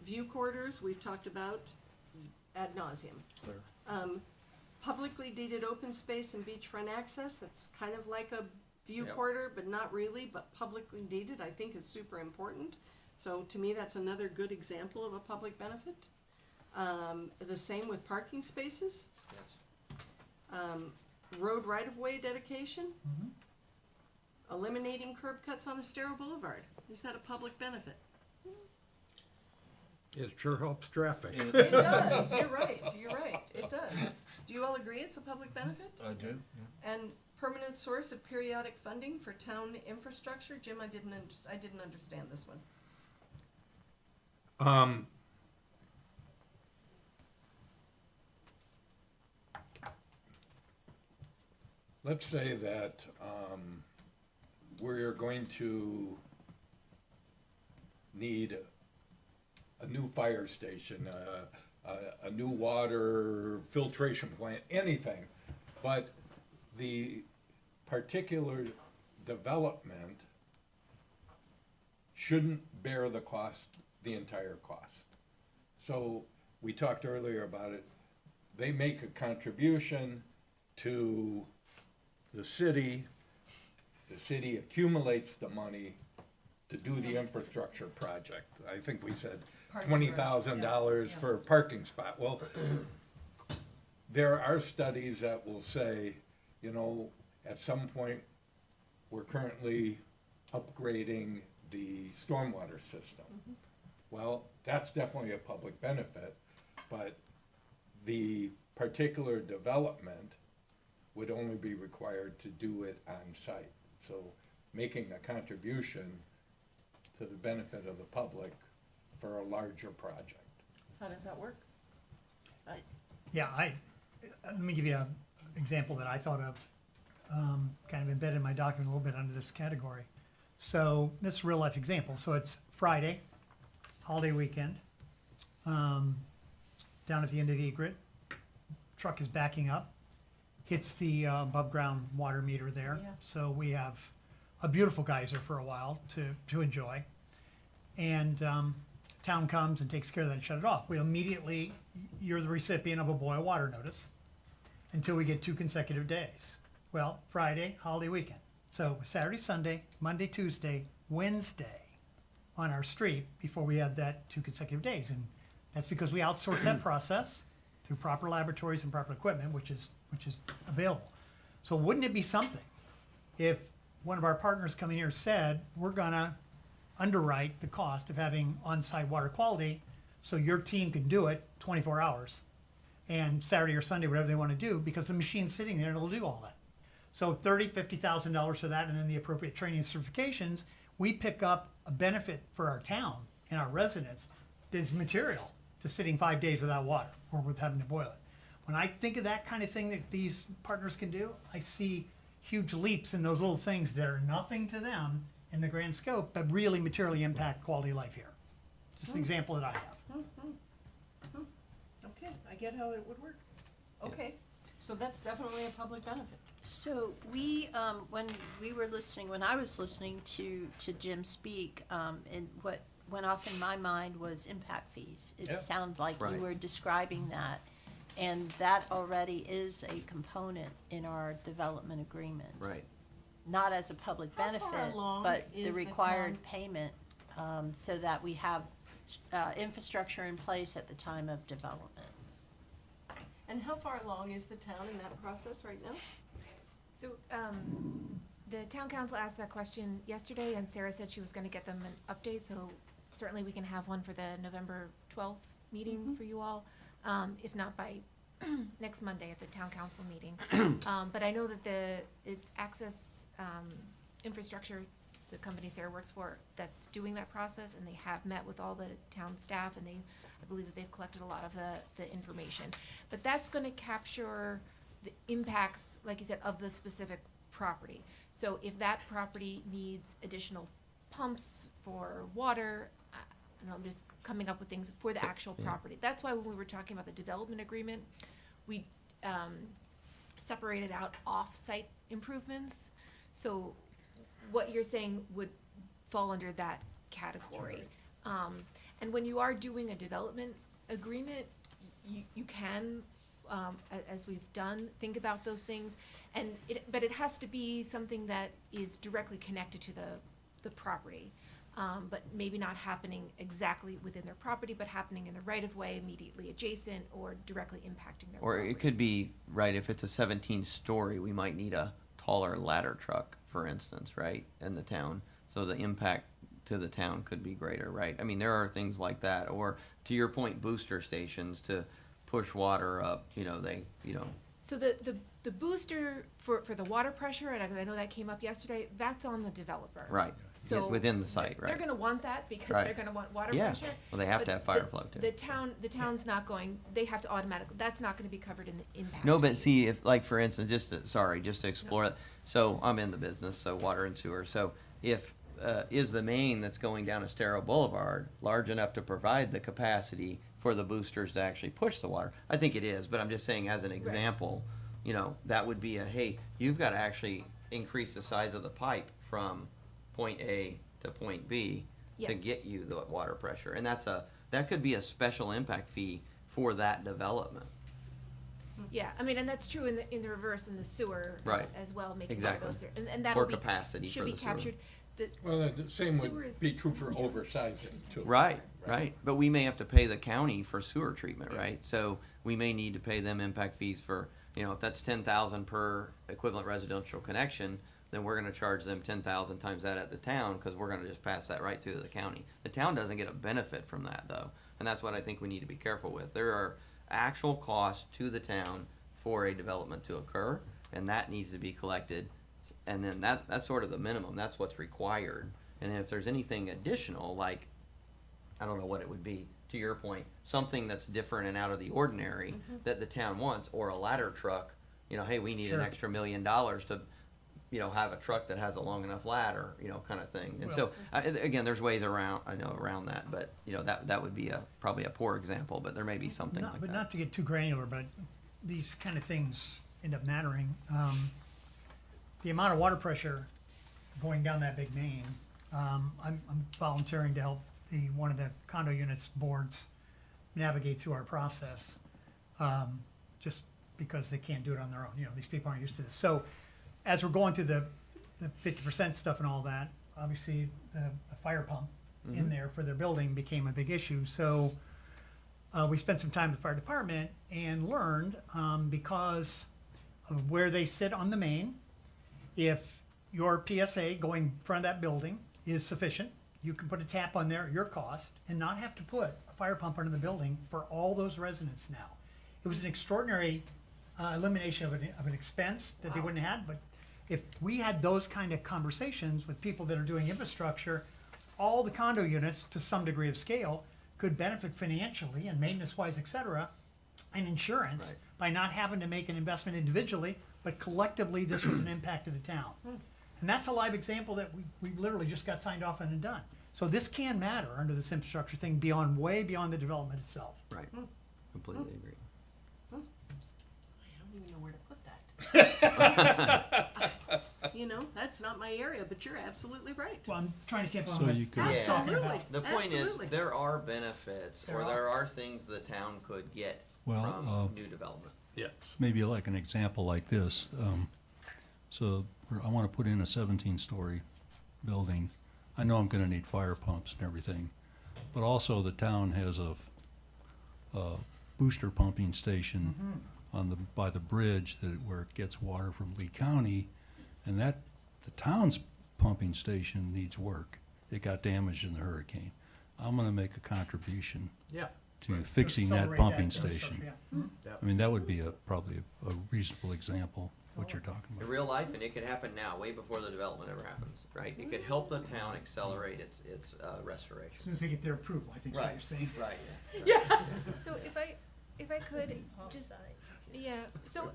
View corridors, we've talked about ad nauseum. Clear. Publicly deeded open space and beachfront access, that's kind of like a view Yep. corridor, but not really, but publicly deeded, I think is super important. So to me, that's another good example of a public benefit. The same with parking spaces. Road right-of-way dedication. Eliminating curb cuts on Estero Boulevard, is that a public benefit? It sure helps traffic. It does, you're right, it does. Do you all agree it's a public benefit? I do. And permanent source of periodic funding for town infrastructure? Jim, I didn't understand this one. Let's say that we're going to need a new fire station, a new water filtration plant, anything. But the particular development shouldn't bear the cost, the entire cost. So we talked earlier about it. They make a contribution to the city accumulates the money to do the infrastructure project. I think we said $20,000 for a parking spot. Well, there are studies that will say, at some point, we're currently upgrading the stormwater system. Well, that's definitely a public benefit, but the particular development would only be required to do it on site. So making a contribution to the benefit of the public for a larger project. How does that work? Yeah, let me give you an example that I thought of, kind of embedded in my document a little bit under this category. So this is a real life example. So it's Friday, holiday weekend, down at the end of Egret. Truck is backing up, hits the above ground water meter there. Yeah. So we have a beautiful geyser for a while to enjoy. And town comes and takes care of that and shut it off. You're the recipient of a boil water notice until we get 2 consecutive days. Well, Friday, holiday weekend. So Saturday, Sunday, Monday, Tuesday, Wednesday on our street before we had that 2 consecutive days. And that's because we outsource that process through proper laboratories and proper equipment, which is available. So wouldn't it be something if one of our partners coming here said, we're gonna underwrite the cost of having on-site water quality so your team can do it 24 hours and Saturday or Sunday, whatever they want to do, because the machine's sitting there and it'll do all that. So $50,000 for that, and then the appropriate training and certifications, we pick up a benefit for our town and our residents that's material to sitting 5 days without water or with having to boil it. When I think of that kind of thing that these partners can do, I see huge leaps in those little things that are nothing to them in the grand scope, but really materially impact quality of life here. Just an example that I have. Okay, I get how it would work. Okay, so that's definitely a public benefit. So when we were listening, when I was listening to Jim speak, and what went off in my mind was impact fees. It Yep. sounded like Right. you were describing that, and that already is a component in our development agreements. Right. Not as a public How far benefit, along but the is the required town- payment, so that we have infrastructure in place at the time of development. And how far along is the town in that process right now? So, the town council asked that question yesterday, and Sarah said she was gonna get them an update, so certainly we can have one for the November 12th meeting for you all, if not by next Monday at the town council meeting. But I know that it's Access, Infrastructure, the company Sarah works for, that's doing that process, and they have met with all the town staff, and I believe that they've collected a lot of the information. But that's gonna capture the impacts, like you said, of the specific property. So if that property needs additional pumps for water, I'm just coming up with things for the actual Yeah. property. That's why when we were talking about the development agreement, we separated out off-site improvements. So what you're saying would fall under that category. And when you are doing a development agreement, you can, as we've done, think about those things. But it has to be something that is directly connected to the property. But maybe not happening exactly within their property, but happening in the right of way, immediately adjacent, or directly impacting their Or property. it could be, right, if it's a 17-story, we might need a taller ladder truck, for instance, right, in the town. So the impact to the town could be greater, right? I mean, there are things like that. Or to your point, booster stations to push water up, So the booster for the water pressure, and I know that came up yesterday, that's on the developer. right, So within the site, They're right? gonna want that because Right. they're gonna want water Yeah. pressure. Well, they have but to have fire the- flow too. The town's not going, they have to automatically, that's not gonna be covered in the impact. No, but fee. see, if, like, for instance, just to explore it, so I'm in the business, so water and sewer, so if, is the main that's going down Estero Boulevard large enough to provide the capacity for the boosters to actually push the water? I think it is, but I'm just saying as an example, that would be hey, you've got to actually increase the size of the pipe from point A to point B to Yes. get you the water pressure, and that could be a special impact fee for that development. Yeah, I mean, and that's true in the reverse, in the sewer Right. as well, making sure Exactly. those, and that'll Or be, capacity should for be the sewer. captured. The Well, the same sewer would is- be true for oversizing too. Right, right. But we may have to pay the county for sewer treatment, right? So we may need to pay them impact fees for, if that's 10,000 per equivalent residential connection, then we're gonna charge them 10,000 times that at the town, cause we're gonna just pass that right through to the county. The town doesn't get a benefit from that though, and that's what I think we need to be careful with. There are actual costs to the town for a development to occur, and that needs to be collected. And then that's sort of the minimum, that's what's required. And then if there's anything additional, like, I don't know what it would be, to your point, something that's different and out of the ordinary that the town wants, or a ladder truck, hey, we need an Sure. extra $1 million to, have a truck that has a long enough ladder, kind of thing. And so, again, there's ways around that, but, that would be probably a poor example, but there may be something like But that. not to get too granular, but these kind of things end up mattering. The amount of water pressure going down that big main, I'm volunteering to help one of the condo units boards navigate through our process, just because they can't do it on their own. These people aren't used to this. So as we're going through the 50% stuff and all that, obviously the fire pump in there for their building became a big issue. So we spent some time with the fire department and learned, because of where they sit on the main, if your PSA going in front of that building is sufficient, you can put a tap on there at your cost and not have to put a fire pump under the building for all those residents now. It was an extraordinary elimination of an expense that they wouldn't have had, but if we had those kind of conversations with people that are doing infrastructure, all the condo units, to some degree of scale, could benefit financially and maintenance-wise, et cetera, and insurance Right. by not having to make an investment individually, but collectively, this was an impact to the town. And that's a live example that we literally just got signed off on and done. So this can matter under this infrastructure thing beyond, way beyond the development itself. Right, completely agree. I don't even know where to put that. You know, that's not my area, but you're absolutely right. Well, I'm trying to keep on So what you could- I'm Yeah. talking Absolutely. about. The point Absolutely. is, there are benefits, There or are. there are things the town could get Well, from new development. Yeah. maybe like an example like this. So I want to put in a 17-story building. I know I'm going to need fire pumps and everything, but also the town has a booster pumping station by the bridge where it gets water from Lee County, and the town's pumping station needs work. It got damaged in the hurricane. I'm going to make a contribution Yeah. to fixing that Accelerate pumping infrastructure, station. yeah. I mean, that would be probably a reasonable example, what you're talking In about. real life, and it could happen now, way before the development ever happens, right? It could help the town accelerate its As restoration. soon as they get their approval, I think is what Right, you're saying. right. So if I could, just, yeah, so,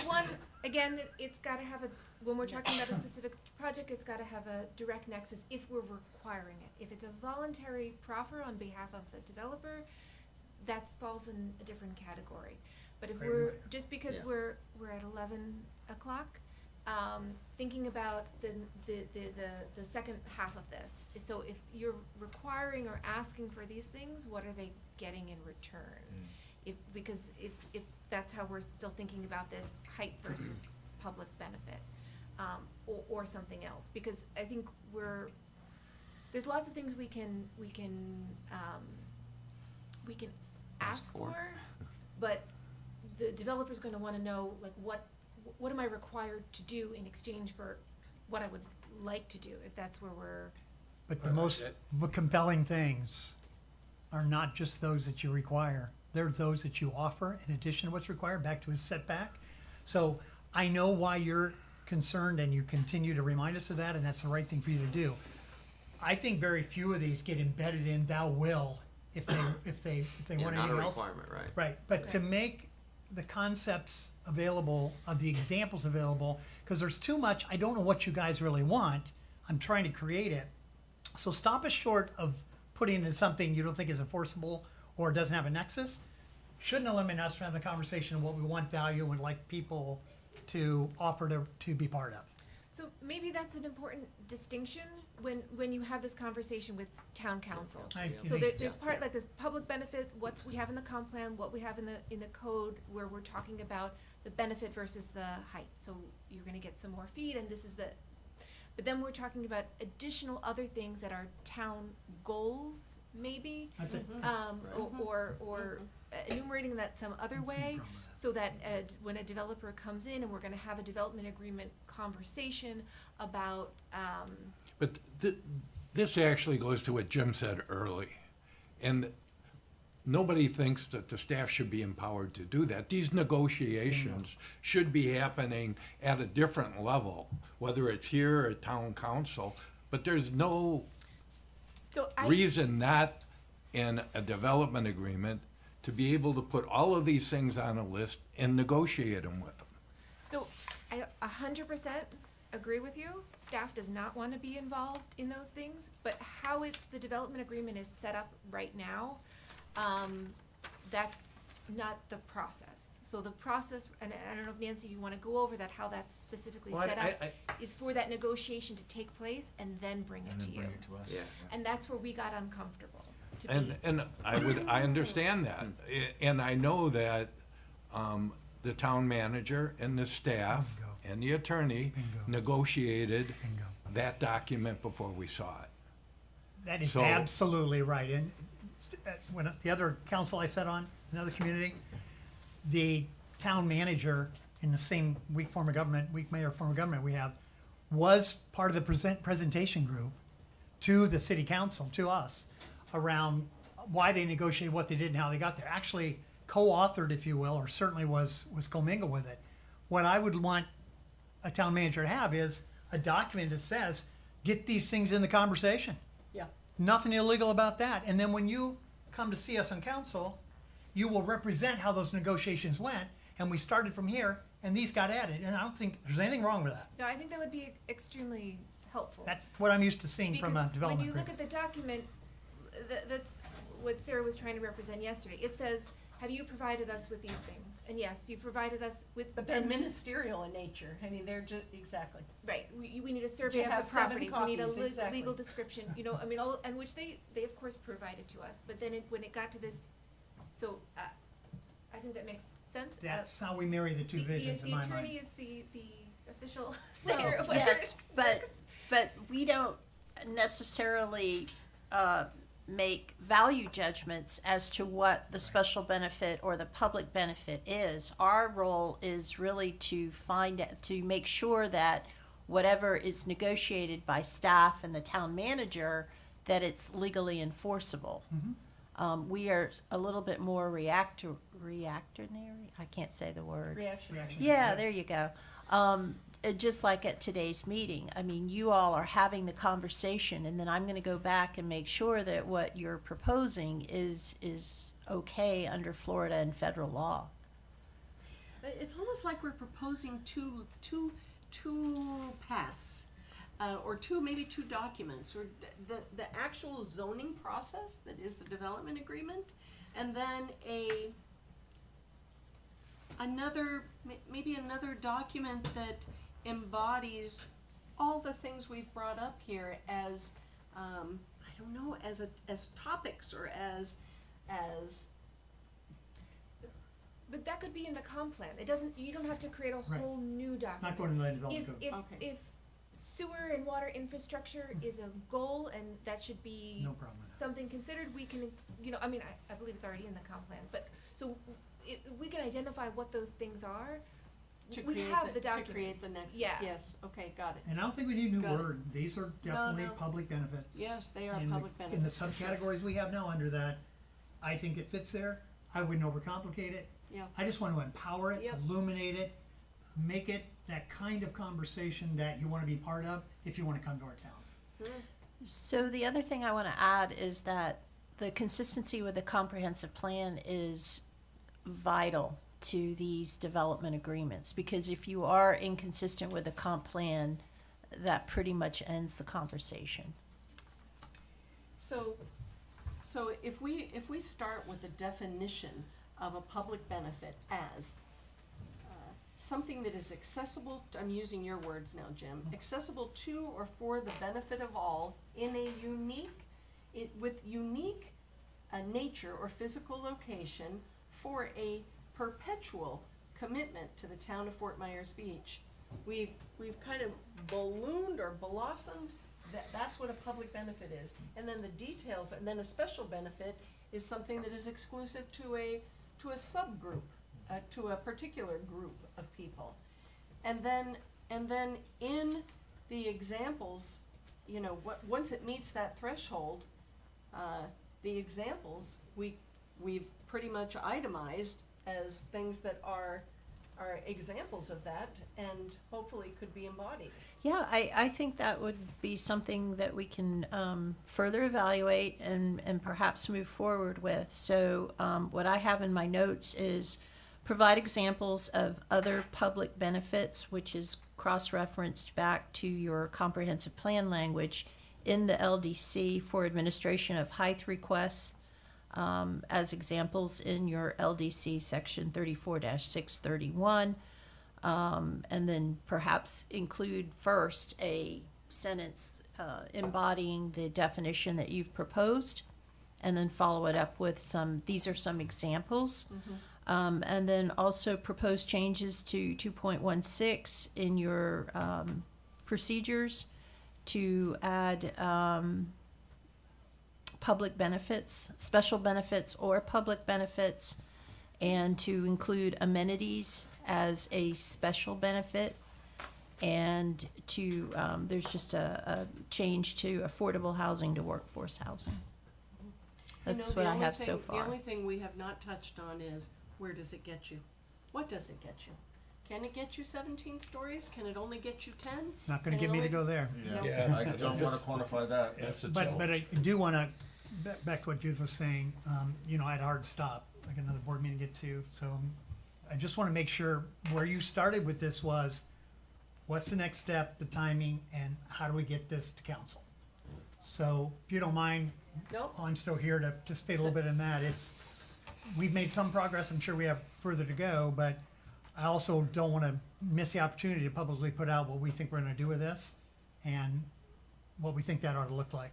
one, again, it's gotta have when we're talking about a specific project, it's gotta have a direct nexus if we're requiring it. If it's a voluntary proffer on behalf of the developer, that falls in a different category. But if we're, just because Yeah. we're at 11 o'clock, thinking about the second half of this, so if you're requiring or asking for these things, what are they getting in return? Because if that's how we're still thinking about this, height versus public benefit, or something else, because I think there's lots of things we can ask for. for, but the developer's gonna wanna know, like, what am I required to do in exchange for what I would like to do, if that's where we're, But the most compelling things are not just those that you require. They're those that you offer in addition to what's required, back to a setback. So I know why you're concerned and you continue to remind us of that, and that's the right thing for you to do. I think very few of these get embedded in thou will if they Yeah, want not a anything else. requirement, right? Right, but to make the concepts available, the examples available, because there's too much, I don't know what you guys really want, I'm trying to create it. So stop us short of putting in something you don't think is enforceable or doesn't have a nexus. Shouldn't eliminate us from having the conversation of what we want, value, and would like people to offer to be part of. so maybe that's an important distinction when you have this conversation with town council. So there's part, like this public benefit, what we have in the comp plan, what we have in the code, where we're talking about the benefit versus the height. So you're gonna get some more feet, and this is but then we're talking about additional other things that are town goals, maybe, That's it. or enumerating that some other way, so that when a developer comes in and we're gonna have a development agreement conversation about, But this actually goes to what Jim said early. And nobody thinks that the staff should be empowered to do that. These negotiations should be happening at a different level, whether it's here or town council. But there's no so I. reason not in a development agreement to be able to put all of these things on a list and negotiate them with them. So I 100% agree with you. Staff does not want to be involved in those things, but how the development agreement is set up right now, that's not the process. So the process, and I don't know if Nancy, you want to go over that, how that's specifically Well, set I- up, is for that negotiation to take place and then bring it to you. Yeah. And that's where we got uncomfortable, to be. And I understand that. And I know that, the town manager and the staff Bingo. and the attorney Bingo. negotiated Bingo. that document before we saw it. That is So- absolutely right. And when the other council I sat on, another community, the town manager in the same weak mayor form of government we have, was part of the presentation group to the city council, to us, around why they negotiated what they did and how they got there. Actually co-authored, if you will, or certainly was commingled with it. What I would want a town manager to have is a document that says, get these things in the conversation. Yeah. Nothing illegal about that. And then when you come to see us on council, you will represent how those negotiations went, and we started from here, and these got added, and I don't think there's anything wrong with that. No, I think that would be extremely helpful. That's what I'm used to seeing from a Because development when you look agreement. at the document, that's what Sarah was trying to represent yesterday. It says, have you provided us with these things? And yes, you provided us with. But they're and- ministerial in nature. I mean, they're just, exactly. Right, we need a survey have of the 7 property, we need a copies, exactly. legal description, you know, I mean, all, and which they of course provided to us, but then when it got to the, so, I think that makes sense. That's how we marry the two visions in my The mind. attorney is the official Well, sayer of whether yes, it but, works. but we don't necessarily, make value judgments as to what the special benefit or the public benefit is. Our role is really to to make sure that whatever is negotiated by staff and the town manager, that it's legally enforceable. We are a little bit more reactionary, I can't say the word. Reactionary. Yeah, there you go. Just like at today's meeting, I mean, you all are having the conversation, and then I'm gonna go back and make sure that what you're proposing is okay under Florida and federal law. It's almost like we're proposing two paths, or maybe two documents, or the actual zoning process that is the development agreement, and then maybe another document that embodies all the things we've brought up here as, I don't know, as topics or as But that could be in the comp plan, you don't have to create a Right. whole new document. It's not going in the development code. Okay. If sewer and water infrastructure is a goal and that should be No problem with that. something considered, we can, you know, I mean, I believe it's already in the comp plan, but, so, we can identify what those things are, to we create have the to create documents. the nexus. Yeah. Yes, okay, got it. And I don't think we need a new Got it. word. These are definitely no. public benefits. Yes, they are In the- public In the benefits, for sure. subcategories we have now under that, I think it fits there. I wouldn't overcomplicate it. Yeah. I just want to empower it, Yep. illuminate it, make it that kind of conversation that you want to be part of if you want to come to our town. So the other thing I want to add is that the consistency with the comprehensive plan is vital to these development agreements, because if you are inconsistent with the comp plan, that pretty much ends the conversation. So if we start with the definition of a public benefit as something that is accessible, I'm using your words now, Jim, accessible to or for the benefit of all in a with unique nature or physical location for a perpetual commitment to the town of Fort Myers Beach. We've kind of ballooned or blossomed, that's what a public benefit is. And then the details, and then a special benefit is something that is exclusive to a subgroup, to a particular group of people. And then in the examples, you know, once it meets that threshold, the examples, we've pretty much itemized as things that are examples of that and hopefully could be embodied. Yeah, I think that would be something that we can further evaluate and perhaps move forward with. So what I have in my notes is provide examples of other public benefits, which is cross-referenced back to your comprehensive plan language in the LDC for administration of height requests, as examples in your LDC section 34-631. And then perhaps include first a sentence embodying the definition that you've proposed, and then follow it up with these are some examples. And then also propose changes to 2.16 in your procedures to add public benefits, special benefits or public benefits, and to include amenities as a special benefit, and to, there's just a change to affordable housing to workforce housing. That's what I have so far. The only thing we have not touched on is, where does it get you? What does it get you? Can it get you 17 stories? Can it only get you 10? Not gonna Can get it me to only- go there. No. Yeah. I don't wanna quantify that. That's a But I challenge. do wanna, back to what Judith was saying, you know, I had a hard stop, like another board meeting to get to, so I just wanna make sure where you started with this was, what's the next step, the timing, and how do we get this to council? So, if you don't mind, Nope. I'm still here to participate a little bit in that. We've made some progress, I'm sure we have further to go, but I also don't wanna miss the opportunity to publicly put out what we think we're gonna do with this and what we think that ought to look like.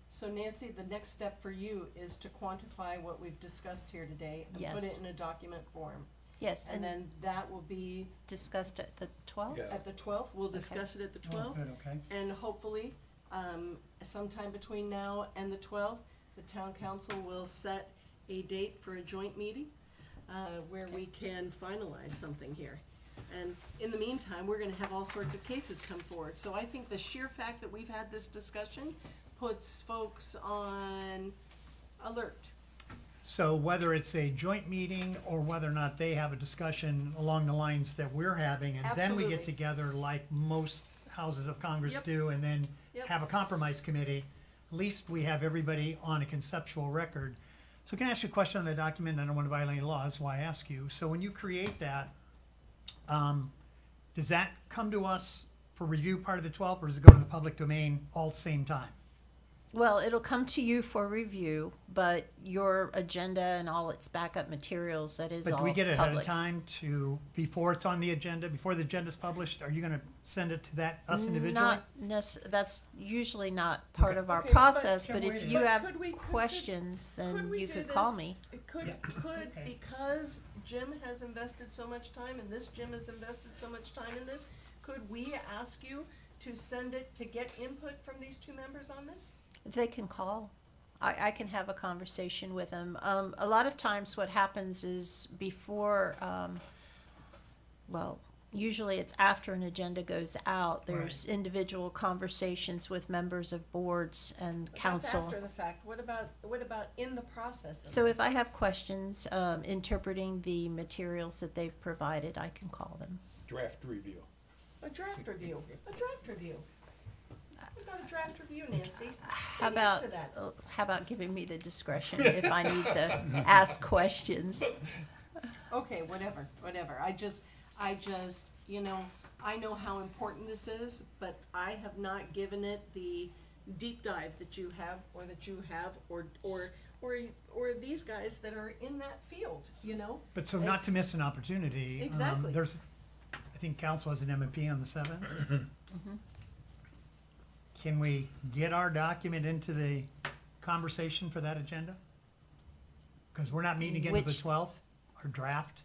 So Nancy, the next step for you is to quantify what we've discussed here today and put it Yes. in a document form. Yes, And then that will be discussed at the 12th? Yeah. at the 12th, we'll discuss it at the Oh, 12th. good, okay. And hopefully, sometime between now and the 12th, the town council will set a date for a joint meeting, where we can finalize something here. And in the meantime, we're gonna have all sorts of cases come forward. So I think the sheer fact that we've had this discussion puts folks on alert. So whether it's a joint meeting or whether or not they have a discussion along the lines that we're having, and then we Absolutely. get together like most houses of Congress Yep. do, and then Yep. have a compromise committee, at least we have everybody on a conceptual record. So can I ask you a question on the document? I don't want to violate any laws, why I ask you. So when you create that, does that come to us for review part of the 12th, or does it go to the public domain all at the same time? Well, it'll come to you for review, but your agenda and all its backup materials, that is all But do public. we get it ahead of time before it's on the agenda, before the agenda's published? Are you gonna send it to us individually? Not that's usually not part Okay. of our Okay, but process, can but if we- you But have could we- could- questions, could then we you do could call this? me. It could, Yeah. Okay. because Jim has invested so much time and this Jim has invested so much time in this, could we ask you to send it to get input from these two members on this? They can call. I can have a conversation with them. A lot of times what happens is before, well, usually it's after an agenda goes out, there's individual conversations with members of boards and But council. That's after the fact. What about in the process of So if this? I have questions, interpreting the materials that they've provided, I can call them. Draft review. A draft review, a draft review. What about a draft review, Nancy? How Say yes about, to that. how about giving me the discretion if I need to ask questions? Okay, whatever. I just, you know, I know how important this is, but I have not given it the deep dive that you have, or these guys that are in that field, you know? But so not It's- to miss an opportunity. Exactly. I think council has an M&P on the 7th. Can we get our document into the conversation for that agenda? Because we're not meeting again until the Which- 12th, our draft.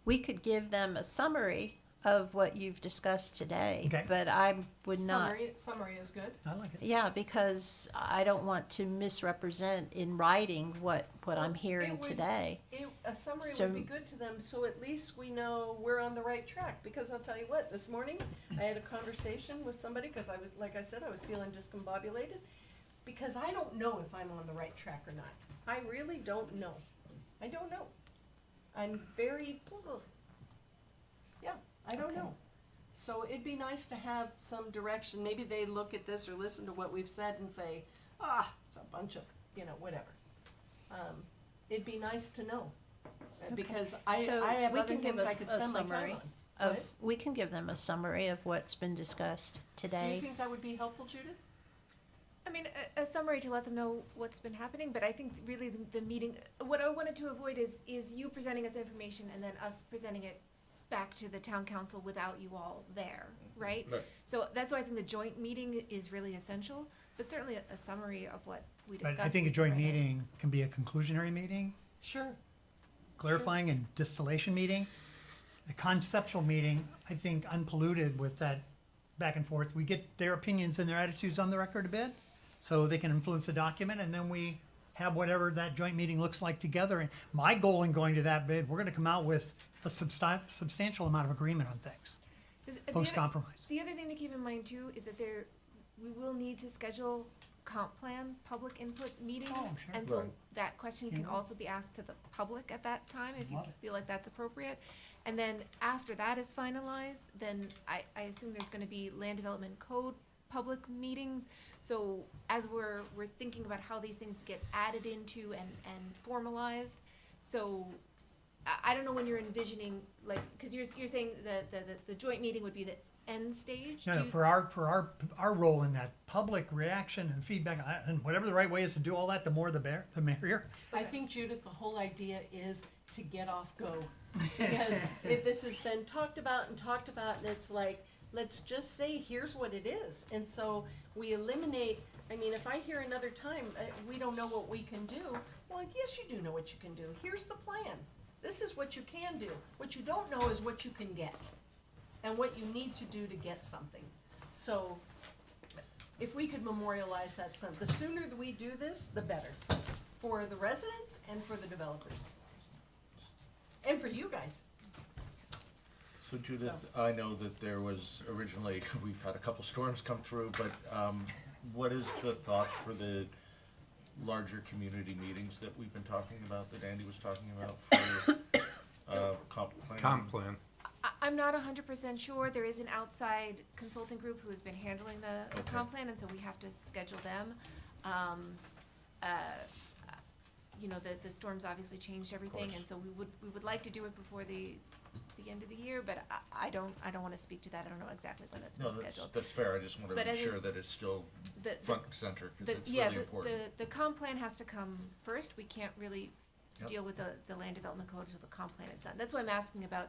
We could give them a summary of what you've discussed today, Okay. but I would not. Summary is good. I like it. Yeah, because I don't want to misrepresent in writing what I'm hearing would- today. A summary So- would be good to them, so at least we know we're on the right track, because I'll tell you what, this morning, I had a conversation with somebody, cause I was, like I said, I was feeling discombobulated, because I don't know if I'm on the right track or not. I really don't know. I don't know. I'm very, yeah, I don't Okay. know. So it'd be nice to have some direction, maybe they look at this or listen to what we've said and say, it's a bunch of, whatever. It'd be nice to know, because So I have we other can give things a- I could a spend my time summary on. What? We can give them a summary of what's been discussed Do you today. think that would be helpful, Judith? I mean, a summary to let them know what's been happening, but I think really the meeting, what I wanted to avoid is you presenting us information and then us presenting it back to the town council without you all there, right? Right. So that's why I think the joint meeting is really essential, but certainly a summary of what we discussed. But I think a would be joint right. meeting can be a conclusionary meeting, Sure. clarifying and distillation meeting. The conceptual meeting, I think unpolluted with that back and forth, we get their opinions and their attitudes on the record a bit, so they can influence the document, and then we have whatever that joint meeting looks like together. And my goal in going to that bid, we're gonna come out with a substantial amount of agreement on things, 'Cause the other- post-compromise. The other thing to keep in mind too is that we will need to schedule comp plan public input meetings. Oh, sure. And so Right. that question can also be asked to the public at that time, if you Love it. feel like that's appropriate. And then after that is finalized, then I assume there's gonna be land development code public meetings. So as we're thinking about how these things get added into and formalized, so I don't know when you're envisioning, like, cause you're saying the joint meeting would be the end stage? No, Do no, you- for our role in that public reaction and feedback, and whatever the right way is to do all that, the more the merrier. I think, Judith, the whole idea is to get off go. Because if this has been talked about, and it's like, let's just say, here's what it is. And so we eliminate, I mean, if I hear another time, we don't know what we can do, well, yes, you do know what you can do. Here's the plan. This is what you can do. What you don't know is what you can get, and what you need to do to get something. So, if we could memorialize that, the sooner that we do this, the better, for the residents and for the developers. And for you guys. So Judith, I know that there was originally, we've had a couple storms come through, but what is the thoughts for the larger community meetings that we've been talking about, that Andy was talking about for comp plan? Comp plan. I'm not 100% sure. There is an outside consulting group who has been handling the Okay. comp plan, and so we have to schedule them. You know, the storms obviously changed everything, course. and so we would like to do it before the end of the year, but I don't wanna speak to that. I don't know exactly when that's No, been scheduled. that's fair, I just wanna But make as sure is- that it's still The- front and center, cause The, it's yeah, really important. the comp plan has to come first. We can't really Yep. deal with the land development code until the comp plan is done. That's why I'm asking about,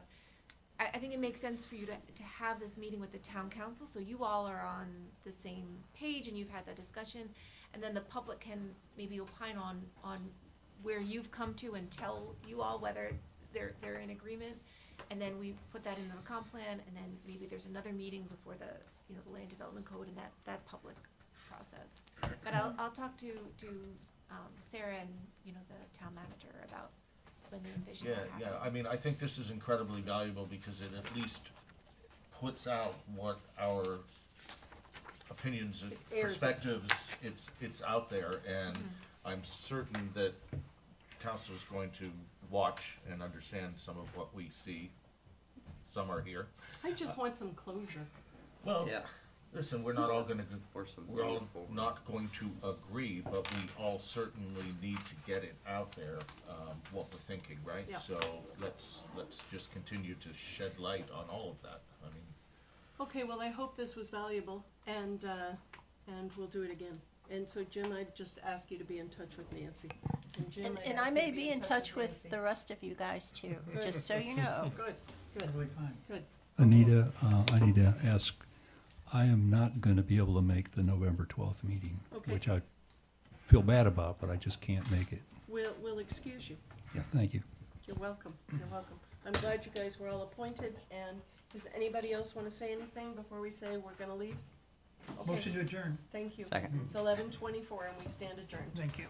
I think it makes sense for you to have this meeting with the town council, so you all are on the same page and you've had that discussion. And then the public can maybe opine on where you've come to and tell you all whether they're in agreement. And then we put that into the comp plan, and then maybe there's another meeting before the land development code and that public process. But I'll talk to Sarah and, the town manager about when they envision Yeah, that happening. yeah, I mean, I think this is incredibly valuable because it at least puts out what our opinions and Airs it. perspectives, it's out there, and I'm certain that council is going to watch and understand some of what we see. Some are here. I just want some closure. Well, Yeah. listen, we're not all gonna, Or some we're all meaningful- not going to agree, but we all certainly need to get it out there, what we're thinking, right? Yeah. So let's just continue to shed light on all of that. I mean, Okay, well, I hope this was valuable, and we'll do it again. And so Jim, I'd just ask you to be in touch with Nancy. And Jim, I'd And ask I you may to be in touch with Nancy. the rest of you guys too, Good. just so you know. Good, good, Totally fine. good. Anita, I need to ask, I am not going to be able to make the November 12th meeting, Okay. which I feel bad about, but I just can't make it. We'll excuse you. Yeah, thank you. You're welcome, you're welcome. I'm glad you guys were all appointed, and does anybody else wanna say anything before we say we're gonna leave? Okay, Motion to adjourn. thank you. Second. It's 11:24 and we stand adjourned. Thank you.